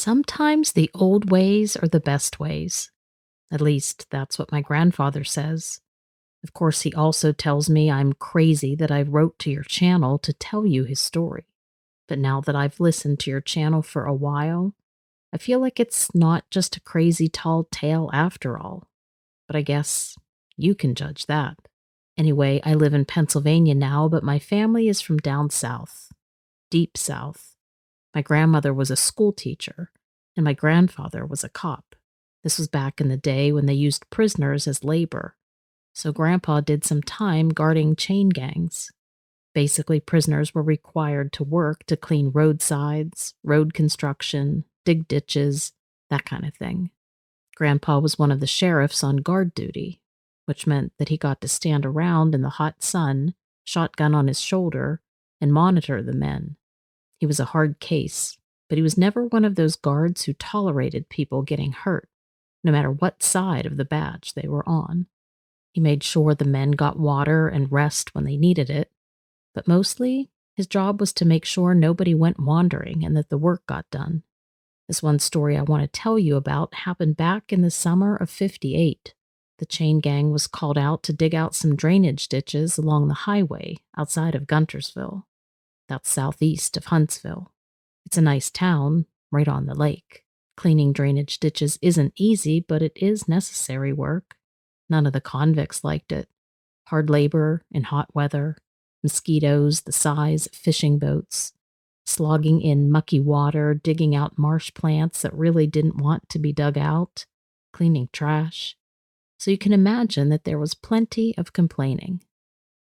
Sometimes the old ways are the best ways. At least, that's what my grandfather says. Of course, he also tells me I'm crazy that I wrote to your channel to tell you his story. But now that I've listened to your channel for a while, I feel like it's not just a crazy tall tale after all. But I guess you can judge that. Anyway, I live in Pennsylvania now, but my family is from down south, deep south. My grandmother was a school teacher, and my grandfather was a cop. This was back in the day when they used prisoners as labor. So Grandpa did some time guarding chain gangs. Basically, prisoners were required to work to clean roadsides, road construction, dig ditches, that kind of thing. Grandpa was one of the sheriffs on guard duty, which meant that he got to stand around in the hot sun, shotgun on his shoulder, and monitor the men. He was a hard case, but he was never one of those guards who tolerated people getting hurt, no matter what side of the badge they were on. He made sure the men got water and rest when they needed it, but mostly his job was to make sure nobody went wandering and that the work got done. This one story I want to tell you about happened back in the summer of '58. The chain gang was called out to dig out some drainage ditches along the highway outside of Guntersville. That's southeast of Huntsville. It's a nice town, right on the lake. Cleaning drainage ditches isn't easy, but it is necessary work. None of the convicts liked it. Hard labor in hot weather, mosquitoes the size of fishing boats, slogging in mucky water, digging out marsh plants that really didn't want to be dug out, cleaning trash. So you can imagine that there was plenty of complaining.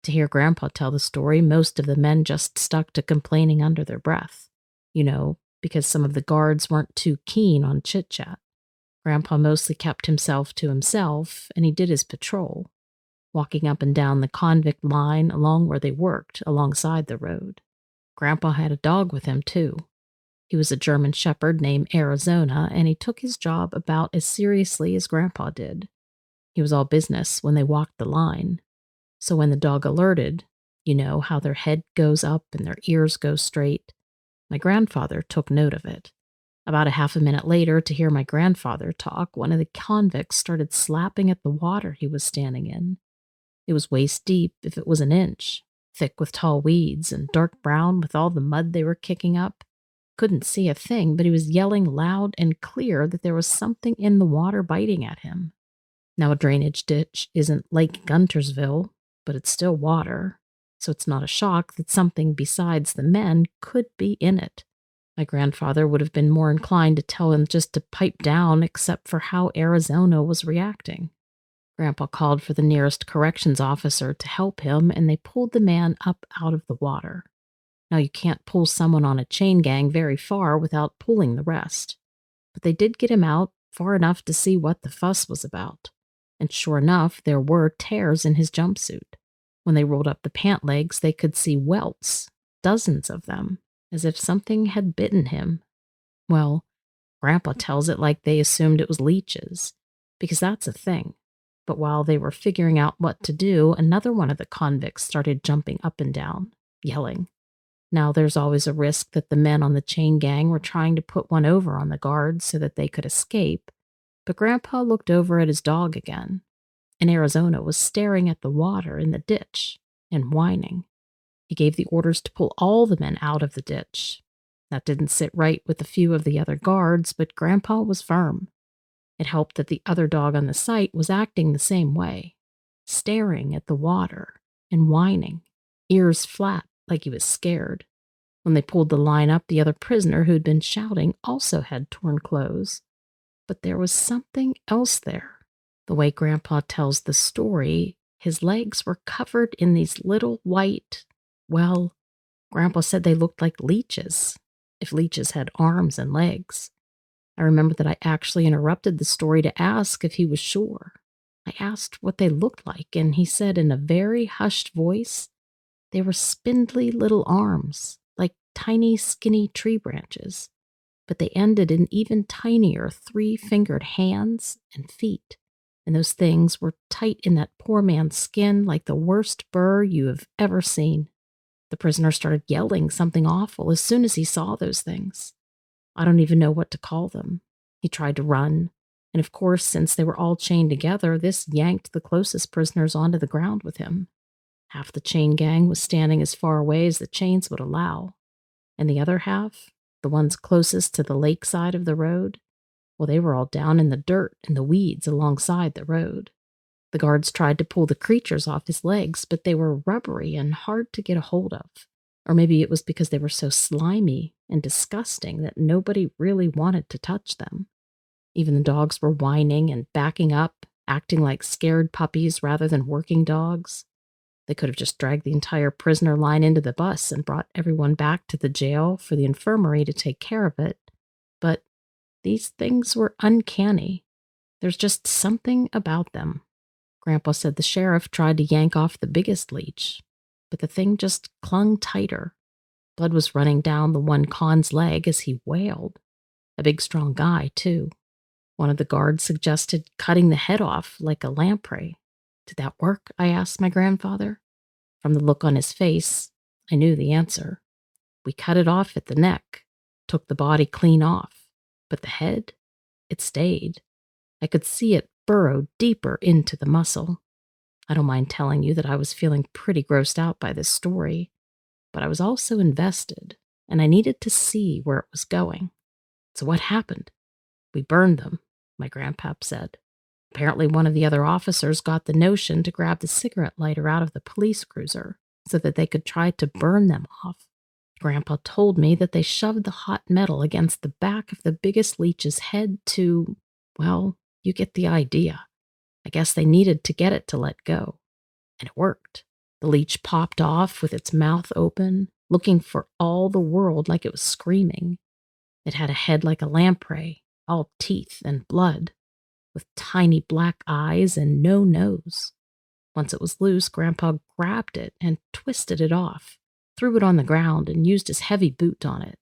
To hear Grandpa tell the story, most of the men just stuck to complaining under their breath. Because some of the guards weren't too keen on chit-chat. Grandpa mostly kept himself to himself, and he did his patrol, walking up and down the convict line along where they worked, alongside the road. Grandpa had a dog with him, too. He was a German shepherd named Arizona, and he took his job about as seriously as Grandpa did. He was all business when they walked the line. So when the dog alerted, how their head goes up and their ears go straight, my grandfather took note of it. About a half a minute later, to hear my grandfather talk, one of the convicts started slapping at the water he was standing in. It was waist deep if it was an inch, thick with tall weeds and dark brown with all the mud they were kicking up. Couldn't see a thing, but he was yelling loud and clear that there was something in the water biting at him. Now, a drainage ditch isn't Lake Guntersville, but it's still water, so it's not a shock that something besides the men could be in it. My grandfather would have been more inclined to tell him just to pipe down, except for how Arizona was reacting. Grandpa called for the nearest corrections officer to help him, and they pulled the man up out of the water. Now, you can't pull someone on a chain gang very far without pulling the rest, but they did get him out far enough to see what the fuss was about. And sure enough, there were tears in his jumpsuit. When they rolled up the pant legs, they could see welts, dozens of them, as if something had bitten him. Well, Grandpa tells it like they assumed it was leeches, because that's a thing. But while they were figuring out what to do, another one of the convicts started jumping up and down, yelling. Now, there's always a risk that the men on the chain gang were trying to put one over on the guards so that they could escape, but Grandpa looked over at his dog again, and Arizona was staring at the water in the ditch and whining. He gave the orders to pull all the men out of the ditch. That didn't sit right with a few of the other guards, but Grandpa was firm. It helped that the other dog on the site was acting the same way, staring at the water and whining, ears flat like he was scared. When they pulled the line up, the other prisoner who'd been shouting also had torn clothes. But there was something else there. The way Grandpa tells the story, his legs were covered in these little white, Grandpa said they looked like leeches, if leeches had arms and legs. I remember that I actually interrupted the story to ask if he was sure. I asked what they looked like, and he said in a very hushed voice, they were spindly little arms, like tiny, skinny tree branches, but they ended in even tinier three-fingered hands and feet, and those things were tight in that poor man's skin like the worst burr you have ever seen. The prisoner started yelling something awful as soon as he saw those things. I don't even know what to call them. He tried to run, and of course, since they were all chained together, this yanked the closest prisoners onto the ground with him. Half the chain gang was standing as far away as the chains would allow, and the other half, the ones closest to the lake side of the road, well, they were all down in the dirt and the weeds alongside the road. The guards tried to pull the creatures off his legs, but they were rubbery and hard to get a hold of. Or maybe it was because they were so slimy and disgusting that nobody really wanted to touch them. Even the dogs were whining and backing up, acting like scared puppies rather than working dogs. They could have just dragged the entire prisoner line into the bus and brought everyone back to the jail for the infirmary to take care of it. But these things were uncanny. There's just something about them. Grandpa said the sheriff tried to yank off the biggest leech, but the thing just clung tighter. Blood was running down the one con's leg as he wailed. A big, strong guy, too. One of the guards suggested cutting the head off like a lamprey. Did that work? I asked my grandfather. From the look on his face, I knew the answer. We cut it off at the neck, took the body clean off, but the head, it stayed. I could see it burrow deeper into the muscle. I don't mind telling you that I was feeling pretty grossed out by this story, but I was also invested, and I needed to see where it was going. So what happened? We burned them, my grandpap said. Apparently one of the other officers got the notion to grab the cigarette lighter out of the police cruiser so that they could try to burn them off. Grandpa told me that they shoved the hot metal against the back of the biggest leech's head to, well, you get the idea. I guess they needed to get it to let go. And it worked. The leech popped off with its mouth open, looking for all the world like it was screaming. It had a head like a lamprey, all teeth and blood, with tiny black eyes and no nose. Once it was loose, Grandpa grabbed it and twisted it off, threw it on the ground, and used his heavy boot on it.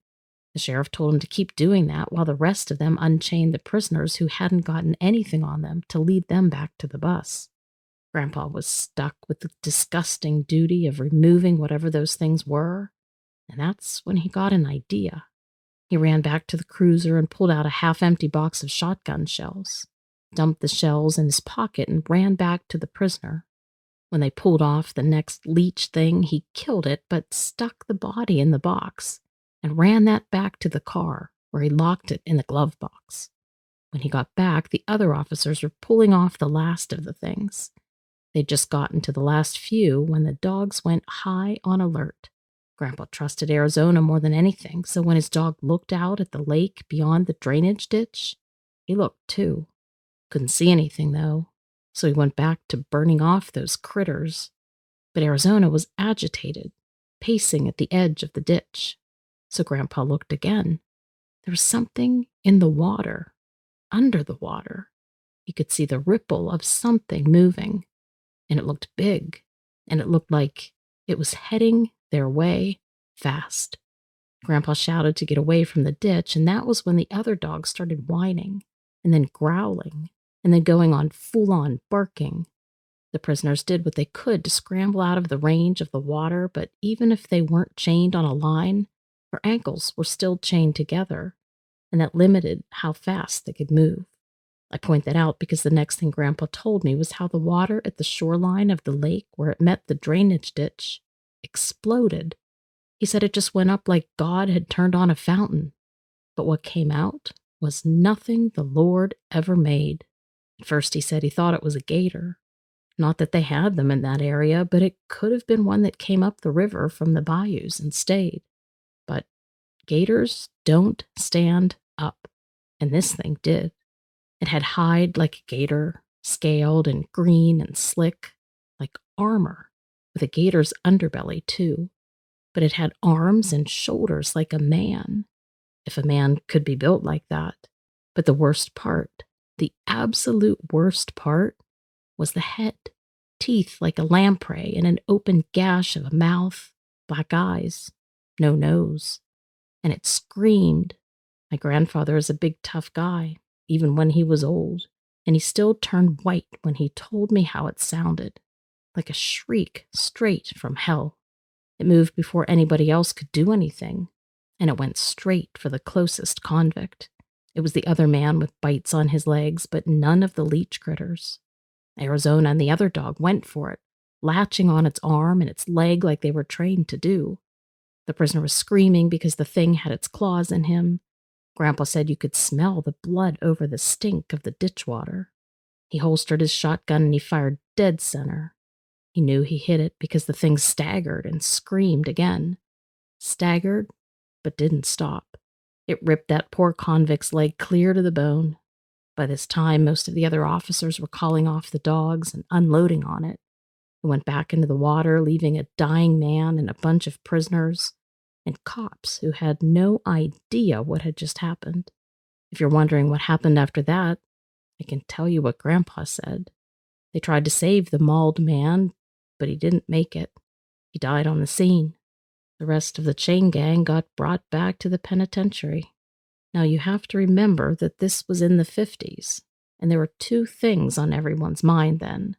The sheriff told him to keep doing that while the rest of them unchained the prisoners who hadn't gotten anything on them to lead them back to the bus. Grandpa was stuck with the disgusting duty of removing whatever those things were, and that's when he got an idea. He ran back to the cruiser and pulled out a half-empty box of shotgun shells, dumped the shells in his pocket, and ran back to the prisoner. When they pulled off the next leech thing, he killed it but stuck the body in the box and ran that back to the car, where he locked it in the glove box. When he got back, the other officers were pulling off the last of the things. They'd just gotten to the last few when the dogs went high on alert. Grandpa trusted Arizona more than anything, so when his dog looked out at the lake beyond the drainage ditch, he looked too. Couldn't see anything, though, so he went back to burning off those critters. But Arizona was agitated, pacing at the edge of the ditch. So Grandpa looked again. There was something in the water, under the water. He could see the ripple of something moving, and it looked big, and it looked like it was heading their way fast. Grandpa shouted to get away from the ditch, and that was when the other dogs started whining, and then growling, and then going on full-on barking. The prisoners did what they could to scramble out of the range of the water, but even if they weren't chained on a line, their ankles were still chained together, and that limited how fast they could move. I point that out because the next thing Grandpa told me was how the water at the shoreline of the lake where it met the drainage ditch exploded. He said it just went up like God had turned on a fountain. But what came out was nothing the Lord ever made. At first he said he thought it was a gator. Not that they had them in that area, but it could have been one that came up the river from the bayous and stayed. But gators don't stand up, and this thing did. It had hide like a gator, scaled and green and slick, like armor, with a gator's underbelly too. But it had arms and shoulders like a man, if a man could be built like that. But the worst part, the absolute worst part, was the head, teeth like a lamprey and an open gash of a mouth, black eyes, no nose. And it screamed. My grandfather is a big, tough guy, even when he was old, and he still turned white when he told me how it sounded, like a shriek straight from hell. It moved before anybody else could do anything, and it went straight for the closest convict. It was the other man with bites on his legs, but none of the leech critters. Arizona and the other dog went for it, latching on its arm and its leg like they were trained to do. The prisoner was screaming because the thing had its claws in him. Grandpa said you could smell the blood over the stink of the ditch water. He holstered his shotgun and he fired dead center. He knew he hit it because the thing staggered and screamed again. Staggered, but didn't stop. It ripped that poor convict's leg clear to the bone. By this time, most of the other officers were calling off the dogs and unloading on it. It went back into the water, leaving a dying man and a bunch of prisoners, and cops who had no idea what had just happened. If you're wondering what happened after that, I can tell you what Grandpa said. They tried to save the mauled man, but he didn't make it. He died on the scene. The rest of the chain gang got brought back to the penitentiary. Now you have to remember that this was in the 50s, and there were two things on everyone's mind then.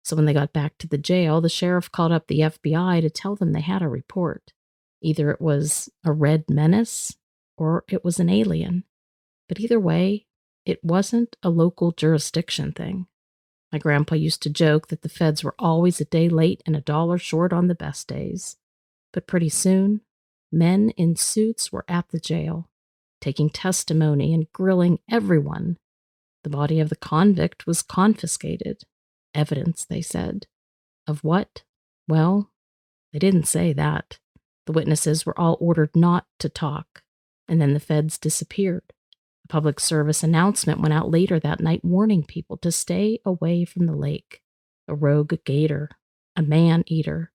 So when they got back to the jail, the sheriff called up the FBI to tell them they had a report. Either it was a red menace or it was an alien. But either way, it wasn't a local jurisdiction thing. My grandpa used to joke that the feds were always a day late and $1 short on the best days. But pretty soon, men in suits were at the jail, taking testimony and grilling everyone. The body of the convict was confiscated. Evidence, they said. Of what? Well, they didn't say that. The witnesses were all ordered not to talk, and then the feds disappeared. A public service announcement went out later that night warning people to stay away from the lake. A rogue gator, a man-eater.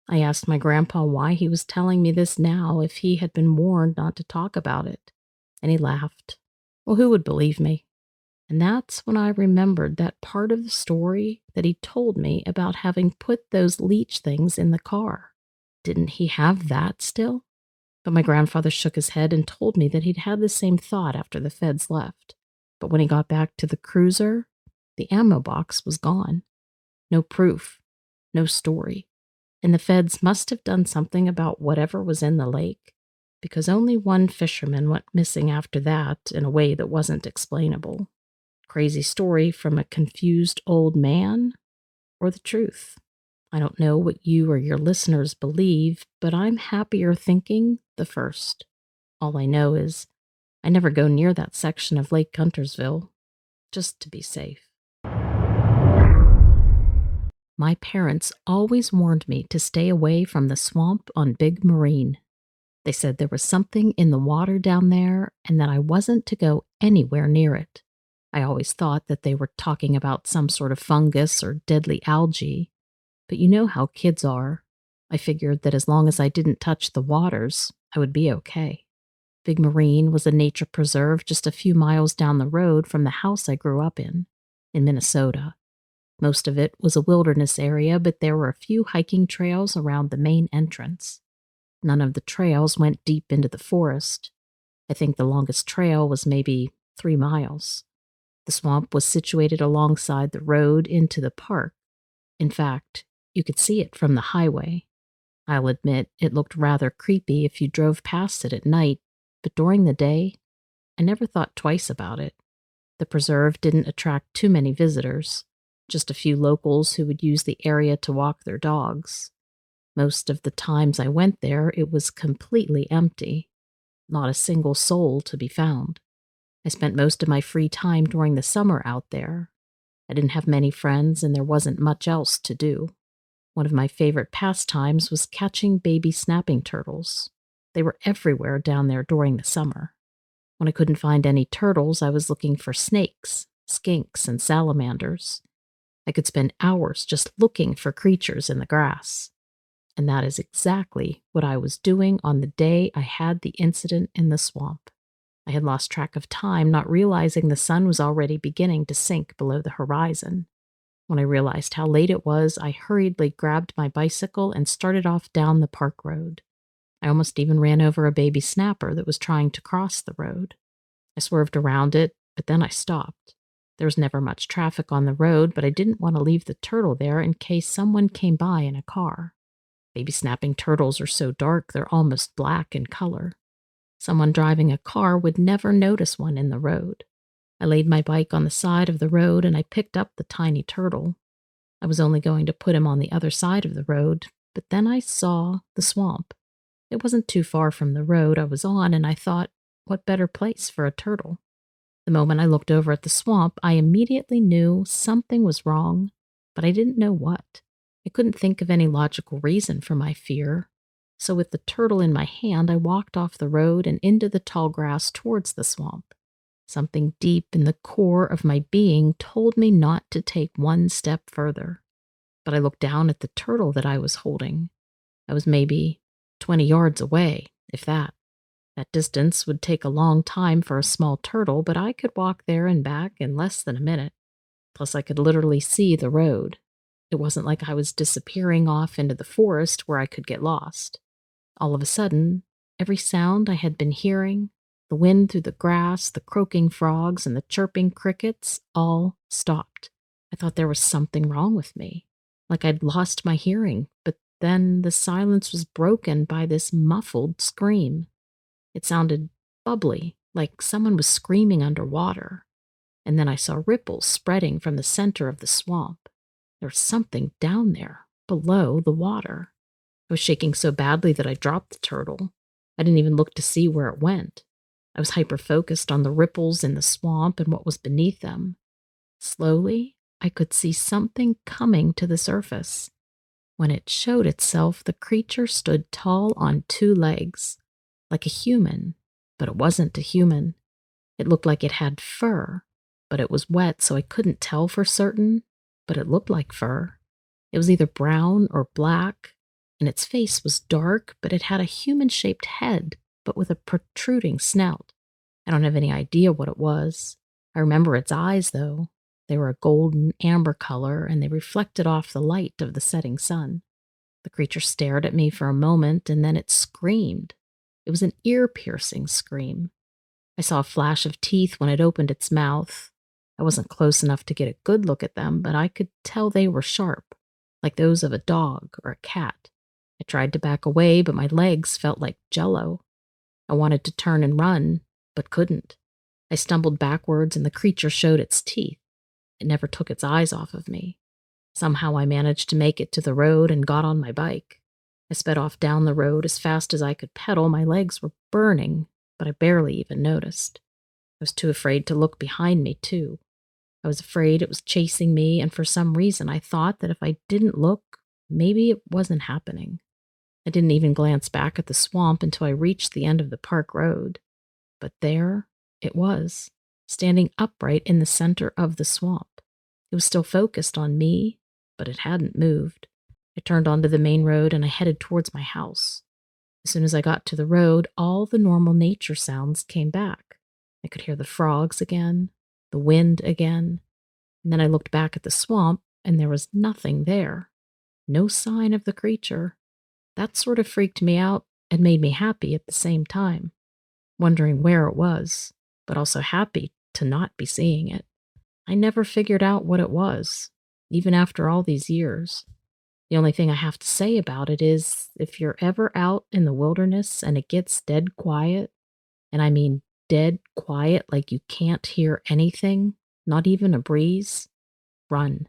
I asked my grandpa why he was telling me this now if he had been warned not to talk about it, and he laughed. Well, who would believe me? And that's when I remembered that part of the story that he told me about having put those leech things in the car. Didn't he have that still? But my grandfather shook his head and told me that he'd had the same thought after the feds left. But when he got back to the cruiser, the ammo box was gone. No proof, no story. And the feds must have done something about whatever was in the lake, because only one fisherman went missing after that in a way that wasn't explainable. Crazy story from a confused old man, or the truth? I don't know what you or your listeners believe, but I'm happier thinking the first. All I know is I never go near that section of Lake Guntersville, just to be safe. My parents always warned me to stay away from the swamp on Big Marine. They said there was something in the water down there and that I wasn't to go anywhere near it. I always thought that they were talking about some sort of fungus or deadly algae, but you know how kids are. I figured that as long as I didn't touch the waters, I would be okay. Big Marine was a nature preserve just a few miles down the road from the house I grew up in Minnesota. Most of it was a wilderness area, but there were a few hiking trails around the main entrance. None of the trails went deep into the forest. I think the longest trail was maybe 3 miles. The swamp was situated alongside the road into the park. In fact, you could see it from the highway. I'll admit it looked rather creepy if you drove past it at night, but during the day, I never thought twice about it. The preserve didn't attract too many visitors, just a few locals who would use the area to walk their dogs. Most of the times I went there, it was completely empty. Not a single soul to be found. I spent most of my free time during the summer out there. I didn't have many friends and there wasn't much else to do. One of my favorite pastimes was catching baby snapping turtles. They were everywhere down there during the summer. When I couldn't find any turtles, I was looking for snakes, skinks, and salamanders. I could spend hours just looking for creatures in the grass. And that is exactly what I was doing on the day I had the incident in the swamp. I had lost track of time, not realizing the sun was already beginning to sink below the horizon. When I realized how late it was, I hurriedly grabbed my bicycle and started off down the park road. I almost even ran over a baby snapper that was trying to cross the road. I swerved around it, but then I stopped. There was never much traffic on the road, but I didn't want to leave the turtle there in case someone came by in a car. Baby snapping turtles are so dark they're almost black in color. Someone driving a car would never notice one in the road. I laid my bike on the side of the road and I picked up the tiny turtle. I was only going to put him on the other side of the road, but then I saw the swamp. It wasn't too far from the road I was on, and I thought, what better place for a turtle? The moment I looked over at the swamp, I immediately knew something was wrong, but I didn't know what. I couldn't think of any logical reason for my fear. So with the turtle in my hand, I walked off the road and into the tall grass towards the swamp. Something deep in the core of my being told me not to take one step further. But I looked down at the turtle that I was holding. I was maybe 20 yards away, if that. That distance would take a long time for a small turtle, but I could walk there and back in less than a minute. Plus, I could literally see the road. It wasn't like I was disappearing off into the forest where I could get lost. All of a sudden, every sound I had been hearing, the wind through the grass, the croaking frogs, and the chirping crickets, all stopped. I thought there was something wrong with me, like I'd lost my hearing, but then the silence was broken by this muffled scream. It sounded bubbly, like someone was screaming underwater. And then I saw ripples spreading from the center of the swamp. There was something down there, below the water. I was shaking so badly that I dropped the turtle. I didn't even look to see where it went. I was hyper-focused on the ripples in the swamp and what was beneath them. Slowly, I could see something coming to the surface. When it showed itself, the creature stood tall on two legs, like a human, but it wasn't a human. It looked like it had fur, but it was wet, so I couldn't tell for certain, but it looked like fur. It was either brown or black, and its face was dark, but it had a human-shaped head, but with a protruding snout. I don't have any idea what it was. I remember its eyes, though. They were a golden amber color, and they reflected off the light of the setting sun. The creature stared at me for a moment, and then it screamed. It was an ear-piercing scream. I saw a flash of teeth when it opened its mouth. I wasn't close enough to get a good look at them, but I could tell they were sharp, like those of a dog or a cat. I tried to back away, but my legs felt like jello. I wanted to turn and run, but couldn't. I stumbled backwards, and the creature showed its teeth. It never took its eyes off of me. Somehow I managed to make it to the road and got on my bike. I sped off down the road as fast as I could pedal. My legs were burning, but I barely even noticed. I was too afraid to look behind me, too. I was afraid it was chasing me, and for some reason I thought that if I didn't look, maybe it wasn't happening. I didn't even glance back at the swamp until I reached the end of the park road. But there it was, standing upright in the center of the swamp. It was still focused on me, but it hadn't moved. I turned onto the main road and I headed towards my house. As soon as I got to the road, all the normal nature sounds came back. I could hear the frogs again, the wind again, and then I looked back at the swamp and there was nothing there. No sign of the creature. That sort of freaked me out and made me happy at the same time, wondering where it was, but also happy to not be seeing it. I never figured out what it was, even after all these years. The only thing I have to say about it is, if you're ever out in the wilderness and it gets dead quiet, and I mean dead quiet like you can't hear anything, not even a breeze, run.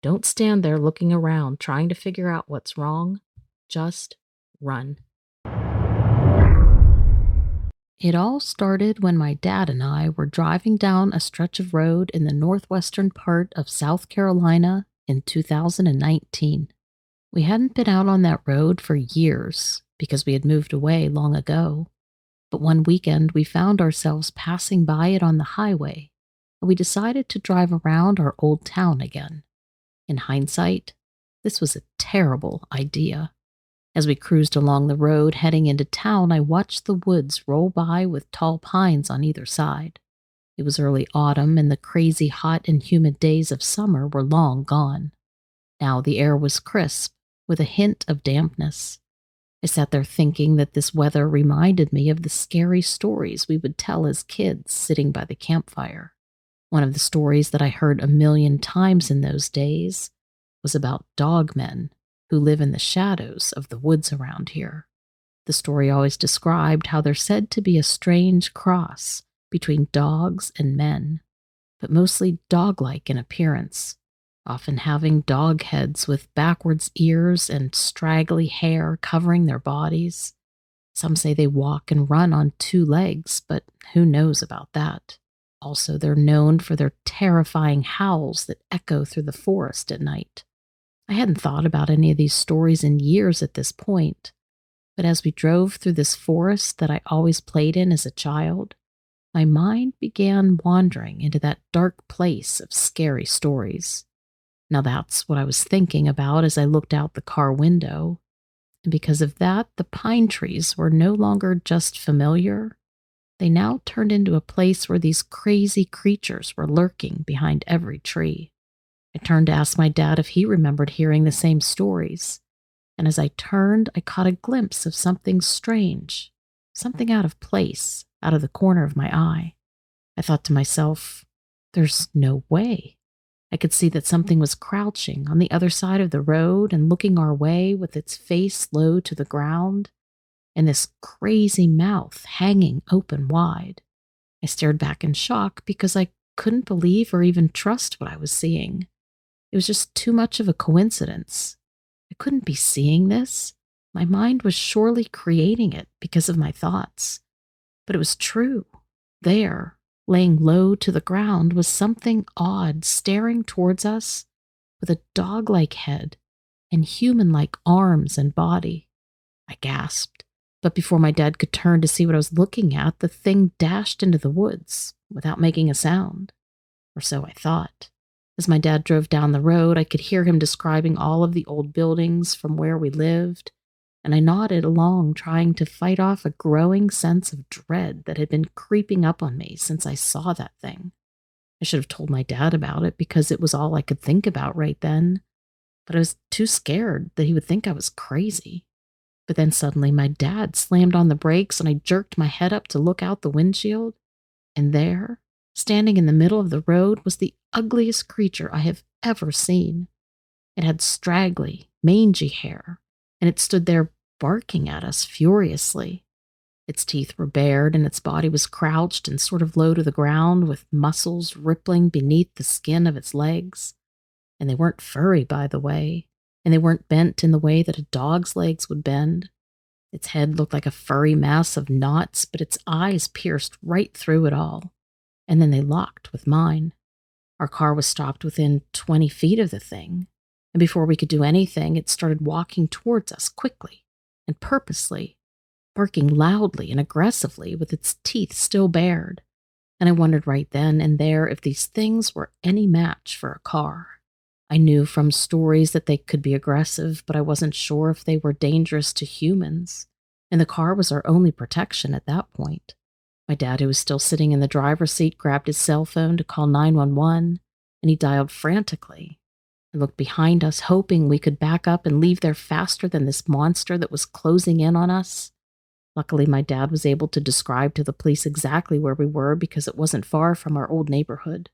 Don't stand there looking around trying to figure out what's wrong. Just run. It all started when my dad and I were driving down a stretch of road in the northwestern part of South Carolina in 2019. We hadn't been out on that road for years because we had moved away long ago. But one weekend we found ourselves passing by it on the highway, and we decided to drive around our old town again. In hindsight, this was a terrible idea. As we cruised along the road heading into town, I watched the woods roll by with tall pines on either side. It was early autumn, and the crazy hot and humid days of summer were long gone. Now the air was crisp, with a hint of dampness. I sat there thinking that this weather reminded me of the scary stories we would tell as kids sitting by the campfire. One of the stories that I heard a million times in those days was about dogmen who live in the shadows of the woods around here. The story always described how they're said to be a strange cross between dogs and men, but mostly dog-like in appearance, often having dog heads with backwards ears and straggly hair covering their bodies. Some say they walk and run on two legs, but who knows about that? Also, they're known for their terrifying howls that echo through the forest at night. I hadn't thought about any of these stories in years at this point, but as we drove through this forest that I always played in as a child, my mind began wandering into that dark place of scary stories. Now that's what I was thinking about as I looked out the car window. And because of that, the pine trees were no longer just familiar. They now turned into a place where these crazy creatures were lurking behind every tree. I turned to ask my dad if he remembered hearing the same stories. And as I turned, I caught a glimpse of something strange, something out of place, out of the corner of my eye. I thought to myself, there's no way. I could see that something was crouching on the other side of the road and looking our way with its face low to the ground and this crazy mouth hanging open wide. I stared back in shock because I couldn't believe or even trust what I was seeing. It was just too much of a coincidence. I couldn't be seeing this. My mind was surely creating it because of my thoughts. But it was true. There, laying low to the ground, was something odd staring towards us with a dog-like head and human-like arms and body. I gasped, but before my dad could turn to see what I was looking at, the thing dashed into the woods without making a sound. Or so I thought. As my dad drove down the road, I could hear him describing all of the old buildings from where we lived, and I nodded along, trying to fight off a growing sense of dread that had been creeping up on me since I saw that thing. I should have told my dad about it because it was all I could think about right then, but I was too scared that he would think I was crazy. But then suddenly my dad slammed on the brakes and I jerked my head up to look out the windshield, and there, standing in the middle of the road, was the ugliest creature I have ever seen. It had straggly, mangy hair, and it stood there barking at us furiously. Its teeth were bared and its body was crouched and sort of low to the ground with muscles rippling beneath the skin of its legs. And they weren't furry, by the way, and they weren't bent in the way that a dog's legs would bend. Its head looked like a furry mass of knots, but its eyes pierced right through it all. And then they locked with mine. Our car was stopped within 20 feet of the thing, and before we could do anything, it started walking towards us quickly and purposely, barking loudly and aggressively with its teeth still bared. And I wondered right then and there if these things were any match for a car. I knew from stories that they could be aggressive, but I wasn't sure if they were dangerous to humans, and the car was our only protection at that point. My dad, who was still sitting in the driver's seat, grabbed his cell phone to call 911, and he dialed frantically. I looked behind us, hoping we could back up and leave there faster than this monster that was closing in on us. Luckily, my dad was able to describe to the police exactly where we were because it wasn't far from our old neighborhood.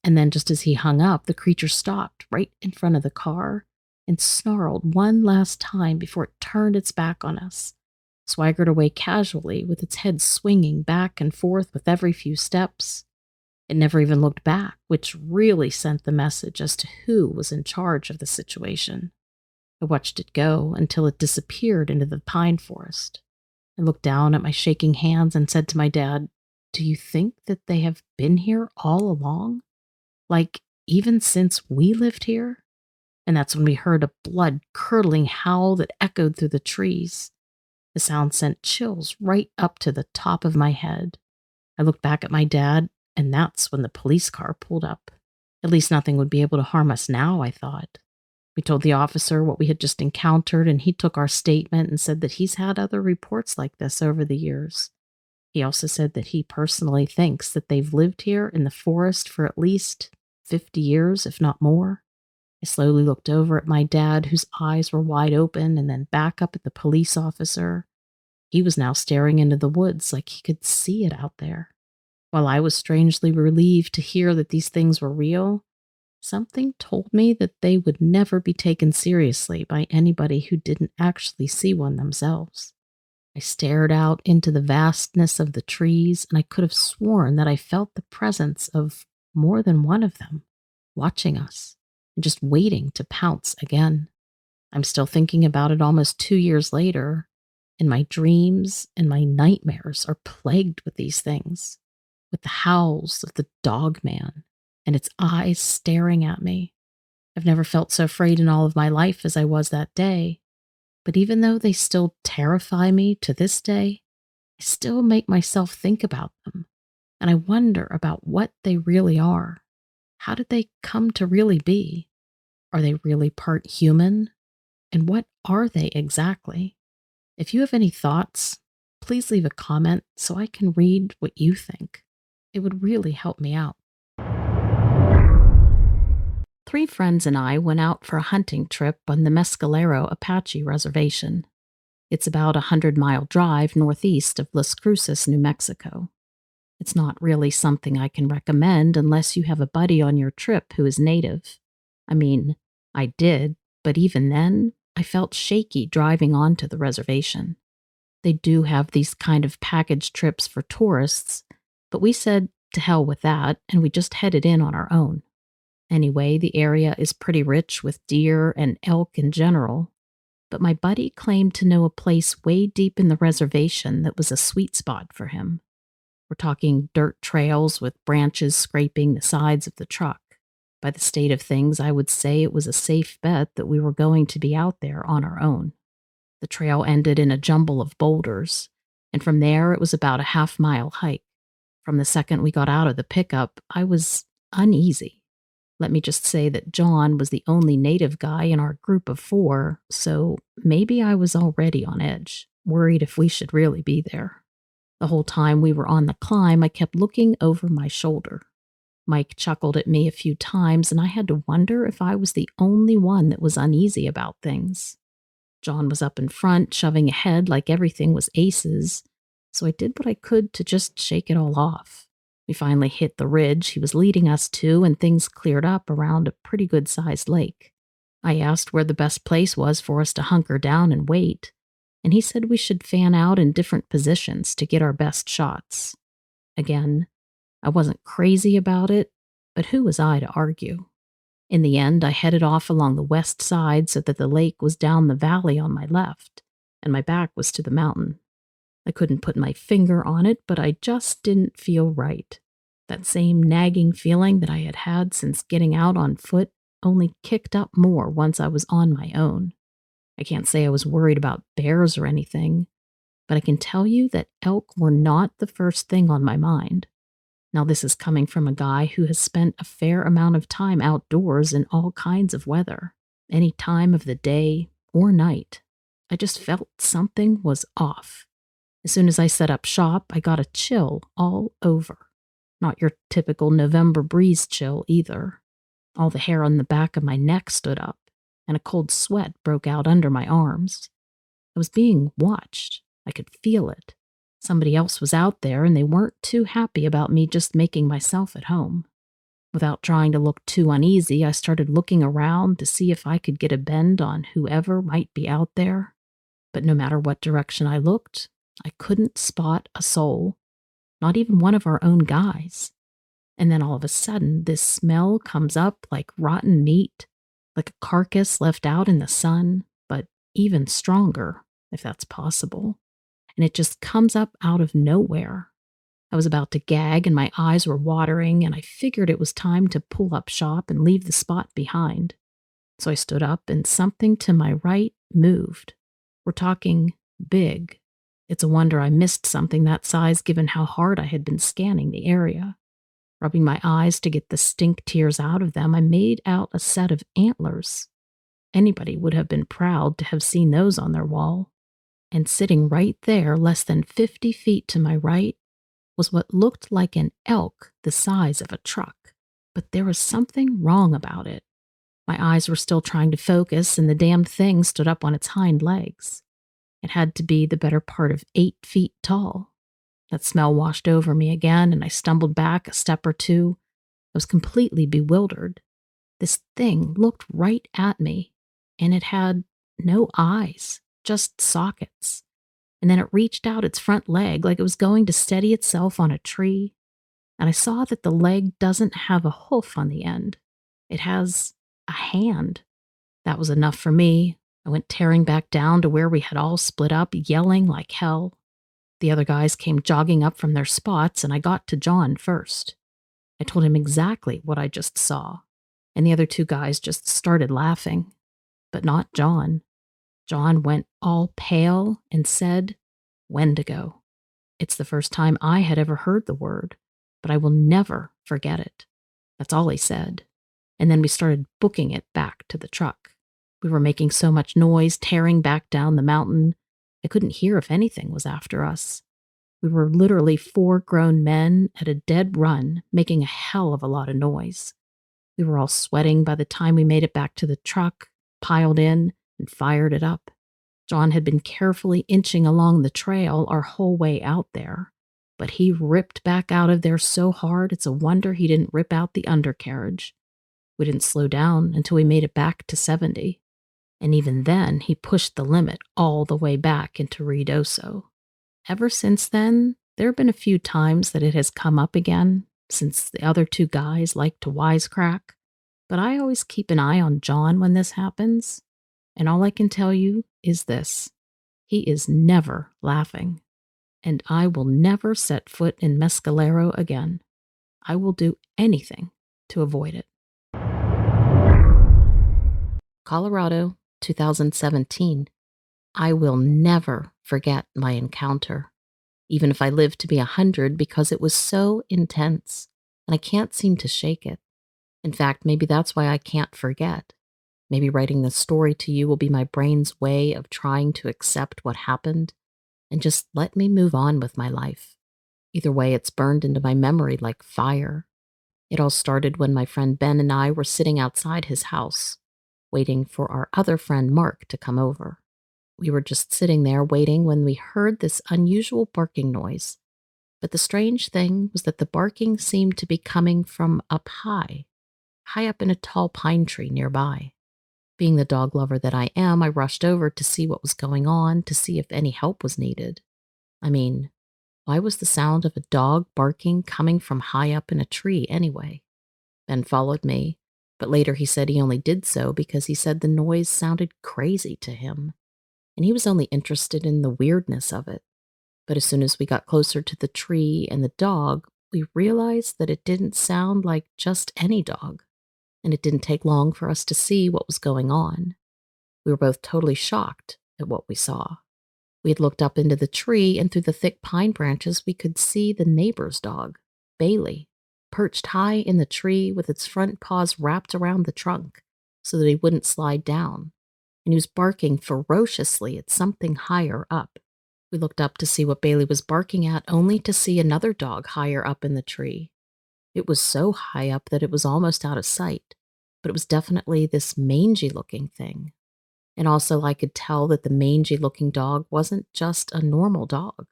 And then just as he hung up, the creature stopped right in front of the car and snarled one last time before it turned its back on us, swaggered away casually with its head swinging back and forth with every few steps. It never even looked back, which really sent the message as to who was in charge of the situation. I watched it go until it disappeared into the pine forest. I looked down at my shaking hands and said to my dad, "Do you think that they have been here all along? Like, even since we lived here?" And that's when we heard a blood-curdling howl that echoed through the trees. The sound sent chills right up to the top of my head. I looked back at my dad, and that's when the police car pulled up. At least nothing would be able to harm us now, I thought. We told the officer what we had just encountered, and he took our statement and said that he's had other reports like this over the years. He also said that he personally thinks that they've lived here in the forest for at least 50 years, if not more. I slowly looked over at my dad, whose eyes were wide open, and then back up at the police officer. He was now staring into the woods like he could see it out there. While I was strangely relieved to hear that these things were real, something told me that they would never be taken seriously by anybody who didn't actually see one themselves. I stared out into the vastness of the trees, and I could have sworn that I felt the presence of more than one of them, watching us and just waiting to pounce again. I'm still thinking about it almost 2 years later, and my dreams and my nightmares are plagued with these things, with the howls of the dog man and its eyes staring at me. I've never felt so afraid in all of my life as I was that day, but even though they still terrify me to this day, I still make myself think about them, and I wonder about what they really are. How did they come to really be? Are they really part human? And what are they exactly? If you have any thoughts, please leave a comment so I can read what you think. It would really help me out. 3 friends and I went out for a hunting trip on the Mescalero Apache Reservation. It's about a 100-mile drive northeast of Las Cruces, New Mexico. It's not really something I can recommend unless you have a buddy on your trip who is native. I mean, I did, but even then, I felt shaky driving onto the reservation. They do have these kind of package trips for tourists, but we said to hell with that, and we just headed in on our own. Anyway, the area is pretty rich with deer and elk in general, but my buddy claimed to know a place way deep in the reservation that was a sweet spot for him. We're talking dirt trails with branches scraping the sides of the truck. By the state of things, I would say it was a safe bet that we were going to be out there on our own. The trail ended in a jumble of boulders, and from there it was about a half-mile hike. From the second we got out of the pickup, I was uneasy. Let me just say that John was the only native guy in our group of 4, so maybe I was already on edge, worried if we should really be there. The whole time we were on the climb, I kept looking over my shoulder. Mike chuckled at me a few times, and I had to wonder if I was the only one that was uneasy about things. John was up in front, shoving ahead like everything was aces, so I did what I could to just shake it all off. We finally hit the ridge he was leading us to, and things cleared up around a pretty good-sized lake. I asked where the best place was for us to hunker down and wait, and he said we should fan out in different positions to get our best shots. Again, I wasn't crazy about it, but who was I to argue? In the end, I headed off along the west side so that the lake was down the valley on my left, and my back was to the mountain. I couldn't put my finger on it, but I just didn't feel right. That same nagging feeling that I had had since getting out on foot only kicked up more once I was on my own. I can't say I was worried about bears or anything, but I can tell you that elk were not the first thing on my mind. Now, this is coming from a guy who has spent a fair amount of time outdoors in all kinds of weather, any time of the day or night. I just felt something was off. As soon as I set up shop, I got a chill all over. Not your typical November breeze chill either. All the hair on the back of my neck stood up, and a cold sweat broke out under my arms. I was being watched. I could feel it. Somebody else was out there, and they weren't too happy about me just making myself at home. Without trying to look too uneasy, I started looking around to see if I could get a bend on whoever might be out there. But no matter what direction I looked, I couldn't spot a soul, not even one of our own guys. And then all of a sudden, this smell comes up like rotten meat, like a carcass left out in the sun, but even stronger, if that's possible. And it just comes up out of nowhere. I was about to gag and my eyes were watering, and I figured it was time to pull up shop and leave the spot behind. So I stood up and something to my right moved. We're talking big. It's a wonder I missed something that size given how hard I had been scanning the area. Rubbing my eyes to get the stink tears out of them, I made out a set of antlers. Anybody would have been proud to have seen those on their wall. And sitting right there, less than 50 feet to my right, was what looked like an elk the size of a truck. But there was something wrong about it. My eyes were still trying to focus, and the damned thing stood up on its hind legs. It had to be the better part of 8 feet tall. That smell washed over me again, and I stumbled back a step or two. I was completely bewildered. This thing looked right at me, and it had no eyes, just sockets. and then it reached out its front leg like it was going to steady itself on a tree, and I saw that the leg doesn't have a hoof on the end. It has a hand. That was enough for me. I went tearing back down to where we had all split up, yelling like hell. The other guys came jogging up from their spots, and I got to John first. I told him exactly what I just saw, and the other two guys just started laughing. But not John. John went all pale and said, Wendigo. It's the first time I had ever heard the word, but I will never forget it. That's all he said. And then we started booking it back to the truck. We were making so much noise, tearing back down the mountain. I couldn't hear if anything was after us. We were literally 4 grown men at a dead run, making a hell of a lot of noise. We were all sweating by the time we made it back to the truck, piled in, and fired it up. John had been carefully inching along the trail our whole way out there, but he ripped back out of there so hard it's a wonder he didn't rip out the undercarriage. We didn't slow down until we made it back to 70, and even then he pushed the limit all the way back into Ruidoso. Ever since then, there have been a few times that it has come up again, since the other 2 guys like to wisecrack, but I always keep an eye on John when this happens, and all I can tell you is this: he is never laughing, and I will never set foot in Mescalero again. I will do anything to avoid it. Colorado, 2017. I will never forget my encounter, even if I live to be 100, because it was so intense, and I can't seem to shake it. In fact, maybe that's why I can't forget. Maybe writing this story to you will be my brain's way of trying to accept what happened and just let me move on with my life. Either way, it's burned into my memory like fire. It all started when my friend Ben and I were sitting outside his house, waiting for our other friend Mark to come over. We were just sitting there waiting when we heard this unusual barking noise. But the strange thing was that the barking seemed to be coming from up high up in a tall pine tree nearby. Being the dog lover that I am, I rushed over to see what was going on, to see if any help was needed. I mean, why was the sound of a dog barking coming from high up in a tree anyway? Ben followed me, but later he said he only did so because he said the noise sounded crazy to him, and he was only interested in the weirdness of it. But as soon as we got closer to the tree and the dog, we realized that it didn't sound like just any dog, and it didn't take long for us to see what was going on. We were both totally shocked at what we saw. We had looked up into the tree, and through the thick pine branches we could see the neighbor's dog, Bailey, perched high in the tree with its front paws wrapped around the trunk so that he wouldn't slide down, and he was barking ferociously at something higher up. We looked up to see what Bailey was barking at, only to see another dog higher up in the tree. It was so high up that it was almost out of sight, but it was definitely this mangy-looking thing. And also I could tell that the mangy-looking dog wasn't just a normal dog.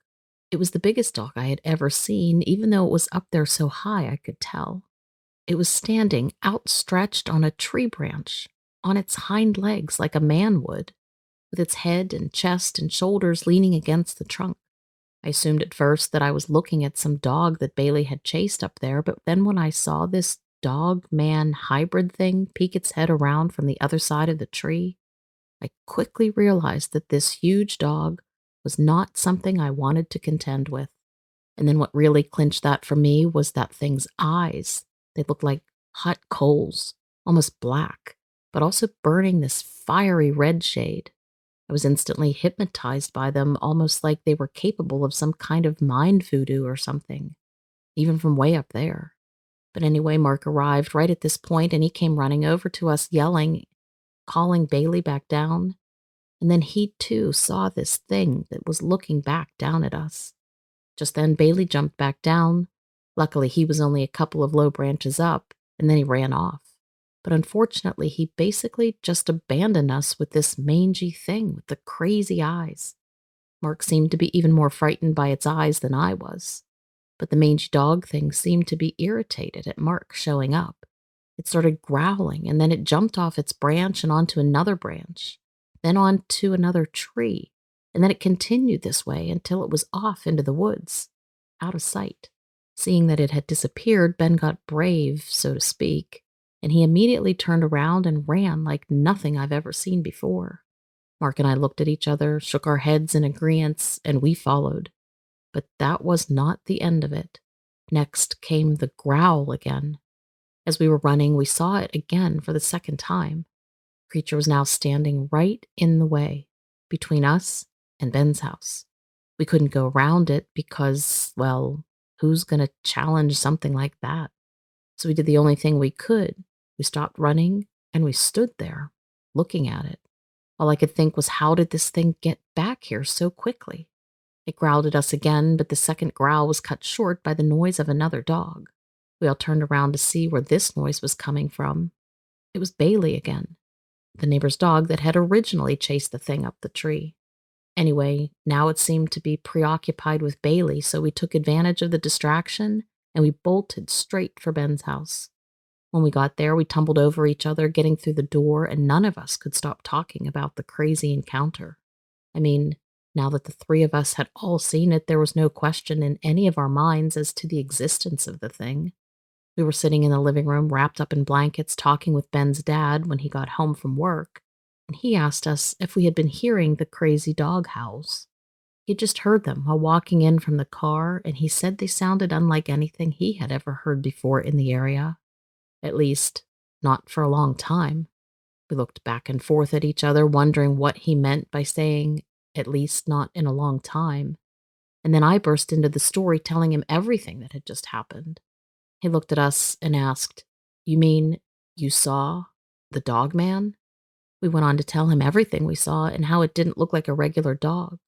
It was the biggest dog I had ever seen, even though it was up there so high I could tell. It was standing outstretched on a tree branch, on its hind legs like a man would, with its head and chest and shoulders leaning against the trunk. I assumed at first that I was looking at some dog that Bailey had chased up there, but then when I saw this dog-man hybrid thing peek its head around from the other side of the tree, I quickly realized that this huge dog was not something I wanted to contend with. And then what really clinched that for me was that thing's eyes. They looked like hot coals, almost black, but also burning this fiery red shade. I was instantly hypnotized by them, almost like they were capable of some kind of mind voodoo or something, even from way up there. But anyway, Mark arrived right at this point, and he came running over to us, yelling, calling Bailey back down. And then he, too, saw this thing that was looking back down at us. Just then, Bailey jumped back down. Luckily, he was only a couple of low branches up, and then he ran off. But unfortunately, he basically just abandoned us with this mangy thing with the crazy eyes. Mark seemed to be even more frightened by its eyes than I was. But the mangy dog thing seemed to be irritated at Mark showing up. It started growling, and then it jumped off its branch and onto another branch, then onto another tree. and then it continued this way until it was off into the woods, out of sight. Seeing that it had disappeared, Ben got brave, so to speak, and he immediately turned around and ran like nothing I've ever seen before. Mark and I looked at each other, shook our heads in agreement, and we followed. But that was not the end of it. Next came the growl again. As we were running, we saw it again for the second time. The creature was now standing right in the way, between us and Ben's house. We couldn't go around it because, well, who's going to challenge something like that? So we did the only thing we could. We stopped running and we stood there, looking at it. All I could think was, how did this thing get back here so quickly? It growled at us again, but the second growl was cut short by the noise of another dog. We all turned around to see where this noise was coming from. It was Bailey again, the neighbor's dog that had originally chased the thing up the tree. Anyway, now it seemed to be preoccupied with Bailey, so we took advantage of the distraction and we bolted straight for Ben's house. When we got there, we tumbled over each other, getting through the door, and none of us could stop talking about the crazy encounter. I mean, now that the three of us had all seen it, there was no question in any of our minds as to the existence of the thing. We were sitting in the living room, wrapped up in blankets, talking with Ben's dad when he got home from work, and he asked us if we had been hearing the crazy dog howls. He'd just heard them while walking in from the car, and he said they sounded unlike anything he had ever heard before in the area. At least, not for a long time. We looked back and forth at each other, wondering what he meant by saying, at least not in a long time. And then I burst into the story, telling him everything that had just happened. He looked at us and asked, "You mean you saw the dog man?" We went on to tell him everything we saw and how it didn't look like a regular dog,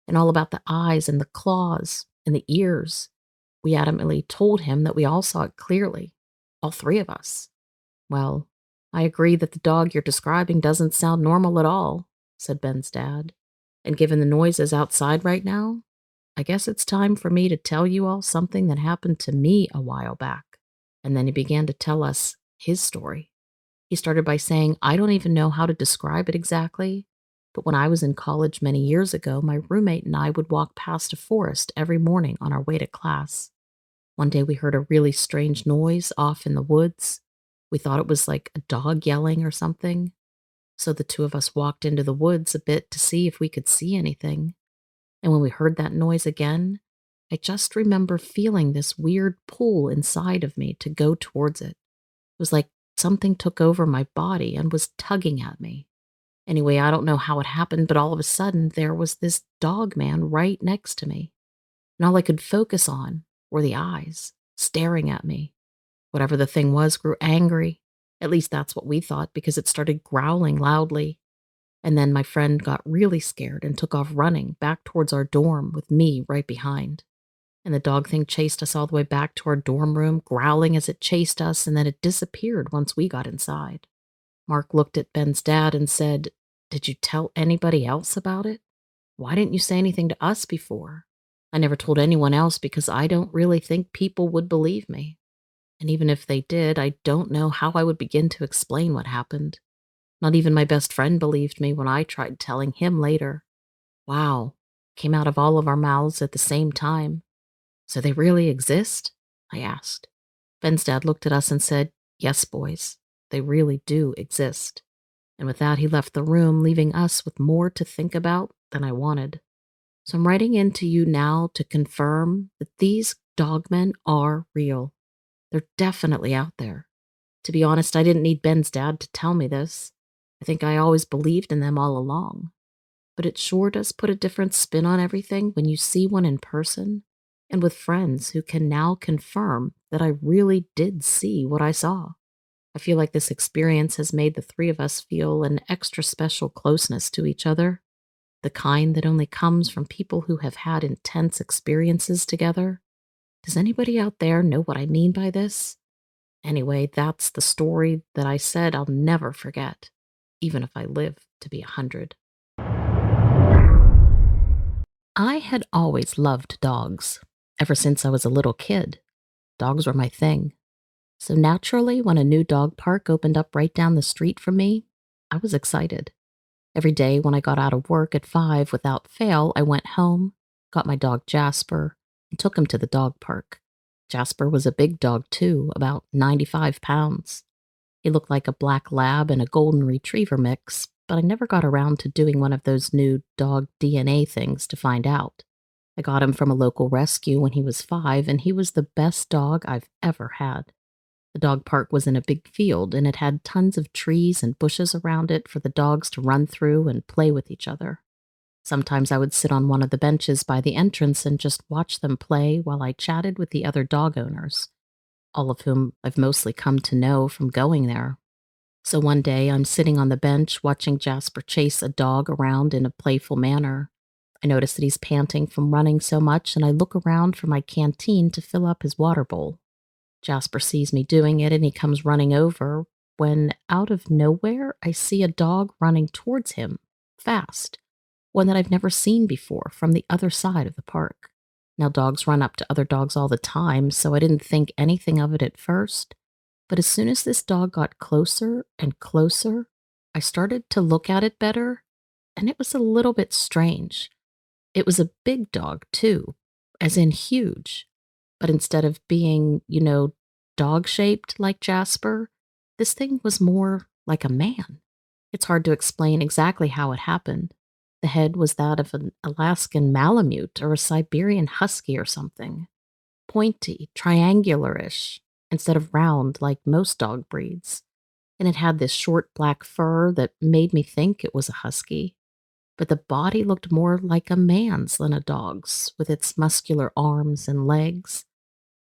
and all about the eyes and the claws and the ears. We adamantly told him that we all saw it clearly, all three of us. "Well, I agree that the dog you're describing doesn't sound normal at all," said Ben's dad. "And given the noises outside right now, I guess it's time for me to tell you all something that happened to me a while back." And then he began to tell us his story. He started by saying, "I don't even know how to describe it exactly, but when I was in college many years ago, my roommate and I would walk past a forest every morning on our way to class. One day we heard a really strange noise off in the woods. We thought it was like a dog yelling or something. So the two of us walked into the woods a bit to see if we could see anything. And when we heard that noise again, I just remember feeling this weird pull inside of me to go towards it. It was like something took over my body and was tugging at me. Anyway, I don't know how it happened, but all of a sudden there was this dog man right next to me. And all I could focus on were the eyes, staring at me. Whatever the thing was grew angry. At least that's what we thought, because it started growling loudly. And then my friend got really scared and took off running back towards our dorm with me right behind. And the dog thing chased us all the way back to our dorm room, growling as it chased us, and then it disappeared once we got inside. Mark looked at Ben's dad and said, "Did you tell anybody else about it? Why didn't you say anything to us before?" I never told anyone else because I don't really think people would believe me. And even if they did, I don't know how I would begin to explain what happened. Not even my best friend believed me when I tried telling him later. "Wow," came out of all of our mouths at the same time. "So they really exist?" I asked. Ben's dad looked at us and said, "Yes, boys, they really do exist." And with that, he left the room, leaving us with more to think about than I wanted. So I'm writing in to you now to confirm that these dogmen are real. They're definitely out there. To be honest, I didn't need Ben's dad to tell me this. I think I always believed in them all along. But it sure does put a different spin on everything when you see one in person and with friends who can now confirm that I really did see what I saw. I feel like this experience has made the three of us feel an extra special closeness to each other, the kind that only comes from people who have had intense experiences together. Does anybody out there know what I mean by this? Anyway, that's the story that I said I'll never forget, even if I live to be 100. I had always loved dogs. Ever since I was a little kid, dogs were my thing. So naturally, when a new dog park opened up right down the street from me, I was excited. Every day when I got out of work at 5 without fail, I went home, got my dog Jasper, and took him to the dog park. Jasper was a big dog too, about 95 pounds. He looked like a black lab and a golden retriever mix, but I never got around to doing one of those new dog DNA things to find out. I got him from a local rescue when he was 5, and he was the best dog I've ever had. The dog park was in a big field, and it had tons of trees and bushes around it for the dogs to run through and play with each other. Sometimes I would sit on one of the benches by the entrance and just watch them play while I chatted with the other dog owners, all of whom I've mostly come to know from going there. So one day I'm sitting on the bench watching Jasper chase a dog around in a playful manner. I notice that he's panting from running so much, and I look around for my canteen to fill up his water bowl. Jasper sees me doing it and he comes running over when, out of nowhere, I see a dog running towards him, fast, one that I've never seen before from the other side of the park. Now, dogs run up to other dogs all the time, so I didn't think anything of it at first. But as soon as this dog got closer and closer, I started to look at it better, and it was a little bit strange. It was a big dog, too, as in huge. But instead of being, dog shaped like Jasper, this thing was more like a man. It's hard to explain exactly how it happened. The head was that of an Alaskan Malamute or a Siberian Husky or something. Pointy, triangular-ish, instead of round like most dog breeds. And it had this short black fur that made me think it was a husky. But the body looked more like a man's than a dog's, with its muscular arms and legs,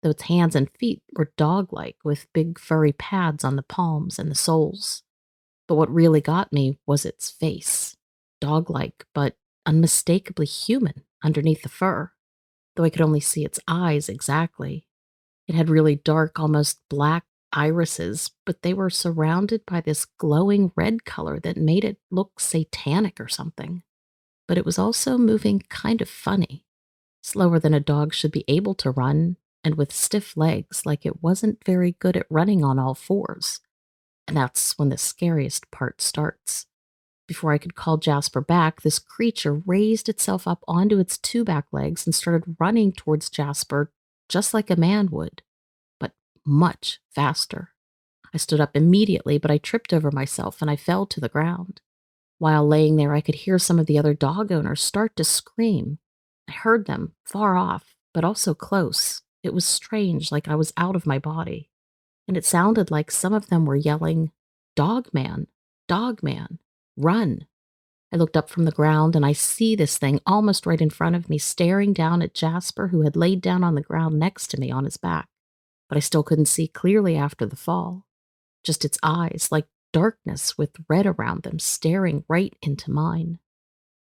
though its hands and feet were dog-like, with big furry pads on the palms and the soles. But what really got me was its face, dog-like, but unmistakably human underneath the fur, though I could only see its eyes exactly. It had really dark, almost black irises, but they were surrounded by this glowing red color that made it look satanic or something. But it was also moving kind of funny, slower than a dog should be able to run, and with stiff legs, like it wasn't very good at running on all fours. And that's when the scariest part starts. Before I could call Jasper back, this creature raised itself up onto its two back legs and started running towards Jasper just like a man would, but much faster. I stood up immediately, but I tripped over myself and I fell to the ground. While laying there, I could hear some of the other dog owners start to scream. I heard them, far off, but also close. It was strange, like I was out of my body. And it sounded like some of them were yelling, dog man, run." I looked up from the ground and I see this thing almost right in front of me, staring down at Jasper, who had laid down on the ground next to me on his back. But I still couldn't see clearly after the fall. Just its eyes, like darkness with red around them, staring right into mine.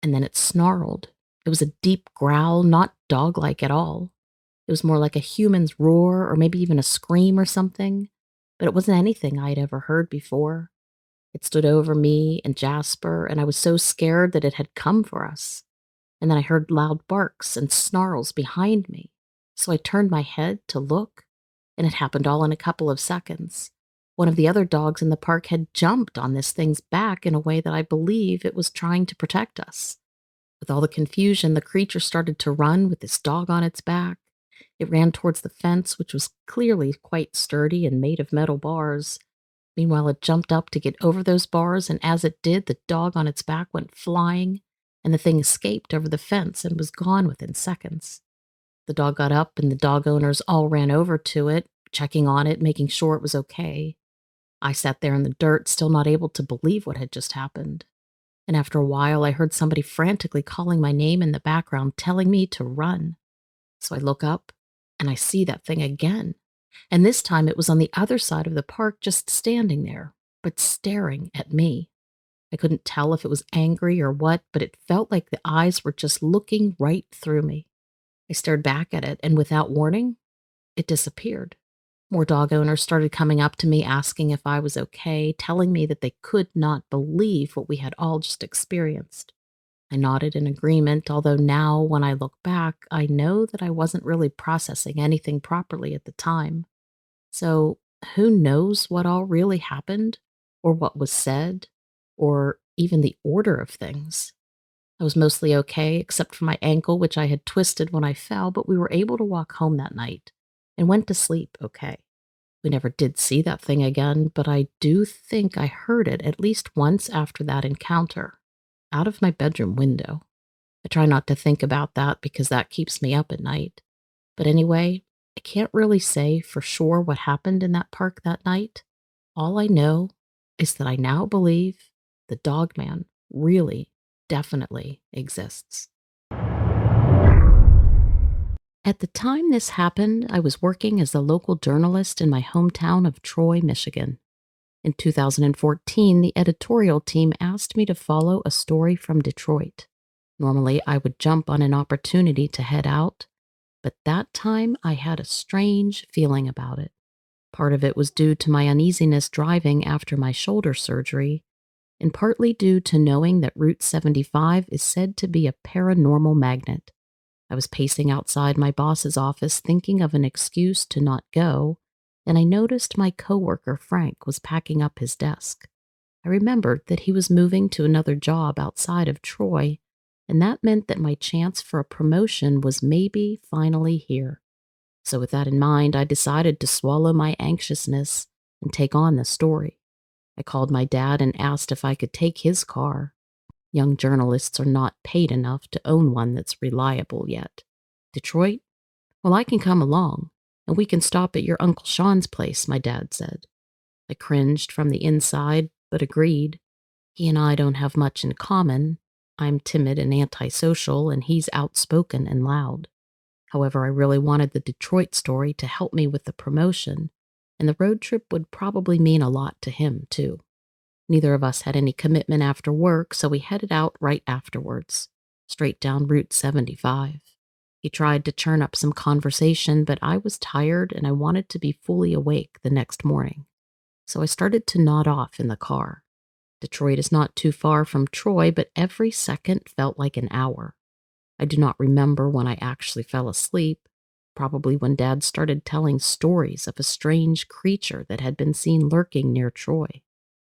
And then it snarled. It was a deep growl, not dog-like at all. It was more like a human's roar or maybe even a scream or something, but it wasn't anything I had ever heard before. It stood over me and Jasper, and I was so scared that it had come for us. And then I heard loud barks and snarls behind me, so I turned my head to look, and it happened all in a couple of seconds. One of the other dogs in the park had jumped on this thing's back in a way that I believe it was trying to protect us. With all the confusion, the creature started to run with this dog on its back. It ran towards the fence, which was clearly quite sturdy and made of metal bars. Meanwhile, it jumped up to get over those bars, and as it did, the dog on its back went flying, and the thing escaped over the fence and was gone within seconds. The dog got up, and the dog owners all ran over to it, checking on it, making sure it was okay. I sat there in the dirt, still not able to believe what had just happened. And after a while, I heard somebody frantically calling my name in the background, telling me to run. So I look up, and I see that thing again. And this time it was on the other side of the park, just standing there, but staring at me. I couldn't tell if it was angry or what, but it felt like the eyes were just looking right through me. I stared back at it, and without warning, it disappeared. More dog owners started coming up to me asking if I was okay, telling me that they could not believe what we had all just experienced. I nodded in agreement, although now, when I look back, I know that I wasn't really processing anything properly at the time. So, who knows what all really happened, or what was said, or even the order of things. I was mostly okay, except for my ankle, which I had twisted when I fell, but we were able to walk home that night and went to sleep okay. We never did see that thing again, but I do think I heard it at least once after that encounter, out of my bedroom window. I try not to think about that because that keeps me up at night. But anyway, I can't really say for sure what happened in that park that night. All I know is that I now believe the dogman really, definitely exists. At the time this happened, I was working as a local journalist in my hometown of Troy, Michigan. In 2014, the editorial team asked me to follow a story from Detroit. Normally, I would jump on an opportunity to head out, but that time I had a strange feeling about it. Part of it was due to my uneasiness driving after my shoulder surgery, and partly due to knowing that Route 75 is said to be a paranormal magnet. I was pacing outside my boss's office thinking of an excuse to not go, and I noticed my coworker Frank was packing up his desk. I remembered that he was moving to another job outside of Troy, and that meant that my chance for a promotion was maybe finally here. So with that in mind, I decided to swallow my anxiousness and take on the story. I called my dad and asked if I could take his car. Young journalists are not paid enough to own one that's reliable yet. Detroit? Well, I can come along, and we can stop at your Uncle Sean's place, my dad said. I cringed from the inside, but agreed. He and I don't have much in common. I'm timid and antisocial, and he's outspoken and loud. However, I really wanted the Detroit story to help me with the promotion, and the road trip would probably mean a lot to him, too. Neither of us had any commitment after work, so we headed out right afterwards, straight down Route 75. He tried to churn up some conversation, but I was tired and I wanted to be fully awake the next morning. So I started to nod off in the car. Detroit is not too far from Troy, but every second felt like an hour. I do not remember when I actually fell asleep, probably when Dad started telling stories of a strange creature that had been seen lurking near Troy.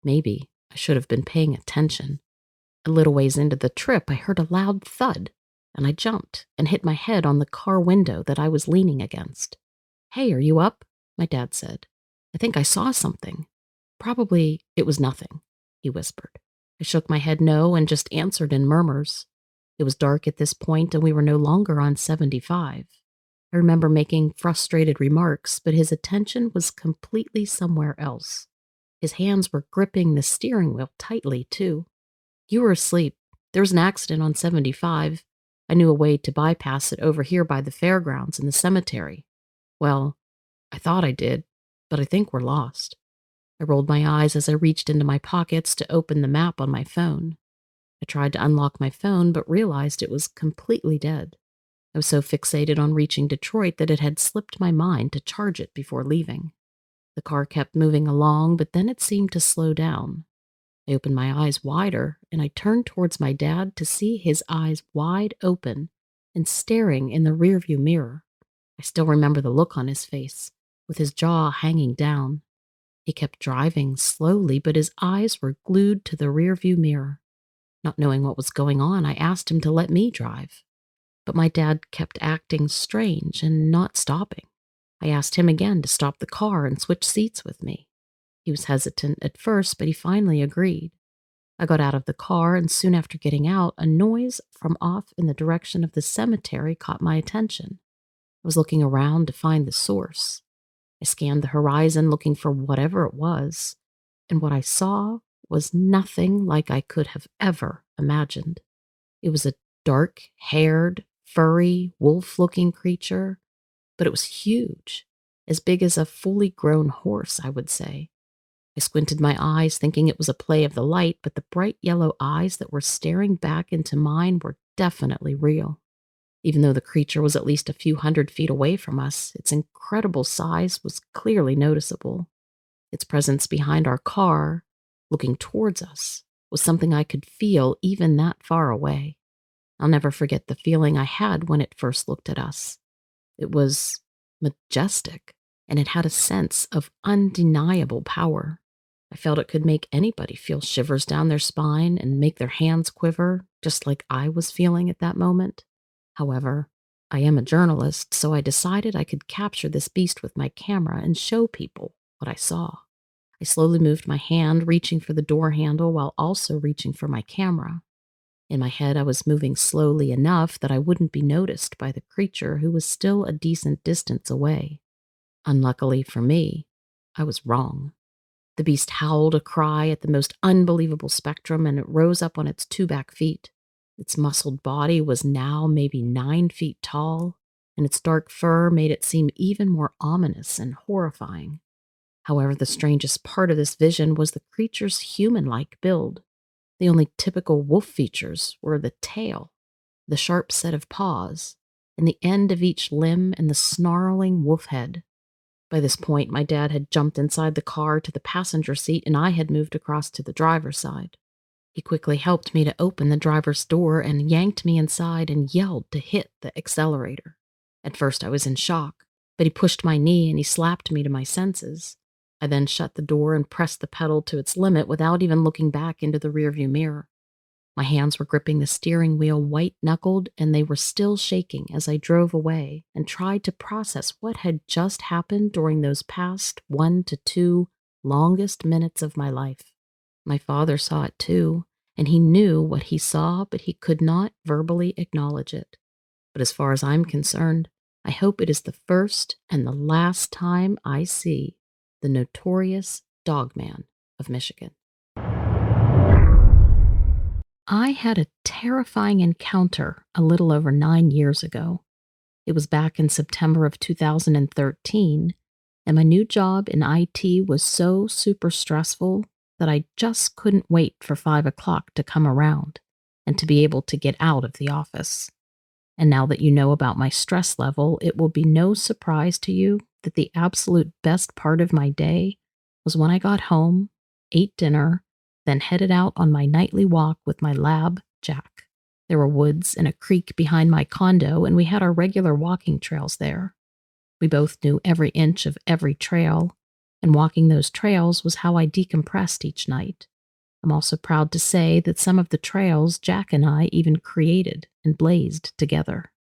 Maybe I should have been paying attention. A little ways into the trip, I heard a loud thud, and I jumped and hit my head on the car window that I was leaning against. "Hey, are you up?" my dad said. "I think I saw something." "Probably it was nothing," he whispered. I shook my head no and just answered in murmurs. It was dark at this point, and we were no longer on 75. I remember making frustrated remarks, but his attention was completely somewhere else. His hands were gripping the steering wheel tightly, too. "You were asleep. There was an accident on 75. I knew a way to bypass it over here by the fairgrounds and the cemetery. Well, I thought I did, but I think we're lost." I rolled my eyes as I reached into my pockets to open the map on my phone. I tried to unlock my phone, but realized it was completely dead. I was so fixated on reaching Detroit that it had slipped my mind to charge it before leaving. The car kept moving along, but then it seemed to slow down. I opened my eyes wider, and I turned towards my dad to see his eyes wide open and staring in the rearview mirror. I still remember the look on his face, with his jaw hanging down. He kept driving slowly, but his eyes were glued to the rearview mirror. Not knowing what was going on, I asked him to let me drive. But my dad kept acting strange and not stopping. I asked him again to stop the car and switch seats with me. He was hesitant at first, but he finally agreed. I got out of the car, and soon after getting out, a noise from off in the direction of the cemetery caught my attention. I was looking around to find the source. I scanned the horizon looking for whatever it was, and what I saw was nothing like I could have ever imagined. It was a dark-haired, furry, wolf-looking creature, but it was huge, as big as a fully grown horse, I would say. I squinted my eyes, thinking it was a play of the light, but the bright yellow eyes that were staring back into mine were definitely real. Even though the creature was at least a few 100 feet away from us, its incredible size was clearly noticeable. Its presence behind our car, looking towards us, was something I could feel even that far away. I'll never forget the feeling I had when it first looked at us. It was majestic, and it had a sense of undeniable power. I felt it could make anybody feel shivers down their spine and make their hands quiver, just like I was feeling at that moment. However, I am a journalist, so I decided I could capture this beast with my camera and show people what I saw. I slowly moved my hand, reaching for the door handle while also reaching for my camera. In my head, I was moving slowly enough that I wouldn't be noticed by the creature who was still a decent distance away. Unluckily for me, I was wrong. The beast howled a cry at the most unbelievable spectrum, and it rose up on its two back feet. Its muscled body was now maybe 9 feet tall, and its dark fur made it seem even more ominous and horrifying. However, the strangest part of this vision was the creature's human-like build. The only typical wolf features were the tail, the sharp set of paws, and the end of each limb and the snarling wolf head. By this point, my dad had jumped inside the car to the passenger seat, and I had moved across to the driver's side. He quickly helped me to open the driver's door and yanked me inside and yelled to hit the accelerator. At first, I was in shock, but he pushed my knee and he slapped me to my senses. I then shut the door and pressed the pedal to its limit without even looking back into the rearview mirror. My hands were gripping the steering wheel white-knuckled, and they were still shaking as I drove away and tried to process what had just happened during those past 1 to 2 longest minutes of my life. My father saw it too, and he knew what he saw, but he could not verbally acknowledge it. But as far as I'm concerned, I hope it is the first and the last time I see the notorious Dogman of Michigan. I had a terrifying encounter a little over 9 years ago. It was back in September of 2013, and my new job in IT was so super stressful that I just couldn't wait for 5 o'clock to come around and to be able to get out of the office. And now that you know about my stress level, it will be no surprise to you that the absolute best part of my day was when I got home, ate dinner, then headed out on my nightly walk with my lab, Jack. There were woods and a creek behind my condo, and we had our regular walking trails there. We both knew every inch of every trail, and walking those trails was how I decompressed each night. I'm also proud to say that some of the trails Jack and I even created and blazed together.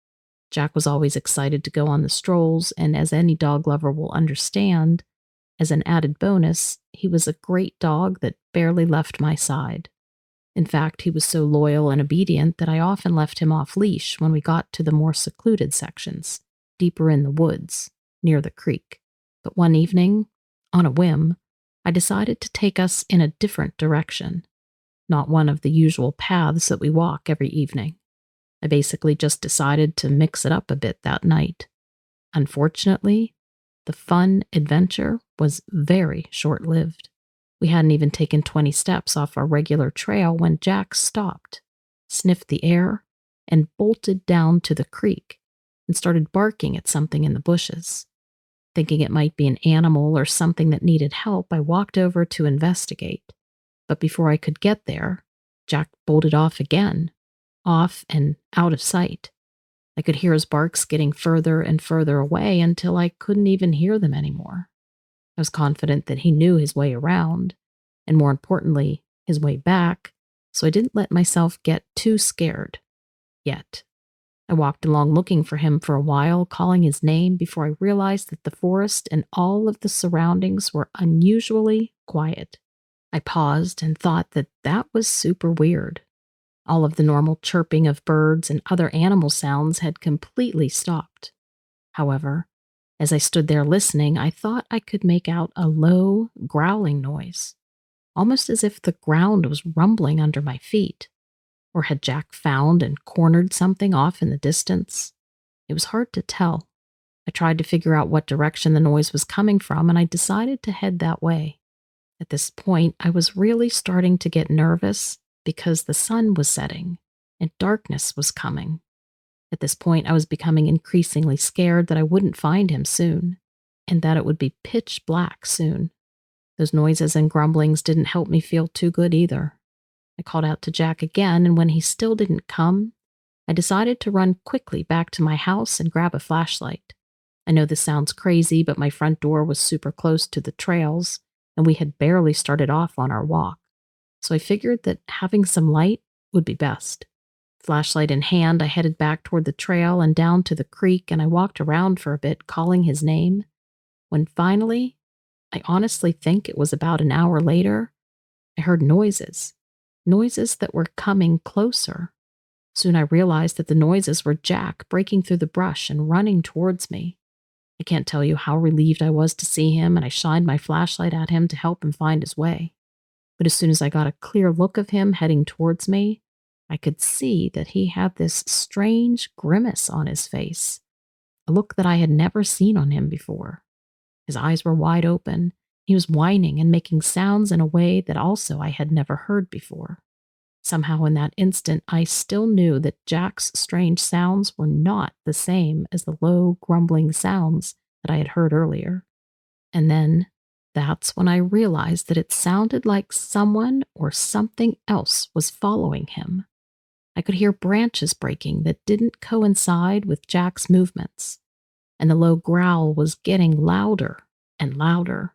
Jack was always excited to go on the strolls, and as any dog lover will understand, as an added bonus, he was a great dog that barely left my side. In fact, he was so loyal and obedient that I often left him off leash when we got to the more secluded sections, deeper in the woods, near the creek. But one evening, on a whim, I decided to take us in a different direction, not one of the usual paths that we walk every evening. I basically just decided to mix it up a bit that night. Unfortunately, the fun adventure was very short-lived. We hadn't even taken 20 steps off our regular trail when Jack stopped, sniffed the air, and bolted down to the creek and started barking at something in the bushes. Thinking it might be an animal or something that needed help, I walked over to investigate. But before I could get there, Jack bolted off again, off and out of sight. I could hear his barks getting further and further away until I couldn't even hear them anymore. I was confident that he knew his way around, and more importantly, his way back, so I didn't let myself get too scared. Yet. I walked along looking for him for a while, calling his name before I realized that the forest and all of the surroundings were unusually quiet. I paused and thought that that was super weird. All of the normal chirping of birds and other animal sounds had completely stopped. However, as I stood there listening, I thought I could make out a low, growling noise, almost as if the ground was rumbling under my feet. Or had Jack found and cornered something off in the distance? It was hard to tell. I tried to figure out what direction the noise was coming from, and I decided to head that way. At this point, I was really starting to get nervous because the sun was setting and darkness was coming. At this point, I was becoming increasingly scared that I wouldn't find him soon, and that it would be pitch black soon. Those noises and grumblings didn't help me feel too good either. I called out to Jack again, and when he still didn't come, I decided to run quickly back to my house and grab a flashlight. I know this sounds crazy, but my front door was super close to the trails, and we had barely started off on our walk, so I figured that having some light would be best. Flashlight in hand, I headed back toward the trail and down to the creek, and I walked around for a bit, calling his name, when finally, I honestly think it was about an hour later, I heard noises. Noises that were coming closer. Soon I realized that the noises were Jack breaking through the brush and running towards me. I can't tell you how relieved I was to see him, and I shined my flashlight at him to help him find his way. But as soon as I got a clear look of him heading towards me, I could see that he had this strange grimace on his face, a look that I had never seen on him before. His eyes were wide open. He was whining and making sounds in a way that also I had never heard before. Somehow in that instant, I still knew that Jack's strange sounds were not the same as the low, grumbling sounds that I had heard earlier. And then, that's when I realized that it sounded like someone or something else was following him. I could hear branches breaking that didn't coincide with Jack's movements, and the low growl was getting louder and louder,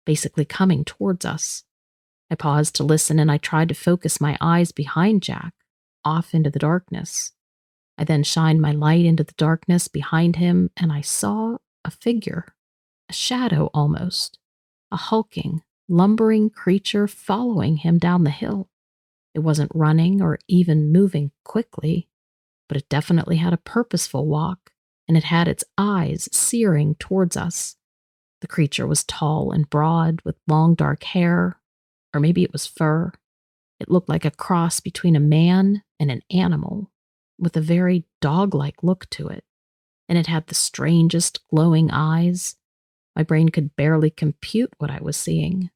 basically coming towards us. I paused to listen, and I tried to focus my eyes behind Jack, off into the darkness. I then shined my light into the darkness behind him, and I saw a figure, a shadow almost, a hulking, lumbering creature following him down the hill. It wasn't running or even moving quickly, but it definitely had a purposeful walk, and it had its eyes searing towards us. The creature was tall and broad, with long dark hair, or maybe it was fur. It looked like a cross between a man and an animal, with a very dog-like look to it, and it had the strangest glowing eyes. My brain could barely compute what I was seeing.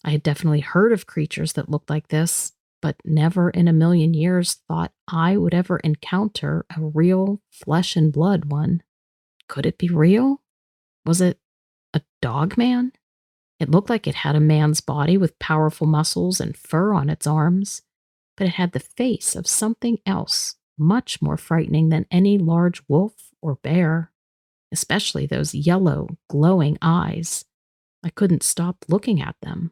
I had definitely heard of creatures that looked like this, but never in a million years thought I would ever encounter a real flesh and blood one. Could it be real? Was it a dog man? It looked like it had a man's body with powerful muscles and fur on its arms, but it had the face of something else, much more frightening than any large wolf or bear, especially those yellow, glowing eyes. I couldn't stop looking at them.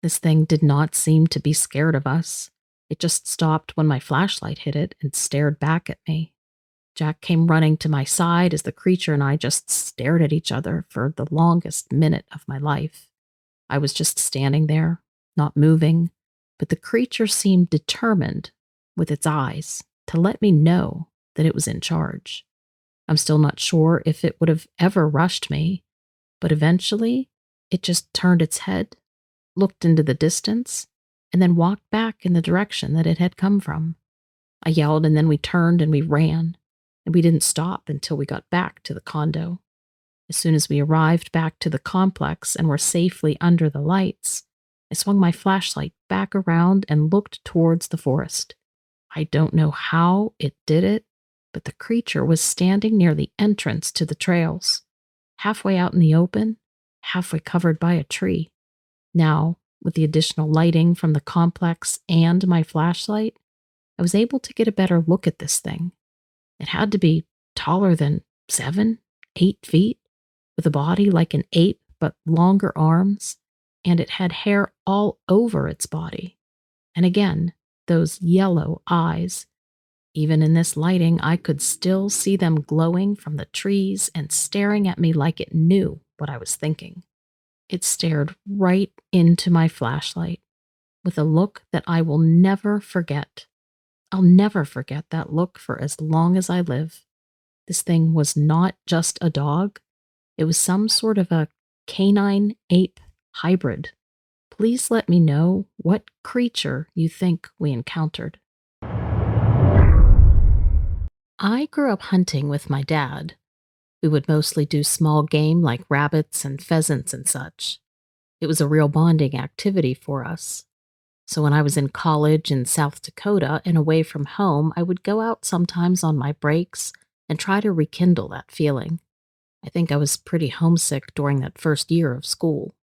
This thing did not seem to be scared of us. It just stopped when my flashlight hit it and stared back at me. Jack came running to my side as the creature and I just stared at each other for the longest minute of my life. I was just standing there, not moving, but the creature seemed determined, with its eyes, to let me know that it was in charge. I'm still not sure if it would have ever rushed me, but eventually it just turned its head, looked into the distance, and then walked back in the direction that it had come from. I yelled, and then we turned and we ran, and we didn't stop until we got back to the condo. As soon as we arrived back to the complex and were safely under the lights, I swung my flashlight back around and looked towards the forest. I don't know how it did it, but the creature was standing near the entrance to the trails, halfway out in the open, halfway covered by a tree. Now, with the additional lighting from the complex and my flashlight, I was able to get a better look at this thing. It had to be taller than 7, 8 feet, with a body like an ape but longer arms, and it had hair all over its body. And again, those yellow eyes. Even in this lighting, I could still see them glowing from the trees and staring at me like it knew what I was thinking. It stared right into my flashlight with a look that I will never forget. I'll never forget that look for as long as I live. This thing was not just a dog. It was some sort of a canine-ape hybrid. Please let me know what creature you think we encountered. I grew up hunting with my dad. We would mostly do small game like rabbits and pheasants and such. It was a real bonding activity for us. So when I was in college in South Dakota and away from home, I would go out sometimes on my breaks and try to rekindle that feeling. I think I was pretty homesick during that first year of school.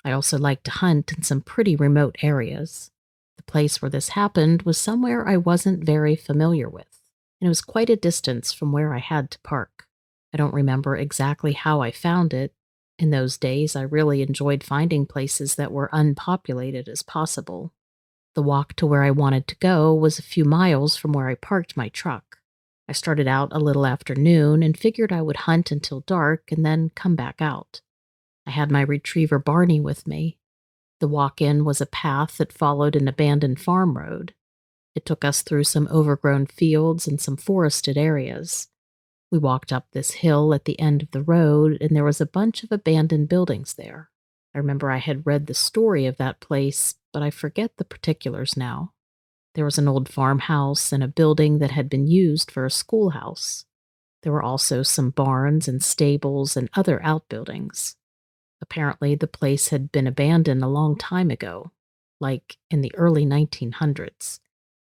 I also liked to hunt in some pretty remote areas. The place where this happened was somewhere I wasn't very familiar with, and it was quite a distance from where I had to park. I don't remember exactly how I found it, In those days, I really enjoyed finding places that were unpopulated as possible. The walk to where I wanted to go was a few miles from where I parked my truck. I started out a little after noon and figured I would hunt until dark and then come back out. I had my retriever Barney with me. The walk-in was a path that followed an abandoned farm road. It took us through some overgrown fields and some forested areas. We walked up this hill at the end of the road, and there was a bunch of abandoned buildings there. I remember I had read the story of that place, but I forget the particulars now. There was an old farmhouse and a building that had been used for a schoolhouse. There were also some barns and stables and other outbuildings. Apparently, the place had been abandoned a long time ago, like in the early 1900s.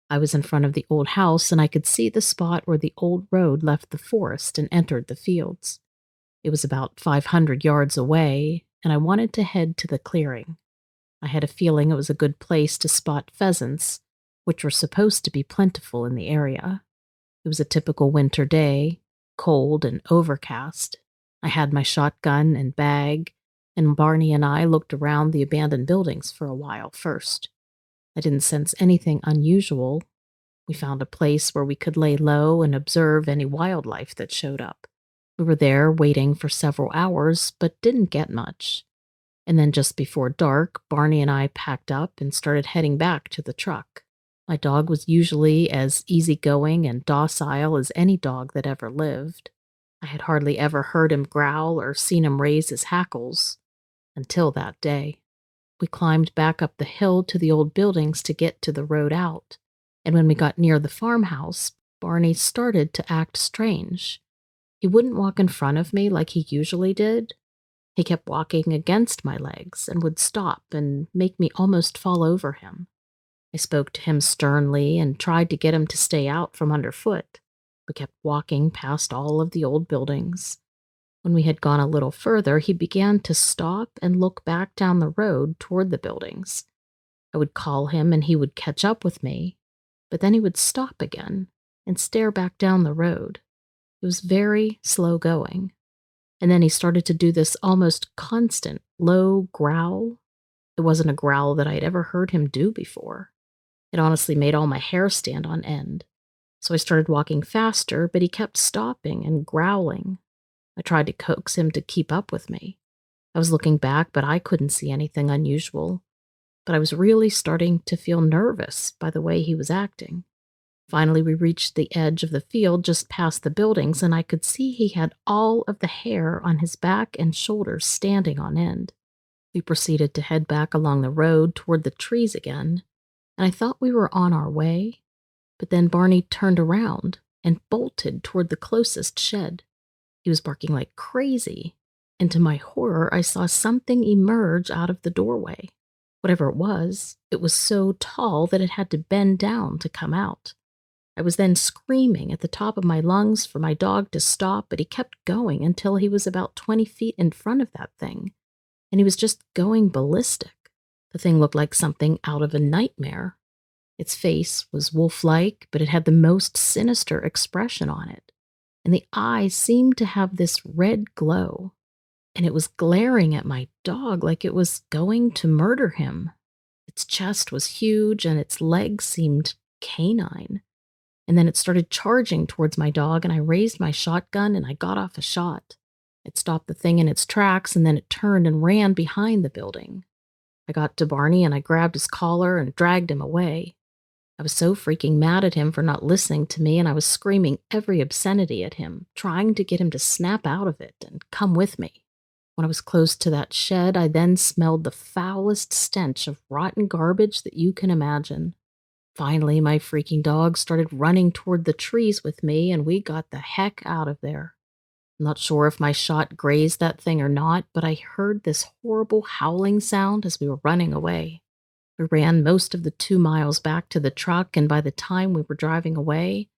I was in front of the old house and I could see the spot where the old road left the forest and entered the fields. It was about 500 yards away, and I wanted to head to the clearing. I had a feeling it was a good place to spot pheasants, which were supposed to be plentiful in the area. It was a typical winter day, cold and overcast. I had my shotgun and bag, and Barney and I looked around the abandoned buildings for a while first. I didn't sense anything unusual. We found a place where we could lay low and observe any wildlife that showed up. We were there waiting for several hours, but didn't get much. And then just before dark, Barney and I packed up and started heading back to the truck. My dog was usually as easygoing and docile as any dog that ever lived. I had hardly ever heard him growl or seen him raise his hackles until that day. We climbed back up the hill to the old buildings to get to the road out, and when we got near the farmhouse, Barney started to act strange. He wouldn't walk in front of me like he usually did. He kept walking against my legs and would stop and make me almost fall over him. I spoke to him sternly and tried to get him to stay out from underfoot. We kept walking past all of the old buildings. When we had gone a little further, he began to stop and look back down the road toward the buildings. I would call him and he would catch up with me, but then he would stop again and stare back down the road. It was very slow going. And then he started to do this almost constant, low growl. It wasn't a growl that I had ever heard him do before. It honestly made all my hair stand on end. So I started walking faster, but he kept stopping and growling. I tried to coax him to keep up with me. I was looking back, but I couldn't see anything unusual. But I was really starting to feel nervous by the way he was acting. Finally, we reached the edge of the field just past the buildings, and I could see he had all of the hair on his back and shoulders standing on end. We proceeded to head back along the road toward the trees again, and I thought we were on our way. But then Barney turned around and bolted toward the closest shed. He was barking like crazy, and to my horror, I saw something emerge out of the doorway. Whatever it was so tall that it had to bend down to come out. I was then screaming at the top of my lungs for my dog to stop, but he kept going until he was about 20 feet in front of that thing, and he was just going ballistic. The thing looked like something out of a nightmare. Its face was wolf-like, but it had the most sinister expression on it, and the eyes seemed to have this red glow, and it was glaring at my dog like it was going to murder him. Its chest was huge, and its legs seemed canine. And then it started charging towards my dog, and I raised my shotgun and I got off a shot. It stopped the thing in its tracks, and then it turned and ran behind the building. I got to Barney and I grabbed his collar and dragged him away. I was so freaking mad at him for not listening to me, and I was screaming every obscenity at him, trying to get him to snap out of it and come with me. When I was close to that shed, I then smelled the foulest stench of rotten garbage that you can imagine. Finally, my freaking dog started running toward the trees with me, and we got the heck out of there. I'm not sure if my shot grazed that thing or not, but I heard this horrible howling sound as we were running away. We ran most of the 2 miles back to the truck, and by the time we were driving away,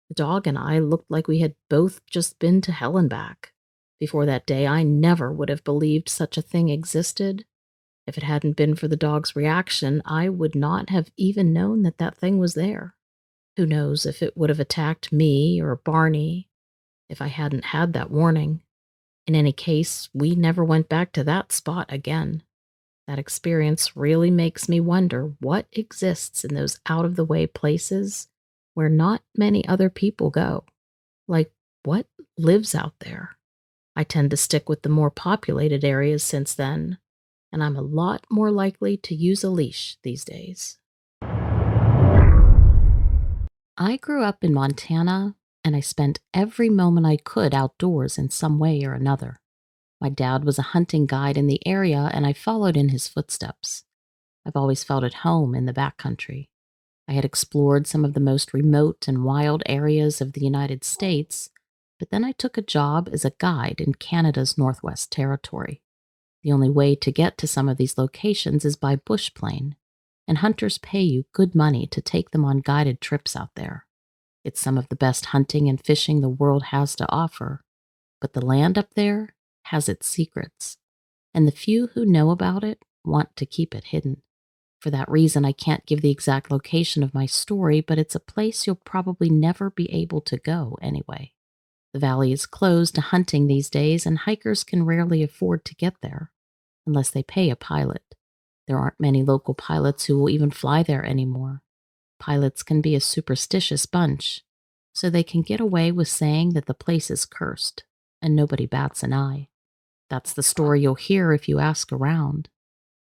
the dog and I looked like we had both just been to hell and back. Before that day, I never would have believed such a thing existed. If it hadn't been for the dog's reaction, I would not have even known that that thing was there. Who knows if it would have attacked me or Barney if I hadn't had that warning. In any case, we never went back to that spot again. That experience really makes me wonder what exists in those out of the way places where not many other people go. Like, what lives out there? I tend to stick with the more populated areas since then, and I'm a lot more likely to use a leash these days. I grew up in Montana, and I spent every moment I could outdoors in some way or another. My dad was a hunting guide in the area, and I followed in his footsteps. I've always felt at home in the backcountry. I had explored some of the most remote and wild areas of the United States, but then I took a job as a guide in Canada's Northwest Territory. The only way to get to some of these locations is by bush plane, and hunters pay you good money to take them on guided trips out there. It's some of the best hunting and fishing the world has to offer, but the land up there has its secrets, and the few who know about it want to keep it hidden. For that reason, I can't give the exact location of my story, but it's a place you'll probably never be able to go anyway. The valley is closed to hunting these days, and hikers can rarely afford to get there unless they pay a pilot. There aren't many local pilots who will even fly there anymore. Pilots can be a superstitious bunch, so they can get away with saying that the place is cursed, and nobody bats an eye. That's the story you'll hear if you ask around.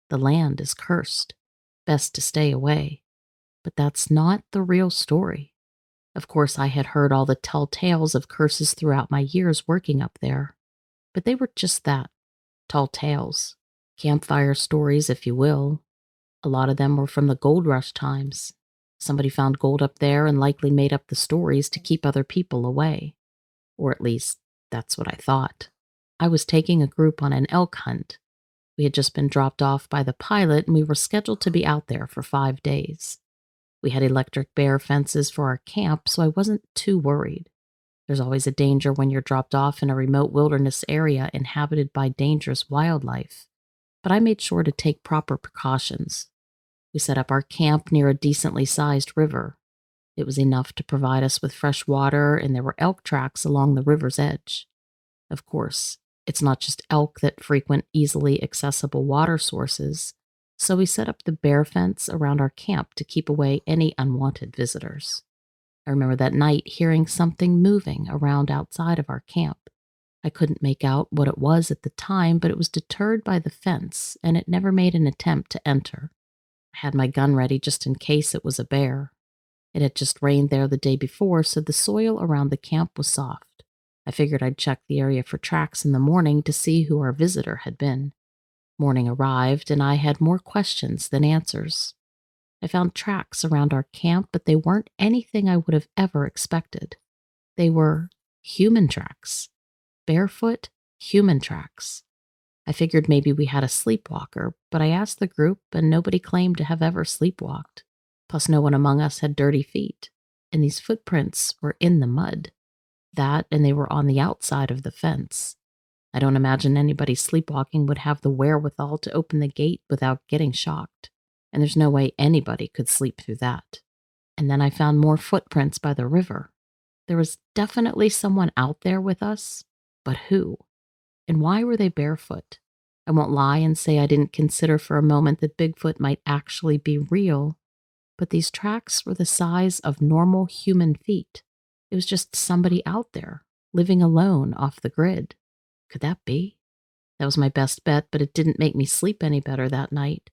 The land is cursed. Best to stay away. But that's not the real story. Of course, I had heard all the tall tales of curses throughout my years working up there, but they were just that, tall tales. Campfire stories, if you will. A lot of them were from the gold rush times. Somebody found gold up there and likely made up the stories to keep other people away. Or at least, that's what I thought. I was taking a group on an elk hunt. We had just been dropped off by the pilot, and we were scheduled to be out there for 5 days. We had electric bear fences for our camp, so I wasn't too worried. There's always a danger when you're dropped off in a remote wilderness area inhabited by dangerous wildlife, but I made sure to take proper precautions. We set up our camp near a decently sized river. It was enough to provide us with fresh water, and there were elk tracks along the river's edge. Of course, it's not just elk that frequent easily accessible water sources, so we set up the bear fence around our camp to keep away any unwanted visitors. I remember that night hearing something moving around outside of our camp. I couldn't make out what it was at the time, but it was deterred by the fence, and it never made an attempt to enter. I had my gun ready just in case it was a bear. It had just rained there the day before, so the soil around the camp was soft. I figured I'd check the area for tracks in the morning to see who our visitor had been. Morning arrived, and I had more questions than answers. I found tracks around our camp, but they weren't anything I would have ever expected. They were human tracks. Barefoot human tracks. I figured maybe we had a sleepwalker, but I asked the group, and nobody claimed to have ever sleepwalked. Plus, no one among us had dirty feet, and these footprints were in the mud. That, and they were on the outside of the fence. I don't imagine anybody sleepwalking would have the wherewithal to open the gate without getting shocked, and there's no way anybody could sleep through that. And then I found more footprints by the river. There was definitely someone out there with us, but who? And why were they barefoot? I won't lie and say I didn't consider for a moment that Bigfoot might actually be real, but these tracks were the size of normal human feet. It was just somebody out there, living alone off the grid. Could that be? That was my best bet, but it didn't make me sleep any better that night.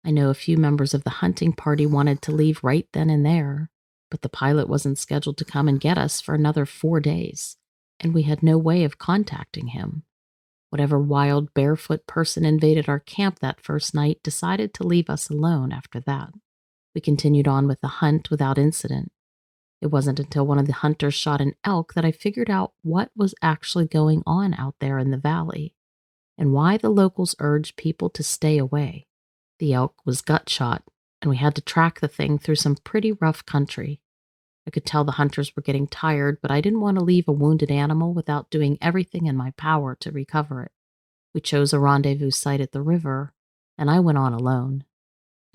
I know a few members of the hunting party wanted to leave right then and there, but the pilot wasn't scheduled to come and get us for another 4 days, and we had no way of contacting him. Whatever wild barefoot person invaded our camp that first night decided to leave us alone after that. We continued on with the hunt without incident. It wasn't until one of the hunters shot an elk that I figured out what was actually going on out there in the valley, and why the locals urged people to stay away. The elk was gut shot, and we had to track the thing through some pretty rough country. I could tell the hunters were getting tired, but I didn't want to leave a wounded animal without doing everything in my power to recover it. We chose a rendezvous site at the river, and I went on alone.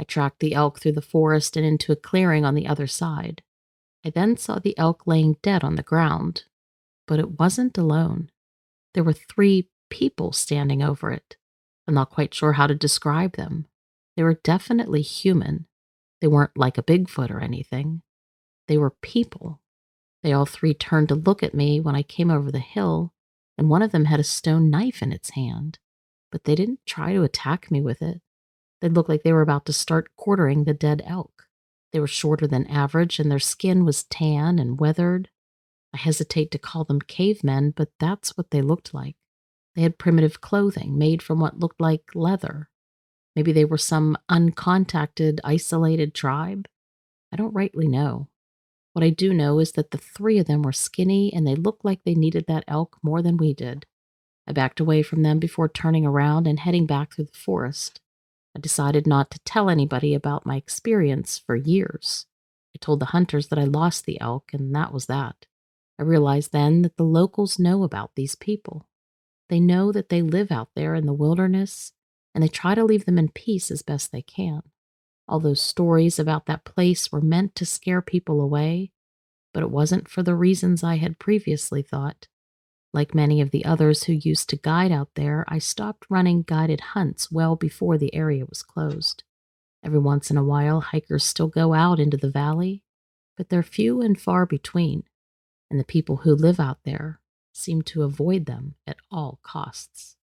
I tracked the elk through the forest and into a clearing on the other side. I then saw the elk laying dead on the ground, but it wasn't alone. There were 3 people standing over it. I'm not quite sure how to describe them. They were definitely human. They weren't like a Bigfoot or anything. They were people. They all three turned to look at me when I came over the hill, and one of them had a stone knife in its hand. But they didn't try to attack me with it. They looked like they were about to start quartering the dead elk. They were shorter than average, and their skin was tan and weathered. I hesitate to call them cavemen, but that's what they looked like. They had primitive clothing made from what looked like leather. Maybe they were some uncontacted, isolated tribe. I don't rightly know. What I do know is that the three of them were skinny and they looked like they needed that elk more than we did. I backed away from them before turning around and heading back through the forest. I decided not to tell anybody about my experience for years. I told the hunters that I lost the elk, and that was that. I realized then that the locals know about these people. They know that they live out there in the wilderness, and they try to leave them in peace as best they can. All those stories about that place were meant to scare people away, but it wasn't for the reasons I had previously thought. Like many of the others who used to guide out there, I stopped running guided hunts well before the area was closed. Every once in a while, hikers still go out into the valley, but they're few and far between, and the people who live out there seem to avoid them at all costs.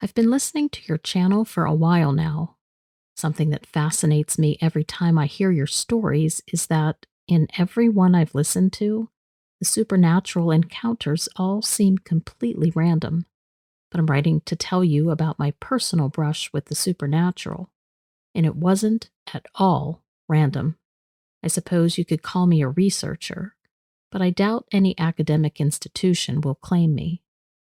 I've been listening to your channel for a while now. Something that fascinates me every time I hear your stories is that in every one I've listened to, the supernatural encounters all seem completely random. But I'm writing to tell you about my personal brush with the supernatural, and it wasn't at all random. I suppose you could call me a researcher, but I doubt any academic institution will claim me,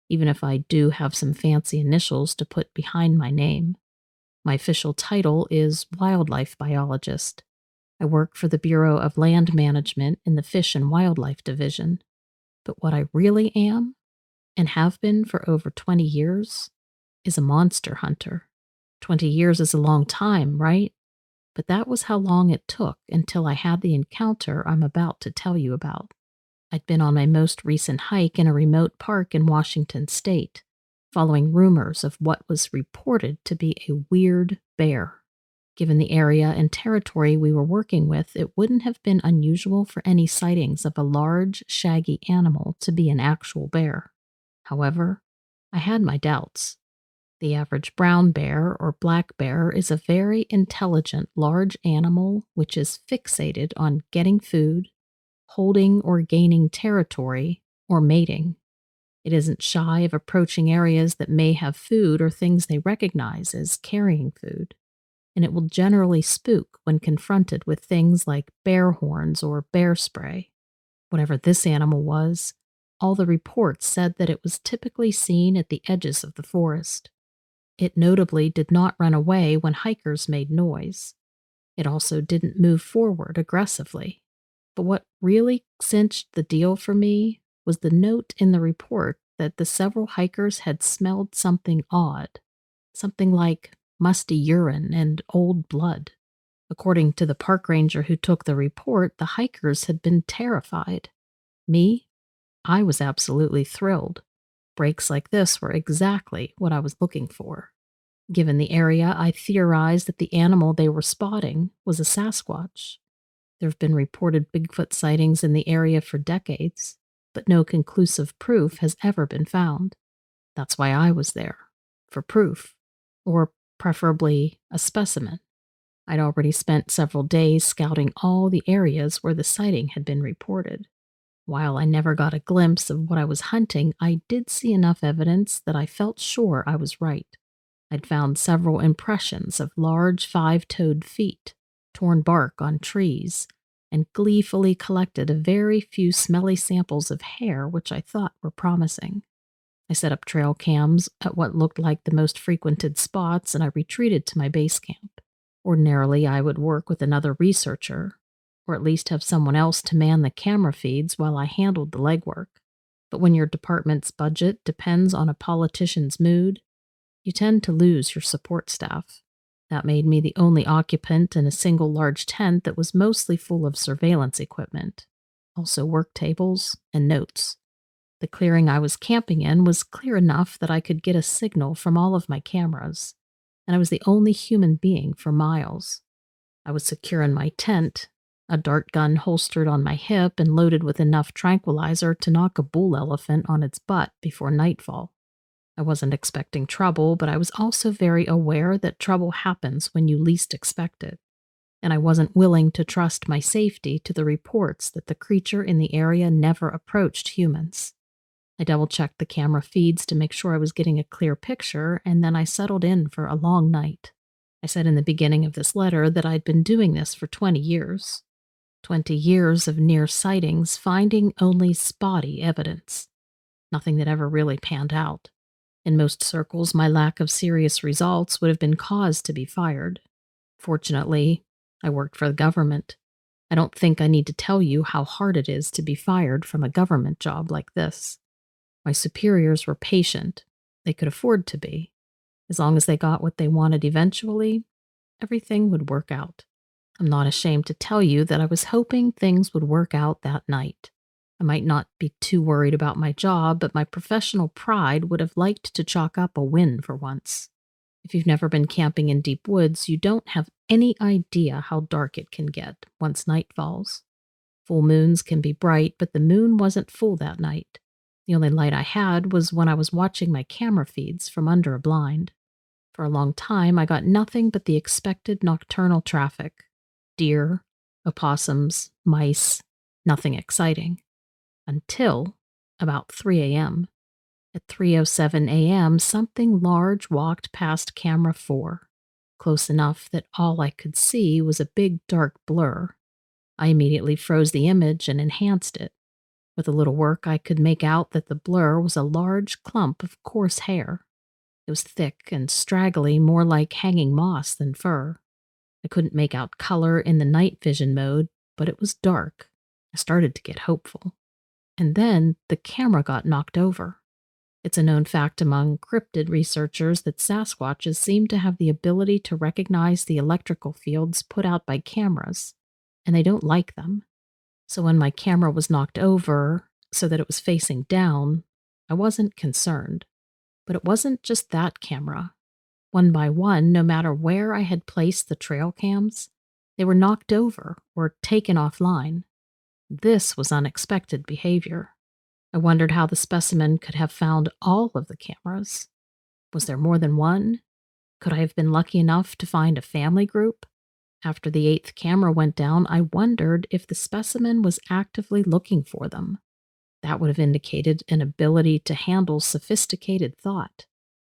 even if I do have some fancy initials to put behind my name. My official title is wildlife biologist. I work for the Bureau of Land Management in the Fish and Wildlife Division. But what I really am, and have been for over 20 years, is a monster hunter. 20 years is a long time, right? But that was how long it took until I had the encounter I'm about to tell you about. I'd been on my most recent hike in a remote park in Washington state, following rumors of what was reported to be a weird bear. Given the area and territory we were working with, it wouldn't have been unusual for any sightings of a large, shaggy animal to be an actual bear. However, I had my doubts. The average brown bear or black bear is a very intelligent, large animal which is fixated on getting food, holding or gaining territory, or mating. It isn't shy of approaching areas that may have food or things they recognize as carrying food, and it will generally spook when confronted with things like bear horns or bear spray. Whatever this animal was, all the reports said that it was typically seen at the edges of the forest. It notably did not run away when hikers made noise. It also didn't move forward aggressively. But what really cinched the deal for me was the note in the report that the several hikers had smelled something odd, something like musty urine and old blood. According to the park ranger who took the report, the hikers had been terrified. Me? I was absolutely thrilled. Breaks like this were exactly what I was looking for. Given the area, I theorized that the animal they were spotting was a Sasquatch. There have been reported Bigfoot sightings in the area for decades, but no conclusive proof has ever been found. That's why I was there, for proof, or preferably a specimen. I'd already spent several days scouting all the areas where the sighting had been reported. While I never got a glimpse of what I was hunting, I did see enough evidence that I felt sure I was right. I'd found several impressions of large five-toed feet, torn bark on trees, and gleefully collected a very few smelly samples of hair which I thought were promising. I set up trail cams at what looked like the most frequented spots, and I retreated to my base camp. Ordinarily, I would work with another researcher, or at least have someone else to man the camera feeds while I handled the legwork. But when your department's budget depends on a politician's mood, you tend to lose your support staff. That made me the only occupant in a single large tent that was mostly full of surveillance equipment, also work tables and notes. The clearing I was camping in was clear enough that I could get a signal from all of my cameras, and I was the only human being for miles. I was secure in my tent, a dart gun holstered on my hip and loaded with enough tranquilizer to knock a bull elephant on its butt before nightfall. I wasn't expecting trouble, but I was also very aware that trouble happens when you least expect it, and I wasn't willing to trust my safety to the reports that the creature in the area never approached humans. I double-checked the camera feeds to make sure I was getting a clear picture, and then I settled in for a long night. I said in the beginning of this letter that I'd been doing this for 20 years. 20 years of near sightings, finding only spotty evidence. Nothing that ever really panned out. In most circles, my lack of serious results would have been cause to be fired. Fortunately, I worked for the government. I don't think I need to tell you how hard it is to be fired from a government job like this. My superiors were patient. They could afford to be. As long as they got what they wanted eventually, everything would work out. I'm not ashamed to tell you that I was hoping things would work out that night. I might not be too worried about my job, but my professional pride would have liked to chalk up a win for once. If you've never been camping in deep woods, you don't have any idea how dark it can get once night falls. Full moons can be bright, but the moon wasn't full that night. The only light I had was when I was watching my camera feeds from under a blind. For a long time, I got nothing but the expected nocturnal traffic. Deer, opossums, mice, nothing exciting. Until about 3 a.m. At 3:07 a.m., something large walked past camera 4, close enough that all I could see was a big dark blur. I immediately froze the image and enhanced it. With a little work, I could make out that the blur was a large clump of coarse hair. It was thick and straggly, more like hanging moss than fur. I couldn't make out color in the night vision mode, but it was dark. I started to get hopeful. And then the camera got knocked over. It's a known fact among cryptid researchers that Sasquatches seem to have the ability to recognize the electrical fields put out by cameras, and they don't like them. So when my camera was knocked over so that it was facing down, I wasn't concerned. But it wasn't just that camera. One by one, no matter where I had placed the trail cams, they were knocked over or taken offline. This was unexpected behavior. I wondered how the specimen could have found all of the cameras. Was there more than one? Could I have been lucky enough to find a family group? After the 8th camera went down, I wondered if the specimen was actively looking for them. That would have indicated an ability to handle sophisticated thought.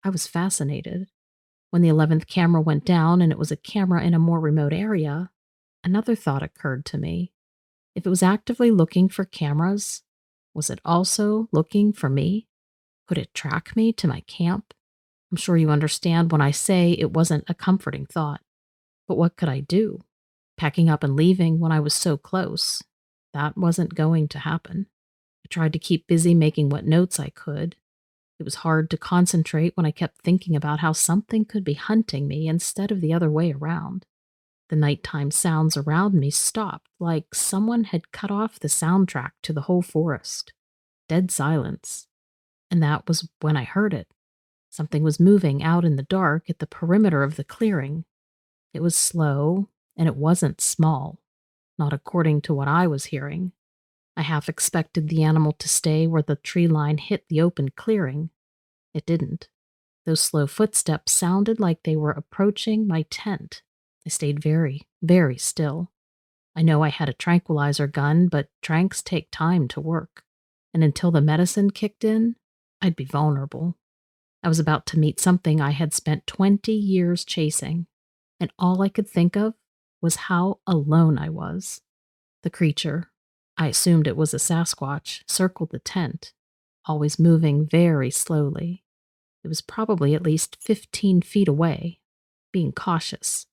I was fascinated. When the 11th camera went down and it was a camera in a more remote area, another thought occurred to me. If it was actively looking for cameras, was it also looking for me? Could it track me to my camp? I'm sure you understand when I say it wasn't a comforting thought. But what could I do? Packing up and leaving when I was so close. That wasn't going to happen. I tried to keep busy making what notes I could. It was hard to concentrate when I kept thinking about how something could be hunting me instead of the other way around. The nighttime sounds around me stopped, like someone had cut off the soundtrack to the whole forest. Dead silence. And that was when I heard it. Something was moving out in the dark at the perimeter of the clearing. It was slow, and it wasn't small. Not according to what I was hearing. I half expected the animal to stay where the tree line hit the open clearing. It didn't. Those slow footsteps sounded like they were approaching my tent. I stayed very, very still. I know I had a tranquilizer gun, but tranks take time to work. And until the medicine kicked in, I'd be vulnerable. I was about to meet something I had spent 20 years chasing, and all I could think of was how alone I was. The creature, I assumed it was a Sasquatch, circled the tent, always moving very slowly. It was probably at least 15 feet away, being cautious.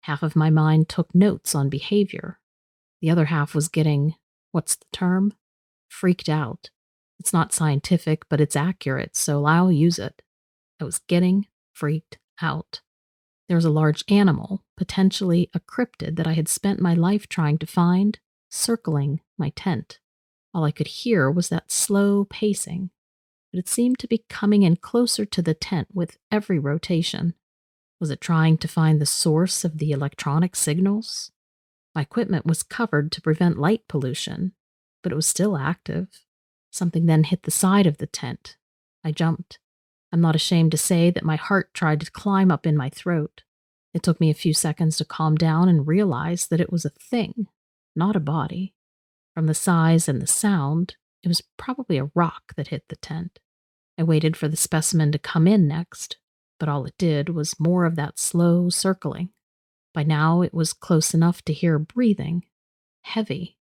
Half of my mind took notes on behavior. The other half was getting, what's the term? Freaked out. It's not scientific, but it's accurate, so I'll use it. I was getting freaked out. There was a large animal, potentially a cryptid that I had spent my life trying to find, circling my tent. All I could hear was that slow pacing, but it seemed to be coming in closer to the tent with every rotation. Was it trying to find the source of the electronic signals? My equipment was covered to prevent light pollution, but it was still active. Something then hit the side of the tent. I jumped. I'm not ashamed to say that my heart tried to climb up in my throat. It took me a few seconds to calm down and realize that it was a thing, not a body. From the size and the sound, it was probably a rock that hit the tent. I waited for the specimen to come in next, but all it did was more of that slow circling. By now, it was close enough to hear breathing, heavy,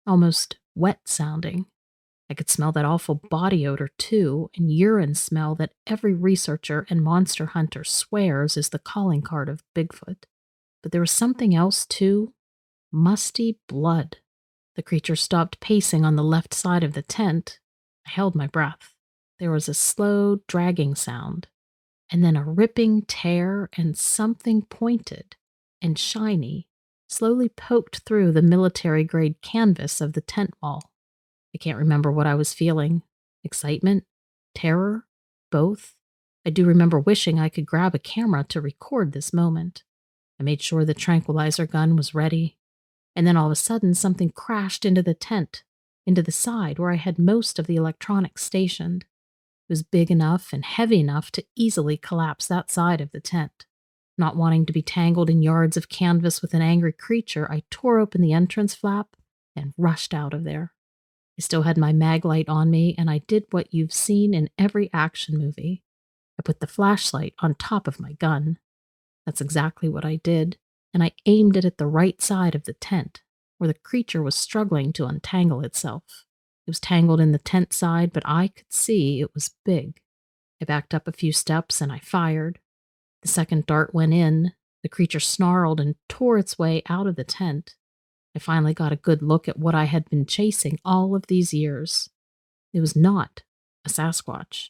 almost wet sounding. I could smell that awful body odor too, and urine smell that every researcher and monster hunter swears is the calling card of Bigfoot. But there was something else too, musty blood. The creature stopped pacing on the left side of the tent. I held my breath. There was a slow, dragging sound, and then a ripping tear, and something pointed and shiny slowly poked through the military-grade canvas of the tent wall. I can't remember what I was feeling. Excitement? Terror? Both? I do remember wishing I could grab a camera to record this moment. I made sure the tranquilizer gun was ready, and then all of a sudden something crashed into the tent, into the side where I had most of the electronics stationed. It was big enough and heavy enough to easily collapse that side of the tent. Not wanting to be tangled in yards of canvas with an angry creature, I tore open the entrance flap and rushed out of there. I still had my mag light on me, and I did what you've seen in every action movie. I put the flashlight on top of my gun. That's exactly what I did, and I aimed it at the right side of the tent, where the creature was struggling to untangle itself. It was tangled in the tent side, but I could see it was big. I backed up a few steps and I fired. The second dart went in. The creature snarled and tore its way out of the tent. I finally got a good look at what I had been chasing all of these years. It was not a Sasquatch.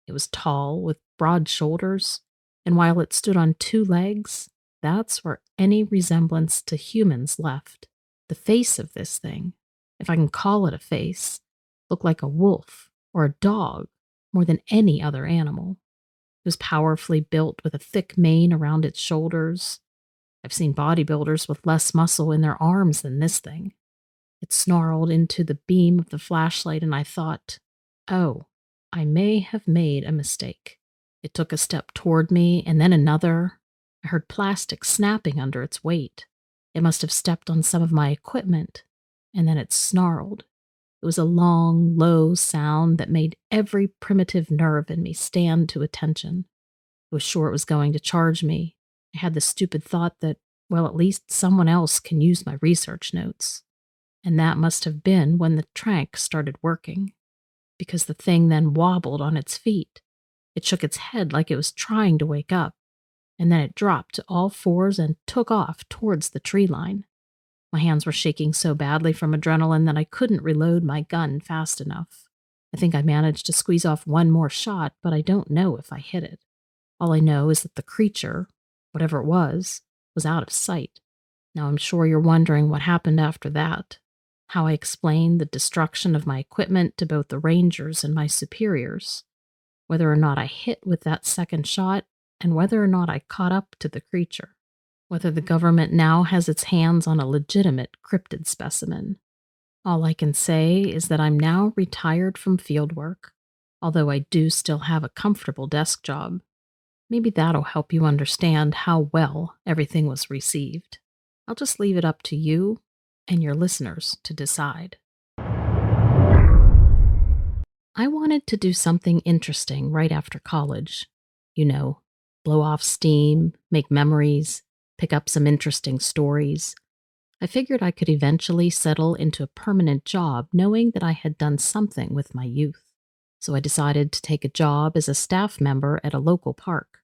It was tall, with broad shoulders, and while it stood on two legs, that's where any resemblance to humans left. The face of this thing, if I can call it a face, looked like a wolf or a dog more than any other animal. It was powerfully built with a thick mane around its shoulders. I've seen bodybuilders with less muscle in their arms than this thing. It snarled into the beam of the flashlight, and I thought, oh, I may have made a mistake. It took a step toward me, and then another. I heard plastic snapping under its weight. It must have stepped on some of my equipment, and then it snarled. It was a long, low sound that made every primitive nerve in me stand to attention. I was sure it was going to charge me. I had the stupid thought that, well, at least someone else can use my research notes. And that must have been when the trank started working, because the thing then wobbled on its feet. It shook its head like it was trying to wake up, and then it dropped to all fours and took off towards the tree line. My hands were shaking so badly from adrenaline that I couldn't reload my gun fast enough. I think I managed to squeeze off one more shot, but I don't know if I hit it. All I know is that the creature, whatever it was out of sight. Now I'm sure you're wondering what happened after that, how I explained the destruction of my equipment to both the rangers and my superiors, whether or not I hit with that second shot, and whether or not I caught up to the creature, whether the government now has its hands on a legitimate cryptid specimen. All I can say is that I'm now retired from fieldwork, although I do still have a comfortable desk job. Maybe that'll help you understand how well everything was received. I'll just leave it up to you and your listeners to decide. I wanted to do something interesting right after college. You know, blow off steam, make memories, pick up some interesting stories. I figured I could eventually settle into a permanent job knowing that I had done something with my youth. So I decided to take a job as a staff member at a local park.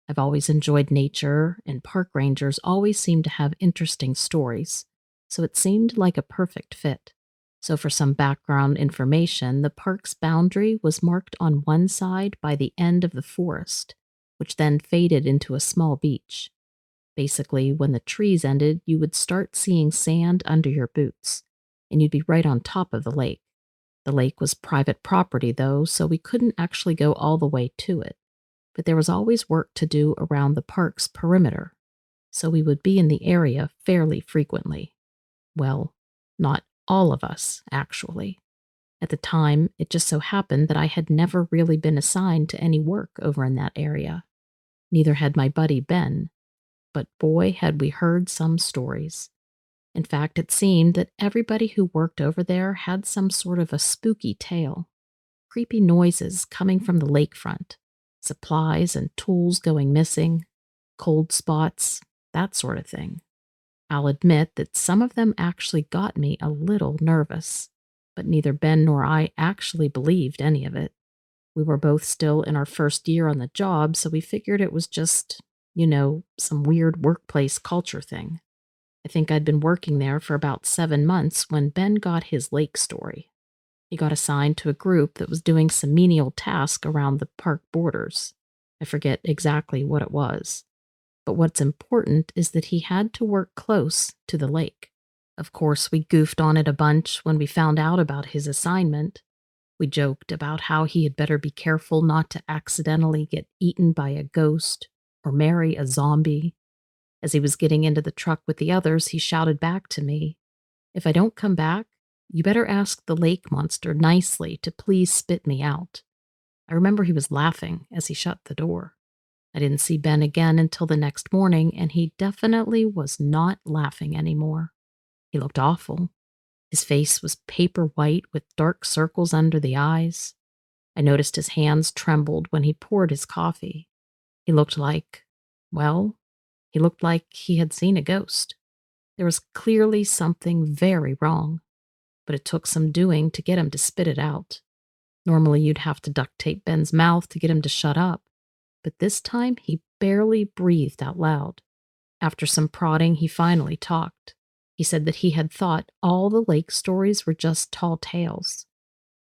I've always enjoyed nature, and park rangers always seem to have interesting stories, so it seemed like a perfect fit. So for some background information, the park's boundary was marked on one side by the end of the forest, which then faded into a small beach. Basically, when the trees ended, you would start seeing sand under your boots, and you'd be right on top of the lake. The lake was private property, though, so we couldn't actually go all the way to it. But there was always work to do around the park's perimeter, so we would be in the area fairly frequently. Well, not all of us, actually. At the time, it just so happened that I had never really been assigned to any work over in that area. Neither had my buddy Ben, but boy, had we heard some stories. In fact, it seemed that everybody who worked over there had some sort of a spooky tale. Creepy noises coming from the lakefront, supplies and tools going missing, cold spots, that sort of thing. I'll admit that some of them actually got me a little nervous, but neither Ben nor I actually believed any of it. We were both still in our first year on the job, so we figured it was just, some weird workplace culture thing. I think I'd been working there for about 7 months when Ben got his lake story. He got assigned to a group that was doing some menial task around the park borders. I forget exactly what it was. But what's important is that he had to work close to the lake. Of course, we goofed on it a bunch when we found out about his assignment. We joked about how he had better be careful not to accidentally get eaten by a ghost or marry a zombie. As he was getting into the truck with the others, he shouted back to me, "If I don't come back, you better ask the lake monster nicely to please spit me out." I remember he was laughing as he shut the door. I didn't see Ben again until the next morning, and he definitely was not laughing anymore. He looked awful. His face was paper white with dark circles under the eyes. I noticed his hands trembled when he poured his coffee. He looked like, well, he looked like he had seen a ghost. There was clearly something very wrong, but it took some doing to get him to spit it out. Normally, you'd have to duct tape Ben's mouth to get him to shut up, but this time he barely breathed out loud. After some prodding, he finally talked. He said that he had thought all the lake stories were just tall tales,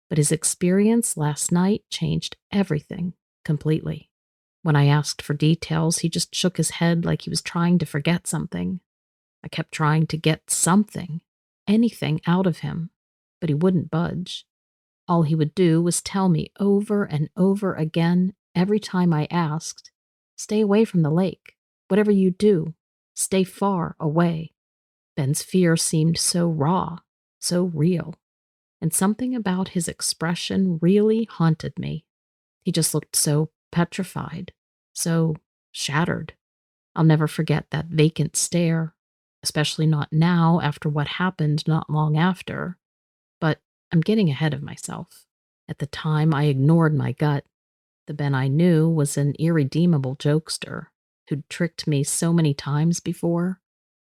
but his experience last night changed everything completely. When I asked for details, he just shook his head like he was trying to forget something. I kept trying to get something, anything out of him, but he wouldn't budge. All he would do was tell me over and over again, every time I asked, "Stay away from the lake. Whatever you do, stay far away." Ben's fear seemed so raw, so real, and something about his expression really haunted me. He just looked so petrified, so shattered. I'll never forget that vacant stare, especially not now after what happened not long after. But I'm getting ahead of myself. At the time, I ignored my gut. The Ben I knew was an irredeemable jokester who'd tricked me so many times before.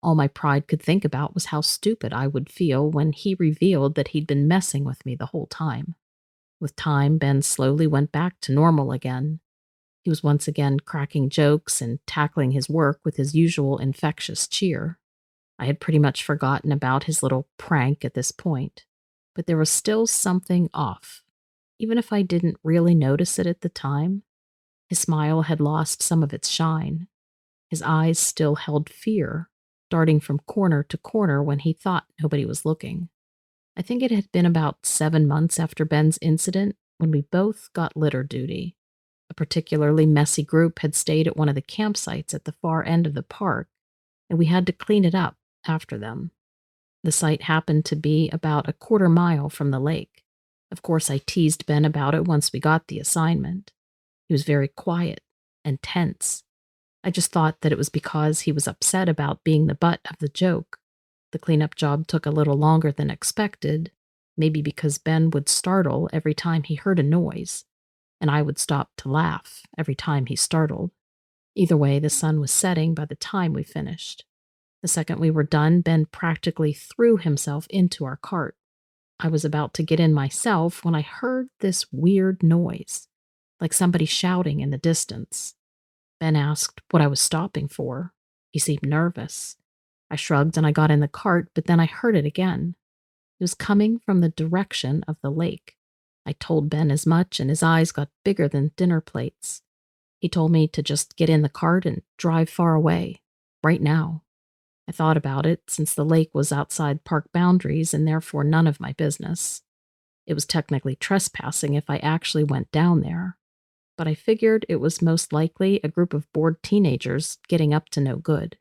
All my pride could think about was how stupid I would feel when he revealed that he'd been messing with me the whole time. With time, Ben slowly went back to normal again. He was once again cracking jokes and tackling his work with his usual infectious cheer. I had pretty much forgotten about his little prank at this point, but there was still something off. Even if I didn't really notice it at the time, his smile had lost some of its shine. His eyes still held fear, darting from corner to corner when he thought nobody was looking. I think it had been about 7 months after Ben's incident when we both got litter duty. A particularly messy group had stayed at one of the campsites at the far end of the park, and we had to clean it up after them. The site happened to be about a quarter mile from the lake. Of course, I teased Ben about it once we got the assignment. He was very quiet and tense. I just thought that it was because he was upset about being the butt of the joke. The cleanup job took a little longer than expected, maybe because Ben would startle every time he heard a noise, and I would stop to laugh every time he startled. Either way, the sun was setting by the time we finished. The second we were done, Ben practically threw himself into our cart. I was about to get in myself when I heard this weird noise, like somebody shouting in the distance. Ben asked what I was stopping for. He seemed nervous. I shrugged and I got in the cart, but then I heard it again. It was coming from the direction of the lake. I told Ben as much, and his eyes got bigger than dinner plates. He told me to just get in the cart and drive far away, right now. I thought about it, since the lake was outside park boundaries and therefore none of my business. It was technically trespassing if I actually went down there, but I figured it was most likely a group of bored teenagers getting up to no good.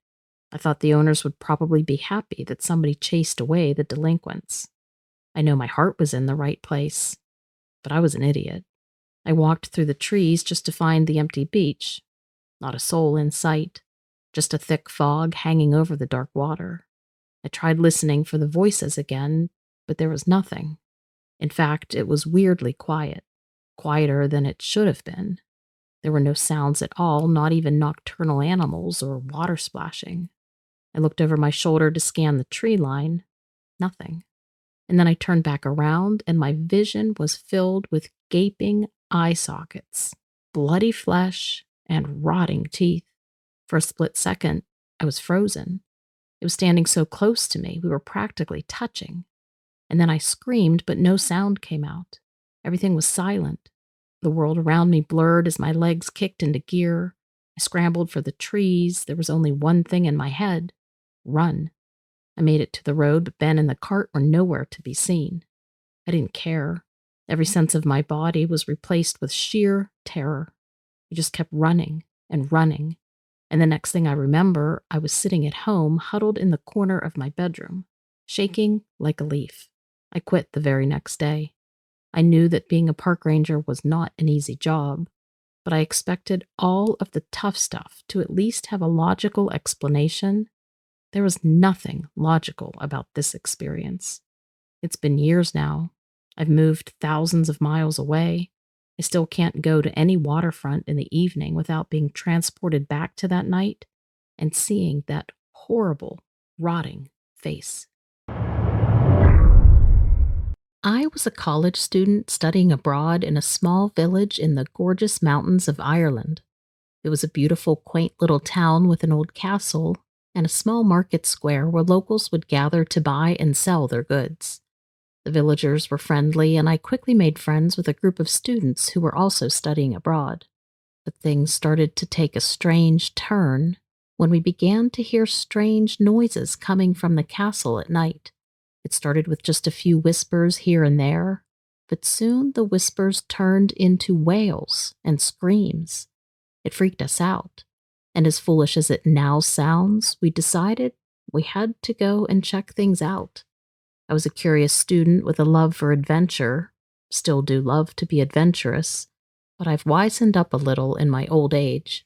I thought the owners would probably be happy that somebody chased away the delinquents. I know my heart was in the right place, but I was an idiot. I walked through the trees just to find the empty beach. Not a soul in sight, just a thick fog hanging over the dark water. I tried listening for the voices again, but there was nothing. In fact, it was weirdly quiet, quieter than it should have been. There were no sounds at all, not even nocturnal animals or water splashing. I looked over my shoulder to scan the tree line. Nothing. And then I turned back around, and my vision was filled with gaping eye sockets, bloody flesh, and rotting teeth. For a split second, I was frozen. It was standing so close to me, we were practically touching. And then I screamed, but no sound came out. Everything was silent. The world around me blurred as my legs kicked into gear. I scrambled for the trees. There was only one thing in my head: run. I made it to the road, but Ben and the cart were nowhere to be seen. I didn't care. Every sense of my body was replaced with sheer terror. I just kept running and running. And the next thing I remember, I was sitting at home, huddled in the corner of my bedroom, shaking like a leaf. I quit the very next day. I knew that being a park ranger was not an easy job, but I expected all of the tough stuff to at least have a logical explanation. There was nothing logical about this experience. It's been years now. I've moved thousands of miles away. I still can't go to any waterfront in the evening without being transported back to that night and seeing that horrible, rotting face. I was a college student studying abroad in a small village in the gorgeous mountains of Ireland. It was a beautiful, quaint little town with an old castle and a small market square where locals would gather to buy and sell their goods. The villagers were friendly, and I quickly made friends with a group of students who were also studying abroad. But things started to take a strange turn when we began to hear strange noises coming from the castle at night. It started with just a few whispers here and there, but soon the whispers turned into wails and screams. It freaked us out, and as foolish as it now sounds, we decided we had to go and check things out. I was a curious student with a love for adventure, still do love to be adventurous, but I've wizened up a little in my old age.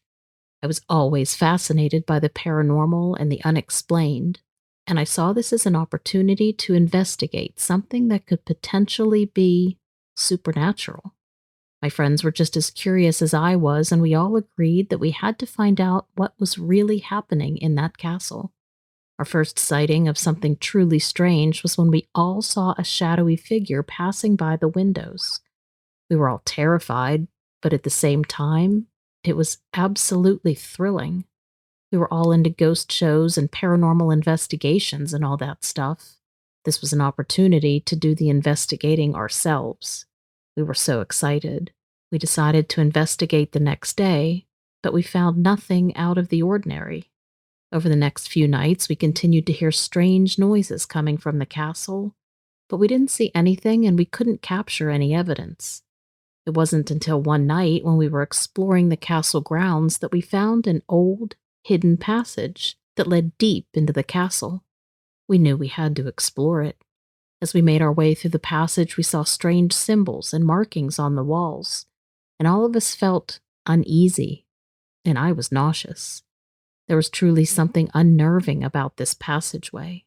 I was always fascinated by the paranormal and the unexplained, and I saw this as an opportunity to investigate something that could potentially be supernatural. My friends were just as curious as I was, and we all agreed that we had to find out what was really happening in that castle. Our first sighting of something truly strange was when we all saw a shadowy figure passing by the windows. We were all terrified, but at the same time, it was absolutely thrilling. We were all into ghost shows and paranormal investigations and all that stuff. This was an opportunity to do the investigating ourselves. We were so excited. We decided to investigate the next day, but we found nothing out of the ordinary. Over the next few nights, we continued to hear strange noises coming from the castle, but we didn't see anything and we couldn't capture any evidence. It wasn't until one night when we were exploring the castle grounds that we found an old, hidden passage that led deep into the castle. We knew we had to explore it. As we made our way through the passage, we saw strange symbols and markings on the walls, and all of us felt uneasy, and I was nauseous. There was truly something unnerving about this passageway.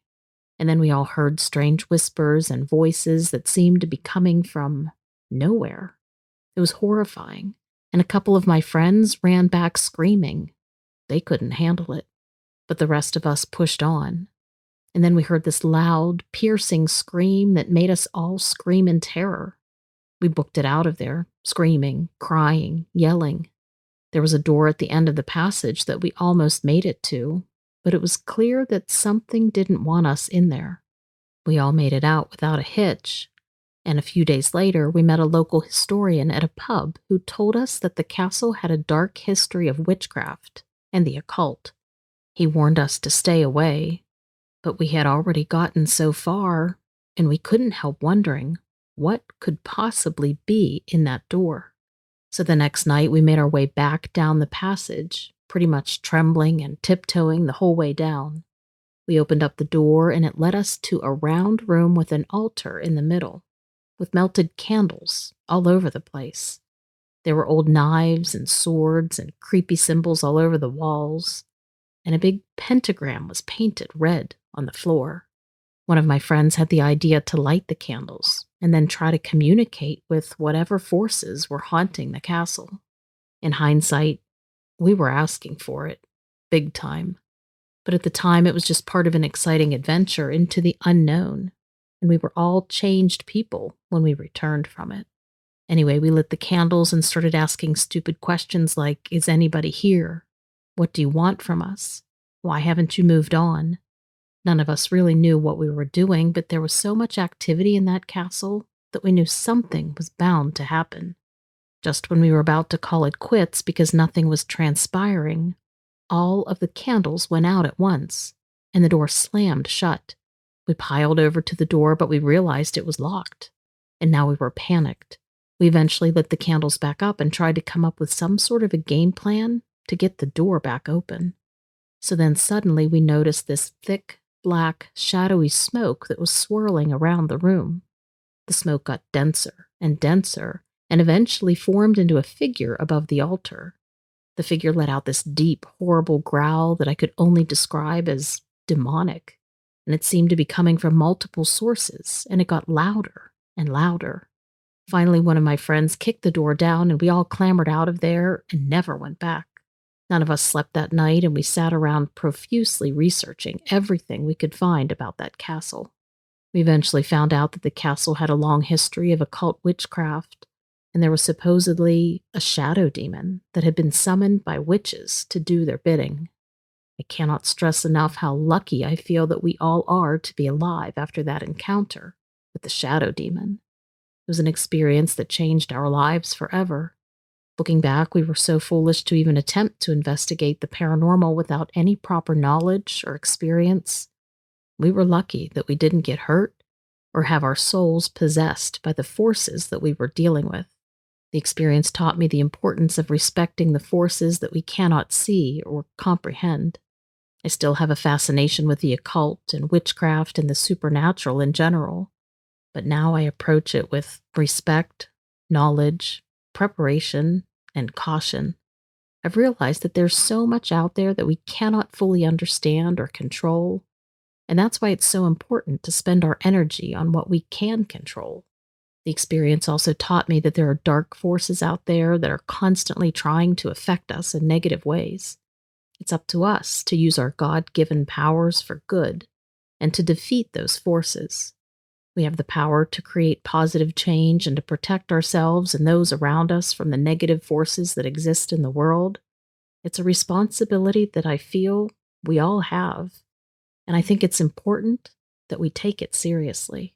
And then we all heard strange whispers and voices that seemed to be coming from nowhere. It was horrifying, and a couple of my friends ran back screaming. They couldn't handle it, but the rest of us pushed on. And then we heard this loud, piercing scream that made us all scream in terror. We booked it out of there, screaming, crying, yelling. There was a door at the end of the passage that we almost made it to, but it was clear that something didn't want us in there. We all made it out without a hitch, and a few days later we met a local historian at a pub who told us that the castle had a dark history of witchcraft and the occult. He warned us to stay away, but we had already gotten so far, and we couldn't help wondering, What could possibly be in that door? So the next night, we made our way back down the passage, pretty much trembling and tiptoeing the whole way down. We opened up the door, and it led us to a round room with an altar in the middle, with melted candles all over the place. There were old knives and swords and creepy symbols all over the walls, and a big pentagram was painted red on the floor. One of my friends had the idea to light the candles and then try to communicate with whatever forces were haunting the castle. In hindsight, we were asking for it, big time. But at the time, it was just part of an exciting adventure into the unknown, and we were all changed people when we returned from it. Anyway, we lit the candles and started asking stupid questions like, is anybody here? What do you want from us? Why haven't you moved on? None of us really knew what we were doing, but there was so much activity in that castle that we knew something was bound to happen. Just when we were about to call it quits because nothing was transpiring, all of the candles went out at once, and the door slammed shut. We piled over to the door, but we realized it was locked, and now we were panicked. We eventually lit the candles back up and tried to come up with some sort of a game plan to get the door back open. So then suddenly we noticed this thick, black, shadowy smoke that was swirling around the room. The smoke got denser and denser and eventually formed into a figure above the altar. The figure let out this deep, horrible growl that I could only describe as demonic, and it seemed to be coming from multiple sources, and it got louder and louder. Finally, one of my friends kicked the door down, and we all clambered out of there and never went back. None of us slept that night, and we sat around profusely researching everything we could find about that castle. We eventually found out that the castle had a long history of occult witchcraft, and there was supposedly a shadow demon that had been summoned by witches to do their bidding. I cannot stress enough how lucky I feel that we all are to be alive after that encounter with the shadow demon. It was an experience that changed our lives forever. Looking back, we were so foolish to even attempt to investigate the paranormal without any proper knowledge or experience. We were lucky that we didn't get hurt or have our souls possessed by the forces that we were dealing with. The experience taught me the importance of respecting the forces that we cannot see or comprehend. I still have a fascination with the occult and witchcraft and the supernatural in general, but now I approach it with respect, knowledge, preparation, and caution. I've realized that there's so much out there that we cannot fully understand or control, and that's why it's so important to spend our energy on what we can control. The experience also taught me that there are dark forces out there that are constantly trying to affect us in negative ways. It's up to us to use our God-given powers for good and to defeat those forces. We have the power to create positive change and to protect ourselves and those around us from the negative forces that exist in the world. It's a responsibility that I feel we all have, and I think it's important that we take it seriously.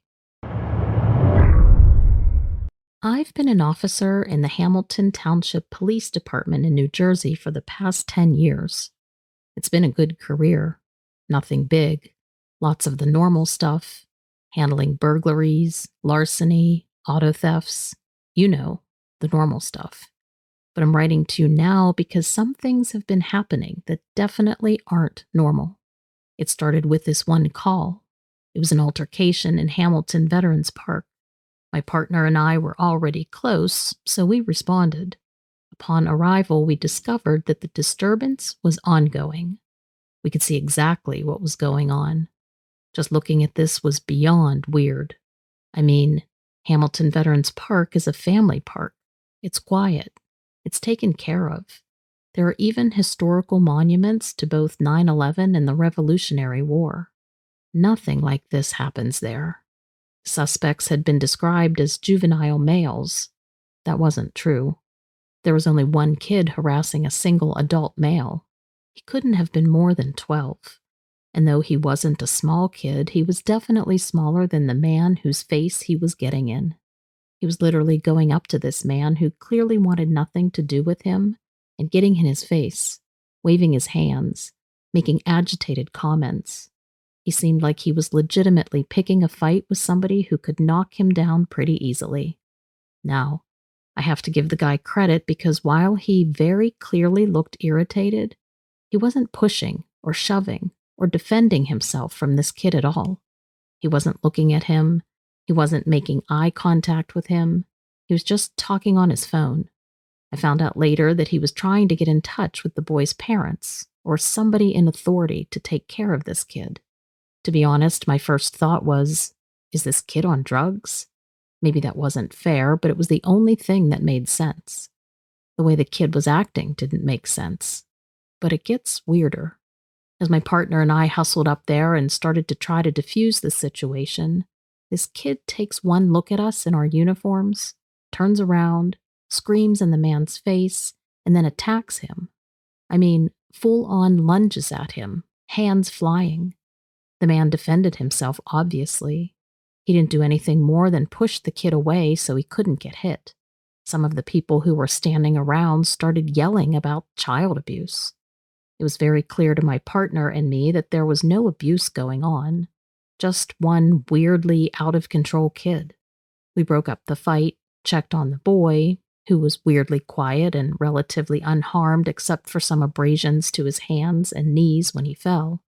I've been an officer in the Hamilton Township Police Department in New Jersey for the past 10 years. It's been a good career. Nothing big. Lots of the normal stuff. Handling burglaries, larceny, auto thefts. You know, the normal stuff. But I'm writing to you now because some things have been happening that definitely aren't normal. It started with this one call. It was an altercation in Hamilton Veterans Park. My partner and I were already close, so we responded. Upon arrival, we discovered that the disturbance was ongoing. We could see exactly what was going on. Just looking at this was beyond weird. I mean, Hamilton Veterans Park is a family park. It's quiet. It's taken care of. There are even historical monuments to both 9/11 and the Revolutionary War. Nothing like this happens there. Suspects had been described as juvenile males. That wasn't true. There was only one kid harassing a single adult male. He couldn't have been more than 12. And though he wasn't a small kid, he was definitely smaller than the man whose face he was getting in. He was literally going up to this man who clearly wanted nothing to do with him and getting in his face, waving his hands, making agitated comments. He seemed like he was legitimately picking a fight with somebody who could knock him down pretty easily. Now, I have to give the guy credit because while he very clearly looked irritated, he wasn't pushing or shoving or defending himself from this kid at all. He wasn't looking at him. He wasn't making eye contact with him. He was just talking on his phone. I found out later that he was trying to get in touch with the boy's parents or somebody in authority to take care of this kid. To be honest, my first thought was, is this kid on drugs? Maybe that wasn't fair, but it was the only thing that made sense. The way the kid was acting didn't make sense. But it gets weirder. As my partner and I hustled up there and started to try to defuse the situation, this kid takes one look at us in our uniforms, turns around, screams in the man's face, and then attacks him. I mean, full-on lunges at him, hands flying. The man defended himself, obviously. He didn't do anything more than push the kid away so he couldn't get hit. Some of the people who were standing around started yelling about child abuse. It was very clear to my partner and me that there was no abuse going on, just one weirdly out-of-control kid. We broke up the fight, checked on the boy, who was weirdly quiet and relatively unharmed except for some abrasions to his hands and knees when he fell.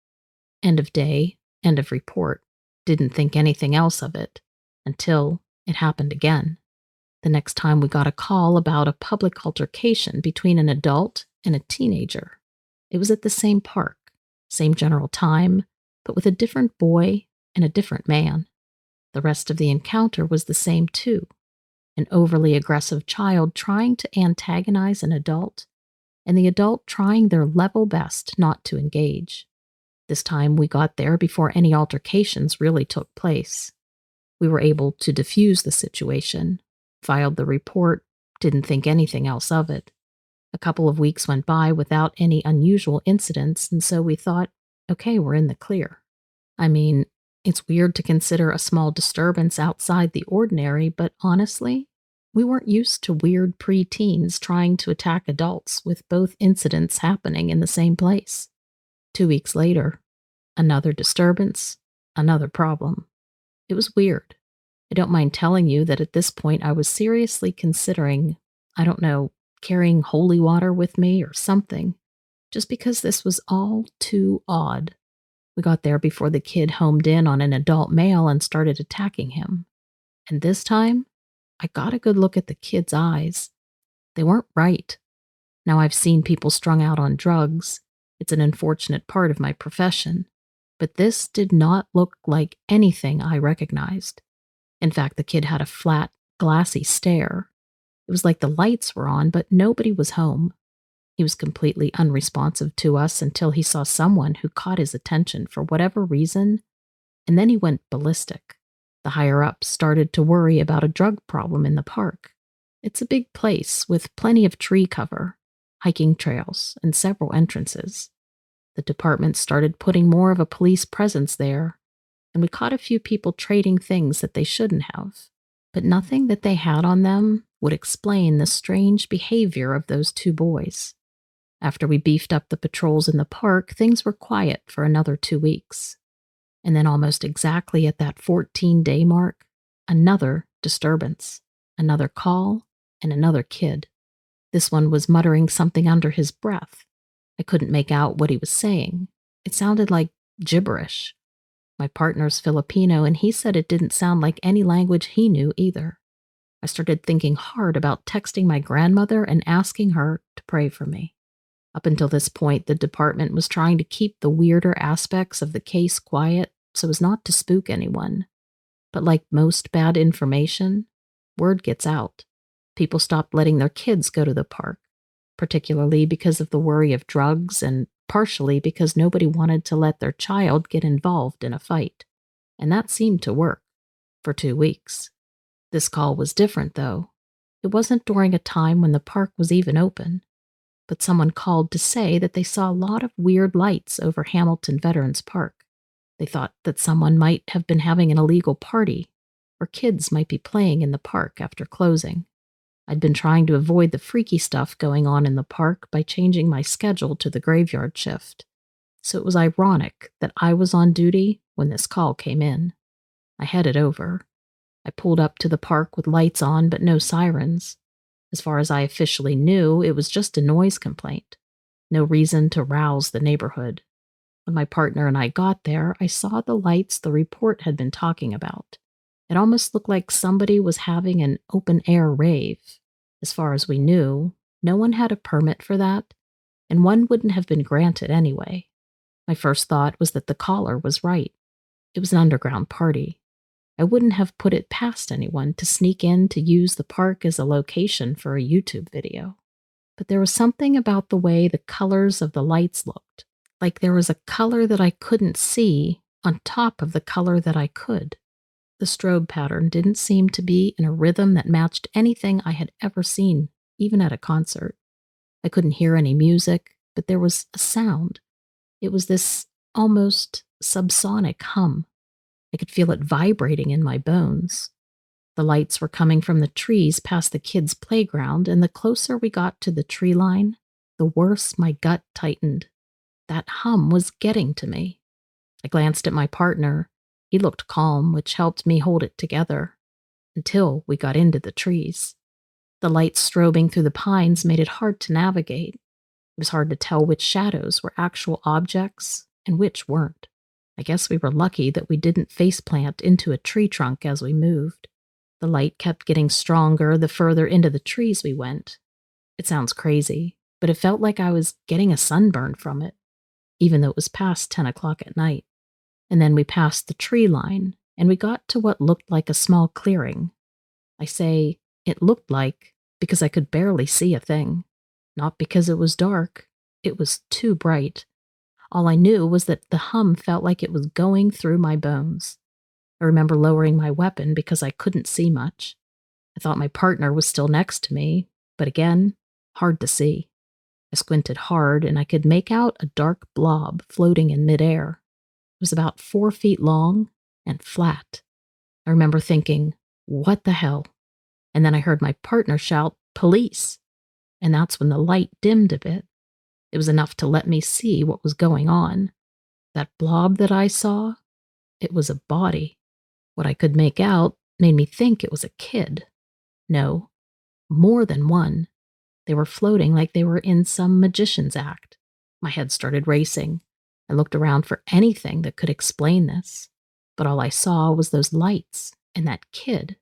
End of day, end of report. Didn't think anything else of it, until it happened again. The next time we got a call about a public altercation between an adult and a teenager. It was at the same park, same general time, but with a different boy and a different man. The rest of the encounter was the same too. An overly aggressive child trying to antagonize an adult, and the adult trying their level best not to engage. This time we got there before any altercations really took place. We were able to defuse the situation, filed the report, didn't think anything else of it. A couple of weeks went by without any unusual incidents, and so we thought, okay, we're in the clear. I mean, it's weird to consider a small disturbance outside the ordinary, but honestly, we weren't used to weird preteens trying to attack adults with both incidents happening in the same place. 2 weeks later, another disturbance, another problem. It was weird. I don't mind telling you that at this point I was seriously considering, I don't know, carrying holy water with me or something, just because this was all too odd. We got there before the kid homed in on an adult male and started attacking him. And this time, I got a good look at the kid's eyes. They weren't right. Now I've seen people strung out on drugs. It's an unfortunate part of my profession. But this did not look like anything I recognized. In fact, the kid had a flat, glassy stare. It was like the lights were on, but nobody was home. He was completely unresponsive to us until he saw someone who caught his attention for whatever reason, and then he went ballistic. The higher-ups started to worry about a drug problem in the park. It's a big place with plenty of tree cover, hiking trails, and several entrances. The department started putting more of a police presence there, and we caught a few people trading things that they shouldn't have. But nothing that they had on them would explain the strange behavior of those two boys. After we beefed up the patrols in the park, things were quiet for another 2 weeks. And then almost exactly at that 14-day mark, another disturbance, another call, and another kid. This one was muttering something under his breath. I couldn't make out what he was saying. It sounded like gibberish. My partner's Filipino, and he said it didn't sound like any language he knew either. I started thinking hard about texting my grandmother and asking her to pray for me. Up until this point, the department was trying to keep the weirder aspects of the case quiet so as not to spook anyone. But like most bad information, word gets out. People stopped letting their kids go to the park, particularly because of the worry of drugs and partially because nobody wanted to let their child get involved in a fight. And that seemed to work for 2 weeks. This call was different, though. It wasn't during a time when the park was even open. But someone called to say that they saw a lot of weird lights over Hamilton Veterans Park. They thought that someone might have been having an illegal party, or kids might be playing in the park after closing. I'd been trying to avoid the freaky stuff going on in the park by changing my schedule to the graveyard shift. So it was ironic that I was on duty when this call came in. I headed over. I pulled up to the park with lights on but no sirens. As far as I officially knew, it was just a noise complaint. No reason to rouse the neighborhood. When my partner and I got there, I saw the lights the report had been talking about. It almost looked like somebody was having an open-air rave. As far as we knew, no one had a permit for that, and one wouldn't have been granted anyway. My first thought was that the caller was right. It was an underground party. I wouldn't have put it past anyone to sneak in to use the park as a location for a YouTube video. But there was something about the way the colors of the lights looked, like there was a color that I couldn't see on top of the color that I could. The strobe pattern didn't seem to be in a rhythm that matched anything I had ever seen, even at a concert. I couldn't hear any music, but there was a sound. It was this almost subsonic hum. I could feel it vibrating in my bones. The lights were coming from the trees past the kids' playground, and the closer we got to the tree line, the worse my gut tightened. That hum was getting to me. I glanced at my partner. He looked calm, which helped me hold it together, until we got into the trees. The lights strobing through the pines made it hard to navigate. It was hard to tell which shadows were actual objects and which weren't. I guess we were lucky that we didn't faceplant into a tree trunk as we moved. The light kept getting stronger the further into the trees we went. It sounds crazy, but it felt like I was getting a sunburn from it, even though it was past 10 o'clock at night. And then we passed the tree line, and we got to what looked like a small clearing. I say, it looked like, because I could barely see a thing. Not because it was dark. It was too bright. All I knew was that the hum felt like it was going through my bones. I remember lowering my weapon because I couldn't see much. I thought my partner was still next to me, but again, hard to see. I squinted hard, and I could make out a dark blob floating in midair. It was about 4 feet long and flat. I remember thinking, what the hell? And then I heard my partner shout, "Police!" And that's when the light dimmed a bit. It was enough to let me see what was going on. That blob that I saw, it was a body. What I could make out made me think it was a kid. No, more than one. They were floating like they were in some magician's act. My head started racing. I looked around for anything that could explain this, but all I saw was those lights and that kid.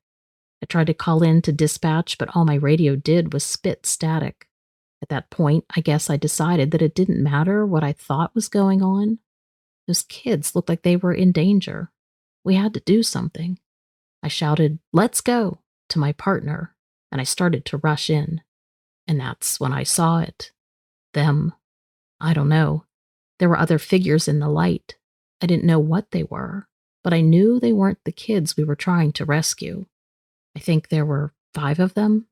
I tried to call in to dispatch, but all my radio did was spit static. At that point, I guess I decided that it didn't matter what I thought was going on. Those kids looked like they were in danger. We had to do something. I shouted, "Let's go," to my partner, and I started to rush in. And that's when I saw it. Them. I don't know. There were other figures in the light. I didn't know what they were, but I knew they weren't the kids we were trying to rescue. I think there were 5 of them.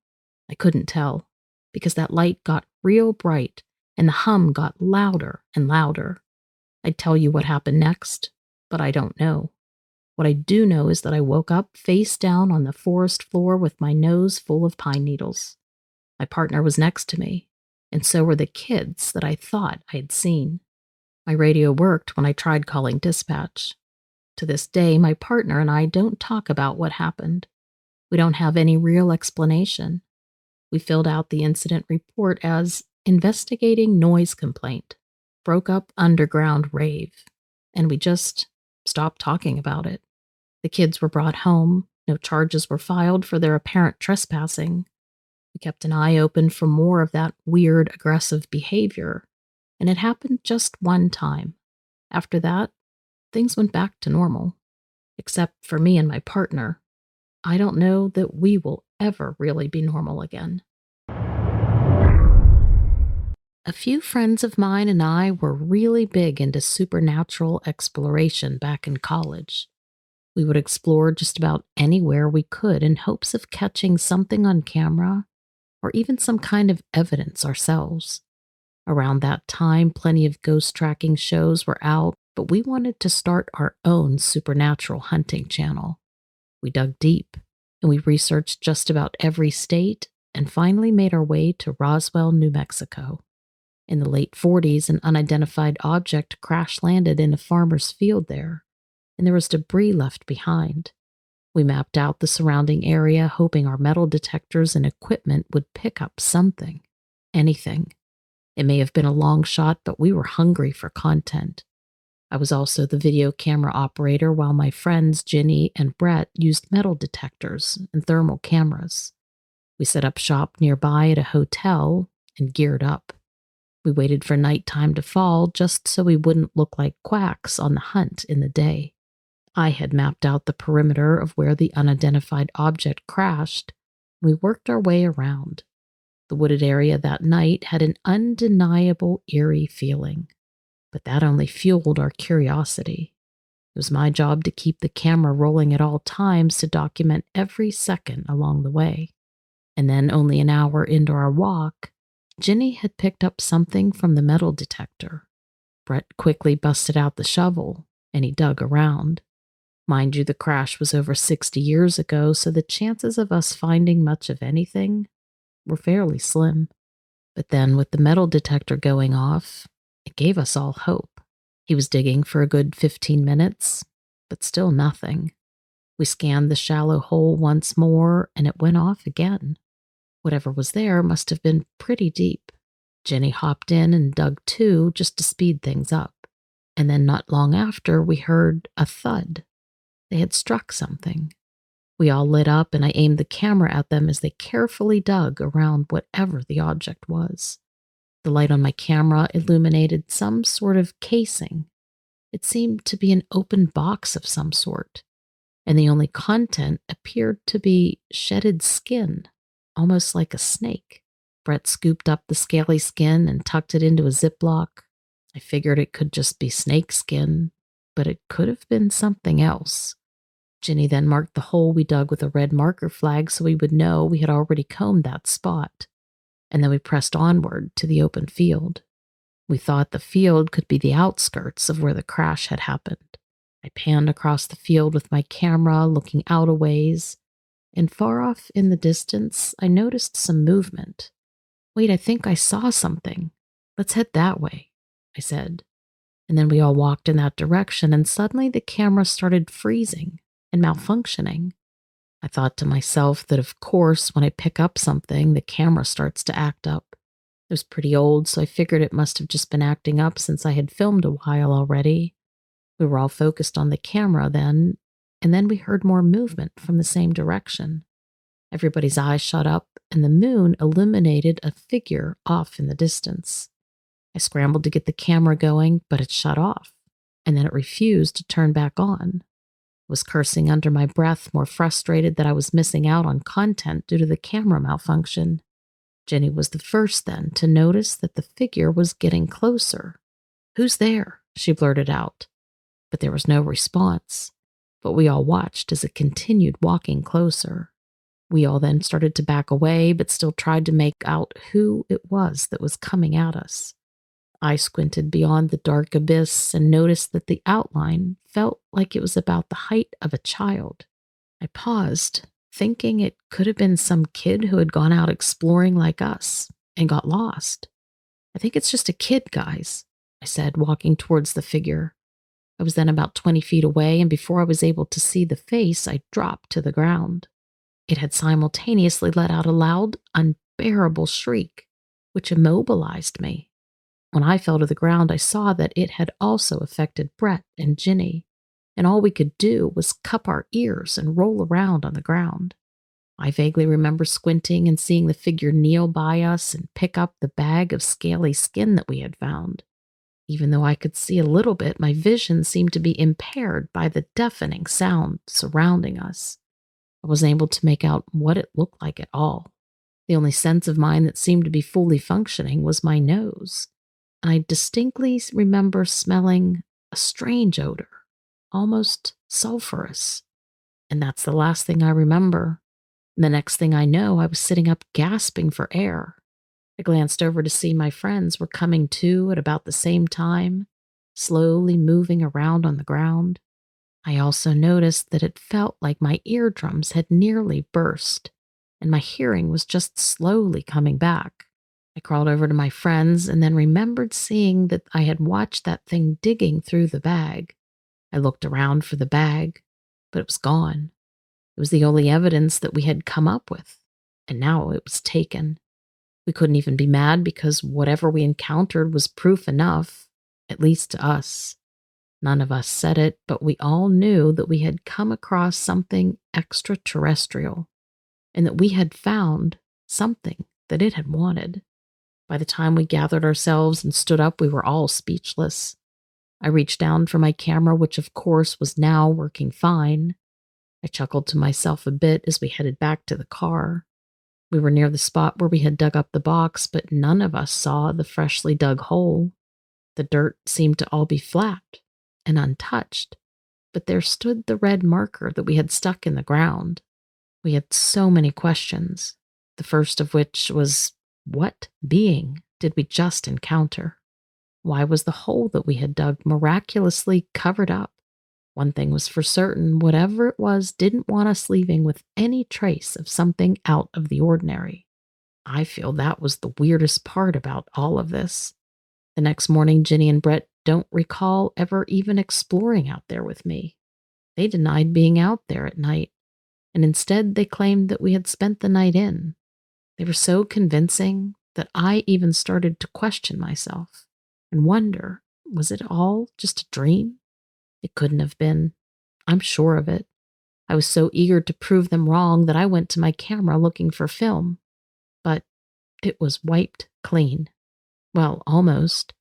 I couldn't tell, because that light got real bright and the hum got louder and louder. I'd tell you what happened next, but I don't know. What I do know is that I woke up face down on the forest floor with my nose full of pine needles. My partner was next to me, and so were the kids that I thought I had seen. My radio worked when I tried calling dispatch. To this day, my partner and I don't talk about what happened. We don't have any real explanation. We filled out the incident report as investigating noise complaint, broke up underground rave, and we just stopped talking about it. The kids were brought home. No charges were filed for their apparent trespassing. We kept an eye open for more of that weird, aggressive behavior, and it happened just one time. After that, things went back to normal, except for me and my partner. I don't know that we will ever really be normal again. A few friends of mine and I were really big into supernatural exploration back in college. We would explore just about anywhere we could in hopes of catching something on camera or even some kind of evidence ourselves. Around that time, plenty of ghost tracking shows were out, but we wanted to start our own supernatural hunting channel. We dug deep, and we researched just about every state and finally made our way to Roswell, New Mexico. In the late 40s, an unidentified object crash-landed in a farmer's field there, and there was debris left behind. We mapped out the surrounding area, hoping our metal detectors and equipment would pick up something. Anything. It may have been a long shot, but we were hungry for content. I was also the video camera operator while my friends Ginny and Brett used metal detectors and thermal cameras. We set up shop nearby at a hotel and geared up. We waited for nighttime to fall just so we wouldn't look like quacks on the hunt in the day. I had mapped out the perimeter of where the unidentified object crashed. We worked our way around. The wooded area that night had an undeniable eerie feeling, but that only fueled our curiosity. It was my job to keep the camera rolling at all times to document every second along the way. And then, only an hour into our walk, Ginny had picked up something from the metal detector. Brett quickly busted out the shovel, and he dug around. Mind you, the crash was over 60 years ago, so the chances of us finding much of anything were fairly slim. But then, with the metal detector going off, it gave us all hope. He was digging for a good 15 minutes, but still nothing. We scanned the shallow hole once more, and it went off again. Whatever was there must have been pretty deep. Jenny hopped in and dug too, just to speed things up. And then not long after, we heard a thud. They had struck something. We all lit up, and I aimed the camera at them as they carefully dug around whatever the object was. The light on my camera illuminated some sort of casing. It seemed to be an open box of some sort, and the only content appeared to be shedded skin, almost like a snake. Brett scooped up the scaly skin and tucked it into a Ziploc. I figured it could just be snake skin, but it could have been something else. Ginny then marked the hole we dug with a red marker flag so we would know we had already combed that spot. And then we pressed onward to the open field. We thought the field could be the outskirts of where the crash had happened. I panned across the field with my camera, looking out a ways, and far off in the distance, I noticed some movement. "Wait, I think I saw something. Let's head that way," I said. And then we all walked in that direction, and suddenly the camera started freezing and malfunctioning. I thought to myself that, of course, when I pick up something, the camera starts to act up. It was pretty old, so I figured it must have just been acting up since I had filmed a while already. We were all focused on the camera then, and then we heard more movement from the same direction. Everybody's eyes shut up, and the moon illuminated a figure off in the distance. I scrambled to get the camera going, but it shut off, and then it refused to turn back on. I was cursing under my breath, more frustrated that I was missing out on content due to the camera malfunction. Jenny was the first then to notice that the figure was getting closer. "Who's there?" she blurted out. But there was no response. But we all watched as it continued walking closer. We all then started to back away, but still tried to make out who it was that was coming at us. I squinted beyond the dark abyss and noticed that the outline felt like it was about the height of a child. I paused, thinking it could have been some kid who had gone out exploring like us and got lost. "I think it's just a kid, guys," I said, walking towards the figure. I was then about 20 feet away, and before I was able to see the face, I dropped to the ground. It had simultaneously let out a loud, unbearable shriek, which immobilized me. When I fell to the ground, I saw that it had also affected Brett and Ginny, and all we could do was cup our ears and roll around on the ground. I vaguely remember squinting and seeing the figure kneel by us and pick up the bag of scaly skin that we had found. Even though I could see a little bit, my vision seemed to be impaired by the deafening sound surrounding us. I wasn't able to make out what it looked like at all. The only sense of mine that seemed to be fully functioning was my nose. And I distinctly remember smelling a strange odor, almost sulfurous. And that's the last thing I remember. And the next thing I know, I was sitting up gasping for air. I glanced over to see my friends were coming to at about the same time, slowly moving around on the ground. I also noticed that it felt like my eardrums had nearly burst, and my hearing was just slowly coming back. I crawled over to my friends and then remembered seeing that I had watched that thing digging through the bag. I looked around for the bag, but it was gone. It was the only evidence that we had come up with, and now it was taken. We couldn't even be mad because whatever we encountered was proof enough, at least to us. None of us said it, but we all knew that we had come across something extraterrestrial, and that we had found something that it had wanted. By the time we gathered ourselves and stood up, we were all speechless. I reached down for my camera, which of course was now working fine. I chuckled to myself a bit as we headed back to the car. We were near the spot where we had dug up the box, but none of us saw the freshly dug hole. The dirt seemed to all be flat and untouched, but there stood the red marker that we had stuck in the ground. We had so many questions, the first of which was, what being did we just encounter? Why was the hole that we had dug miraculously covered up? One thing was for certain, whatever it was didn't want us leaving with any trace of something out of the ordinary. I feel that was the weirdest part about all of this. The next morning, Ginny and Brett don't recall ever even exploring out there with me. They denied being out there at night, and instead they claimed that we had spent the night in. They were so convincing that I even started to question myself and wonder, was it all just a dream? It couldn't have been. I'm sure of it. I was so eager to prove them wrong that I went to my camera looking for film. But it was wiped clean. Well, almost.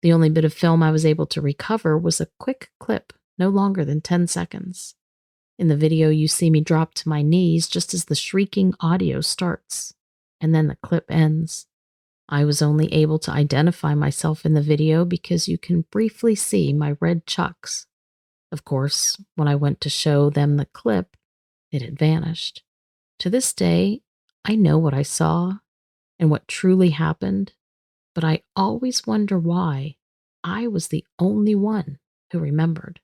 The only bit of film I was able to recover was a quick clip, no longer than 10 seconds. In the video, you see me drop to my knees just as the shrieking audio starts, and then the clip ends. I was only able to identify myself in the video because you can briefly see my red chucks. Of course, when I went to show them the clip, it had vanished. To this day, I know what I saw and what truly happened, but I always wonder why I was the only one who remembered.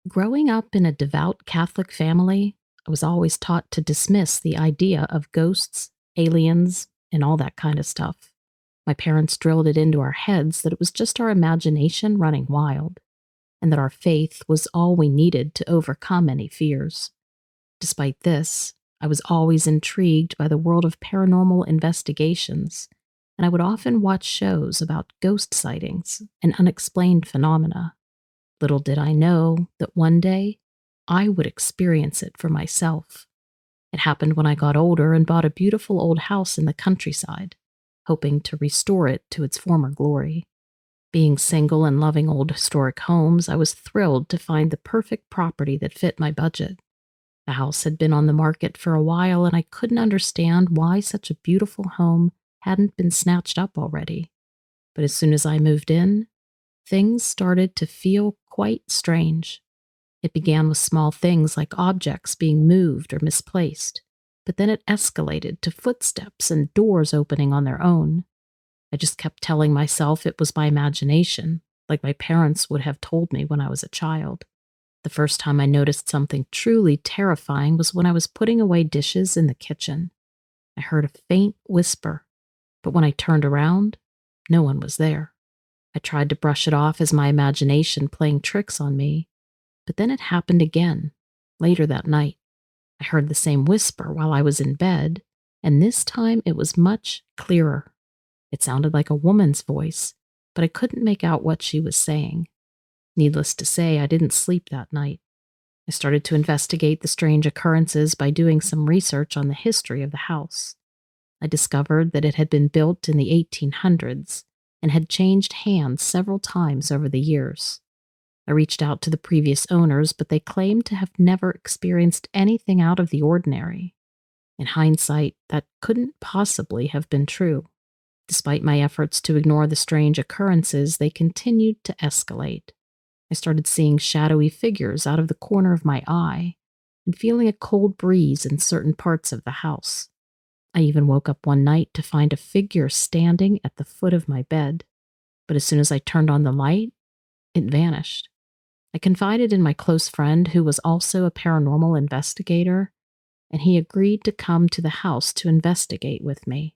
Growing up in a devout Catholic family, I was always taught to dismiss the idea of ghosts, aliens, and all that kind of stuff. My parents drilled it into our heads that it was just our imagination running wild, and that our faith was all we needed to overcome any fears. Despite this, I was always intrigued by the world of paranormal investigations, and I would often watch shows about ghost sightings and unexplained phenomena. Little did I know that one day I would experience it for myself. It happened when I got older and bought a beautiful old house in the countryside, hoping to restore it to its former glory. Being single and loving old historic homes, I was thrilled to find the perfect property that fit my budget. The house had been on the market for a while, and I couldn't understand why such a beautiful home hadn't been snatched up already. But as soon as I moved in, things started to feel quite strange. It began with small things like objects being moved or misplaced, but then it escalated to footsteps and doors opening on their own. I just kept telling myself it was my imagination, like my parents would have told me when I was a child. The first time I noticed something truly terrifying was when I was putting away dishes in the kitchen. I heard a faint whisper, but when I turned around, no one was there. I tried to brush it off as my imagination playing tricks on me, but then it happened again, later that night. I heard the same whisper while I was in bed, and this time it was much clearer. It sounded like a woman's voice, but I couldn't make out what she was saying. Needless to say, I didn't sleep that night. I started to investigate the strange occurrences by doing some research on the history of the house. I discovered that it had been built in the 1800s and had changed hands several times over the years. I reached out to the previous owners, but they claimed to have never experienced anything out of the ordinary. In hindsight, that couldn't possibly have been true. Despite my efforts to ignore the strange occurrences, they continued to escalate. I started seeing shadowy figures out of the corner of my eye and feeling a cold breeze in certain parts of the house. I even woke up one night to find a figure standing at the foot of my bed, but as soon as I turned on the light, it vanished. I confided in my close friend, who was also a paranormal investigator, and he agreed to come to the house to investigate with me.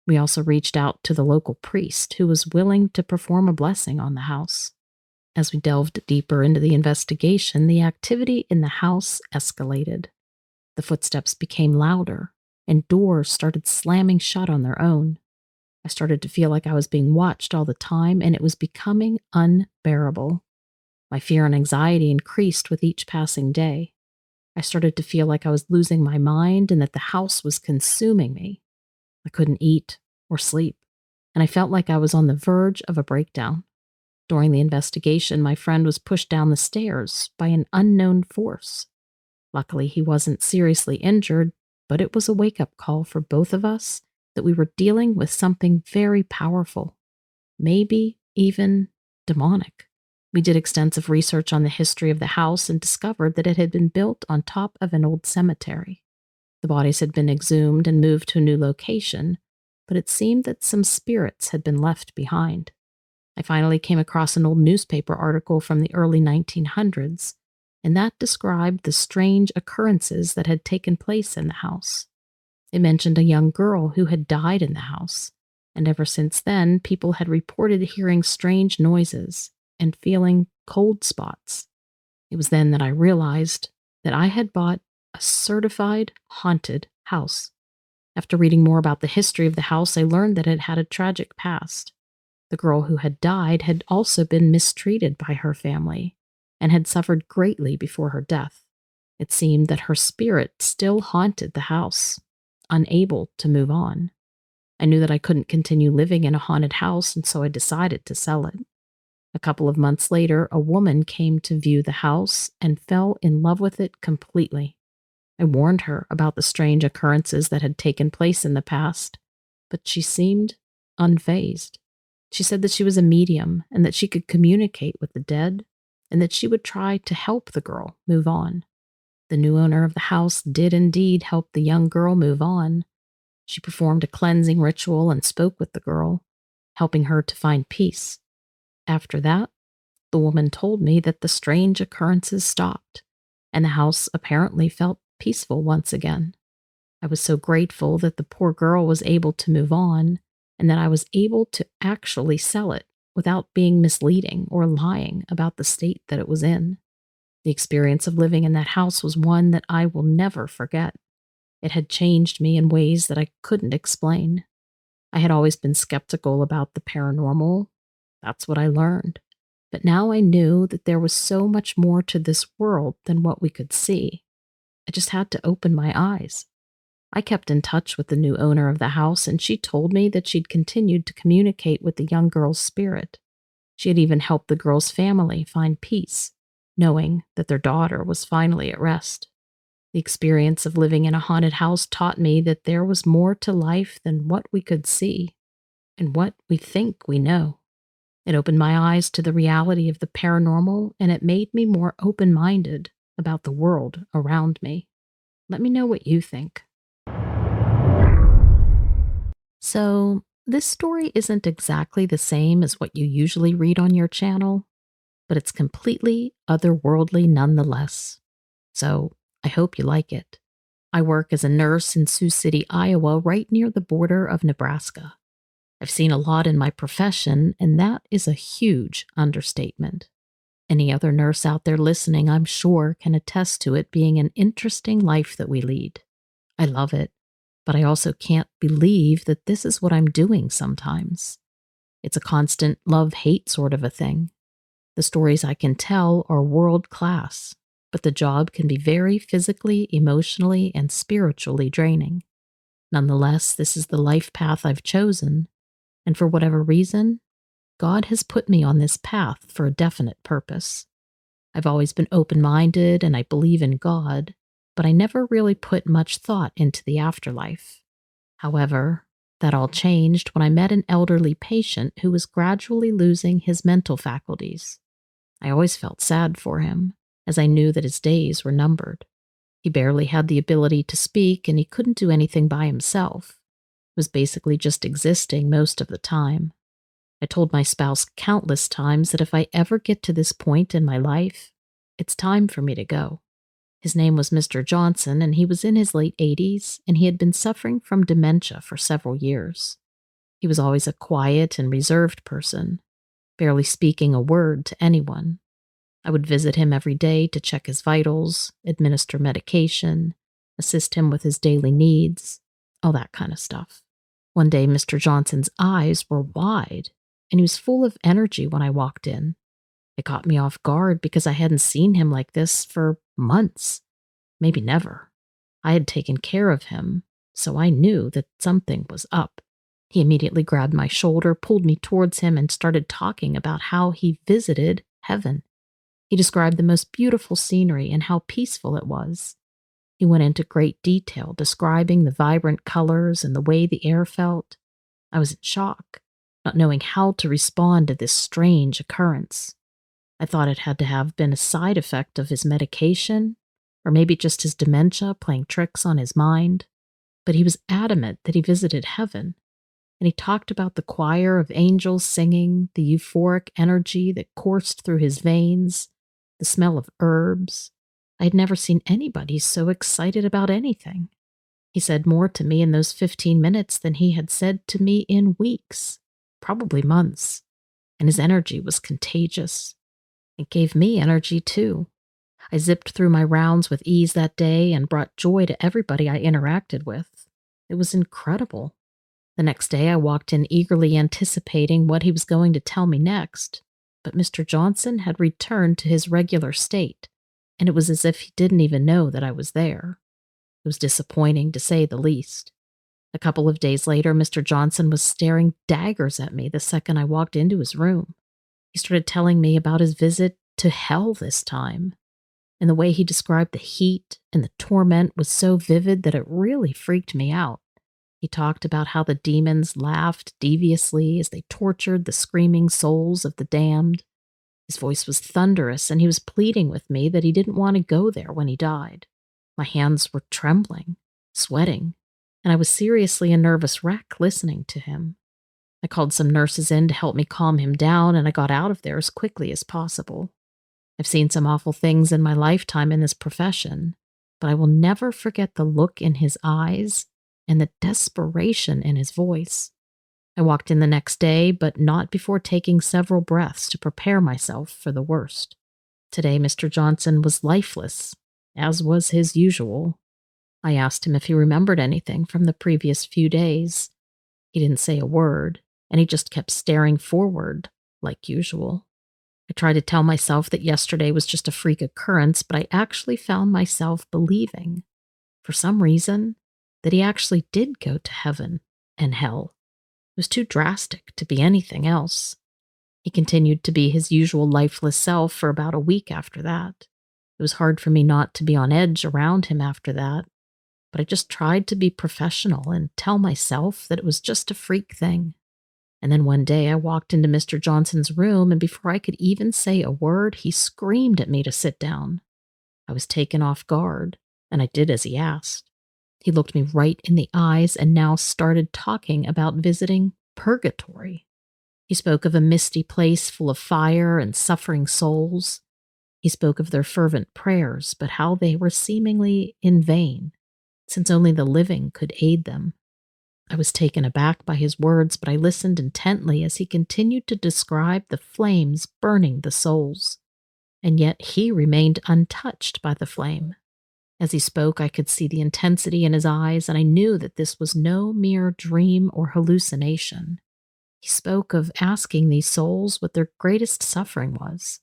We also reached out to the local priest, who was willing to perform a blessing on the house. As we delved deeper into the investigation, the activity in the house escalated. The footsteps became louder, and doors started slamming shut on their own. I started to feel like I was being watched all the time, and it was becoming unbearable. My fear and anxiety increased with each passing day. I started to feel like I was losing my mind and that the house was consuming me. I couldn't eat or sleep, and I felt like I was on the verge of a breakdown. During the investigation, my friend was pushed down the stairs by an unknown force. Luckily, he wasn't seriously injured, but it was a wake-up call for both of us that we were dealing with something very powerful, maybe even demonic. We did extensive research on the history of the house and discovered that it had been built on top of an old cemetery. The bodies had been exhumed and moved to a new location, but it seemed that some spirits had been left behind. I finally came across an old newspaper article from the early 1900s, and that described the strange occurrences that had taken place in the house. It mentioned a young girl who had died in the house, and ever since then, people had reported hearing strange noises and feeling cold spots. It was then that I realized that I had bought a certified haunted house. After reading more about the history of the house, I learned that it had a tragic past. The girl who had died had also been mistreated by her family and had suffered greatly before her death. It seemed that her spirit still haunted the house, unable to move on. I knew that I couldn't continue living in a haunted house, and so I decided to sell it. A couple of months later, a woman came to view the house and fell in love with it completely. I warned her about the strange occurrences that had taken place in the past, but she seemed unfazed. She said that she was a medium and that she could communicate with the dead and that she would try to help the girl move on. The new owner of the house did indeed help the young girl move on. She performed a cleansing ritual and spoke with the girl, helping her to find peace. After that, the woman told me that the strange occurrences stopped, and the house apparently felt peaceful once again. I was so grateful that the poor girl was able to move on, and that I was able to actually sell it without being misleading or lying about the state that it was in. The experience of living in that house was one that I will never forget. It had changed me in ways that I couldn't explain. I had always been skeptical about the paranormal. That's what I learned. But now I knew that there was so much more to this world than what we could see. I just had to open my eyes. I kept in touch with the new owner of the house, and she told me that she'd continued to communicate with the young girl's spirit. She had even helped the girl's family find peace, knowing that their daughter was finally at rest. The experience of living in a haunted house taught me that there was more to life than what we could see and what we think we know. It opened my eyes to the reality of the paranormal, and it made me more open-minded about the world around me. Let me know what you think. So, this story isn't exactly the same as what you usually read on your channel, but it's completely otherworldly nonetheless. So, I hope you like it. I work as a nurse in Sioux City, Iowa, right near the border of Nebraska. I've seen a lot in my profession, and that is a huge understatement. Any other nurse out there listening, I'm sure, can attest to it being an interesting life that we lead. I love it, but I also can't believe that this is what I'm doing sometimes. It's a constant love-hate sort of a thing. The stories I can tell are world-class, but the job can be very physically, emotionally, and spiritually draining. Nonetheless, this is the life path I've chosen, and for whatever reason, God has put me on this path for a definite purpose. I've always been open-minded and I believe in God, but I never really put much thought into the afterlife. However, that all changed when I met an elderly patient who was gradually losing his mental faculties. I always felt sad for him, as I knew that his days were numbered. He barely had the ability to speak, and he couldn't do anything by himself. He was basically just existing most of the time. I told my spouse countless times that if I ever get to this point in my life, it's time for me to go. His name was Mr. Johnson, and he was in his late 80s, and he had been suffering from dementia for several years. He was always a quiet and reserved person, barely speaking a word to anyone. I would visit him every day to check his vitals, administer medication, assist him with his daily needs, all that kind of stuff. One day, Mr. Johnson's eyes were wide, and he was full of energy when I walked in. It caught me off guard because I hadn't seen him like this for months, maybe never. I had taken care of him, so I knew that something was up. He immediately grabbed my shoulder, pulled me towards him, and started talking about how he visited heaven. He described the most beautiful scenery and how peaceful it was. He went into great detail, describing the vibrant colors and the way the air felt. I was in shock, not knowing how to respond to this strange occurrence. I thought it had to have been a side effect of his medication, or maybe just his dementia playing tricks on his mind. But he was adamant that he visited heaven, and he talked about the choir of angels singing, the euphoric energy that coursed through his veins, the smell of herbs. I had never seen anybody so excited about anything. He said more to me in those 15 minutes than he had said to me in weeks, probably months, and his energy was contagious. It gave me energy too. I zipped through my rounds with ease that day and brought joy to everybody I interacted with. It was incredible. The next day I walked in eagerly anticipating what he was going to tell me next, but Mr. Johnson had returned to his regular state, and it was as if he didn't even know that I was there. It was disappointing, to say the least. A couple of days later, Mr. Johnson was staring daggers at me the second I walked into his room. He started telling me about his visit to hell this time, and the way he described the heat and the torment was so vivid that it really freaked me out. He talked about how the demons laughed deviously as they tortured the screaming souls of the damned. His voice was thunderous, and he was pleading with me that he didn't want to go there when he died. My hands were trembling, sweating, and I was seriously a nervous wreck listening to him. I called some nurses in to help me calm him down, and I got out of there as quickly as possible. I've seen some awful things in my lifetime in this profession, but I will never forget the look in his eyes and the desperation in his voice. I walked in the next day, but not before taking several breaths to prepare myself for the worst. Today, Mr. Johnson was lifeless, as was his usual. I asked him if he remembered anything from the previous few days. He didn't say a word, and he just kept staring forward, like usual. I tried to tell myself that yesterday was just a freak occurrence, but I actually found myself believing, for some reason, that he actually did go to heaven and hell. It was too drastic to be anything else. He continued to be his usual lifeless self for about a week after that. It was hard for me not to be on edge around him after that, but I just tried to be professional and tell myself that it was just a freak thing. And then one day I walked into Mr. Johnson's room, and before I could even say a word, he screamed at me to sit down. I was taken off guard, and I did as he asked. He looked me right in the eyes and now started talking about visiting purgatory. He spoke of a misty place full of fire and suffering souls. He spoke of their fervent prayers, but how they were seemingly in vain, since only the living could aid them. I was taken aback by his words, but I listened intently as he continued to describe the flames burning the souls. And yet he remained untouched by the flame. As he spoke, I could see the intensity in his eyes, and I knew that this was no mere dream or hallucination. He spoke of asking these souls what their greatest suffering was,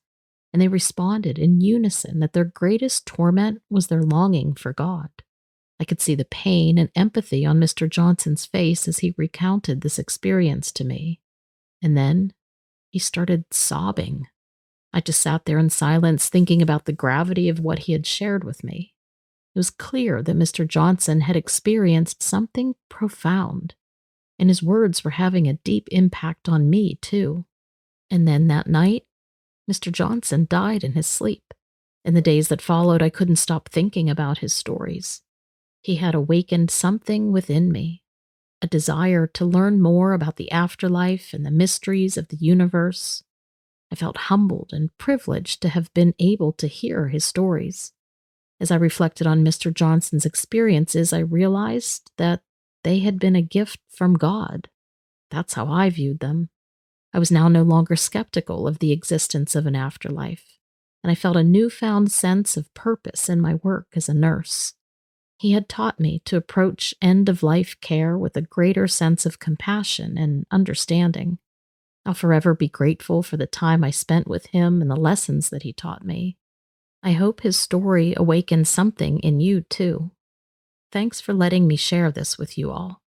and they responded in unison that their greatest torment was their longing for God. I could see the pain and empathy on Mr. Johnson's face as he recounted this experience to me. And then he started sobbing. I just sat there in silence, thinking about the gravity of what he had shared with me. It was clear that Mr. Johnson had experienced something profound, and his words were having a deep impact on me, too. And then that night, Mr. Johnson died in his sleep. In the days that followed, I couldn't stop thinking about his stories. He had awakened something within me, a desire to learn more about the afterlife and the mysteries of the universe. I felt humbled and privileged to have been able to hear his stories. As I reflected on Mr. Johnson's experiences, I realized that they had been a gift from God. That's how I viewed them. I was now no longer skeptical of the existence of an afterlife, and I felt a newfound sense of purpose in my work as a nurse. He had taught me to approach end of life care with a greater sense of compassion and understanding. I'll forever be grateful for the time I spent with him and the lessons that he taught me. I hope his story awakens something in you, too. Thanks for letting me share this with you all.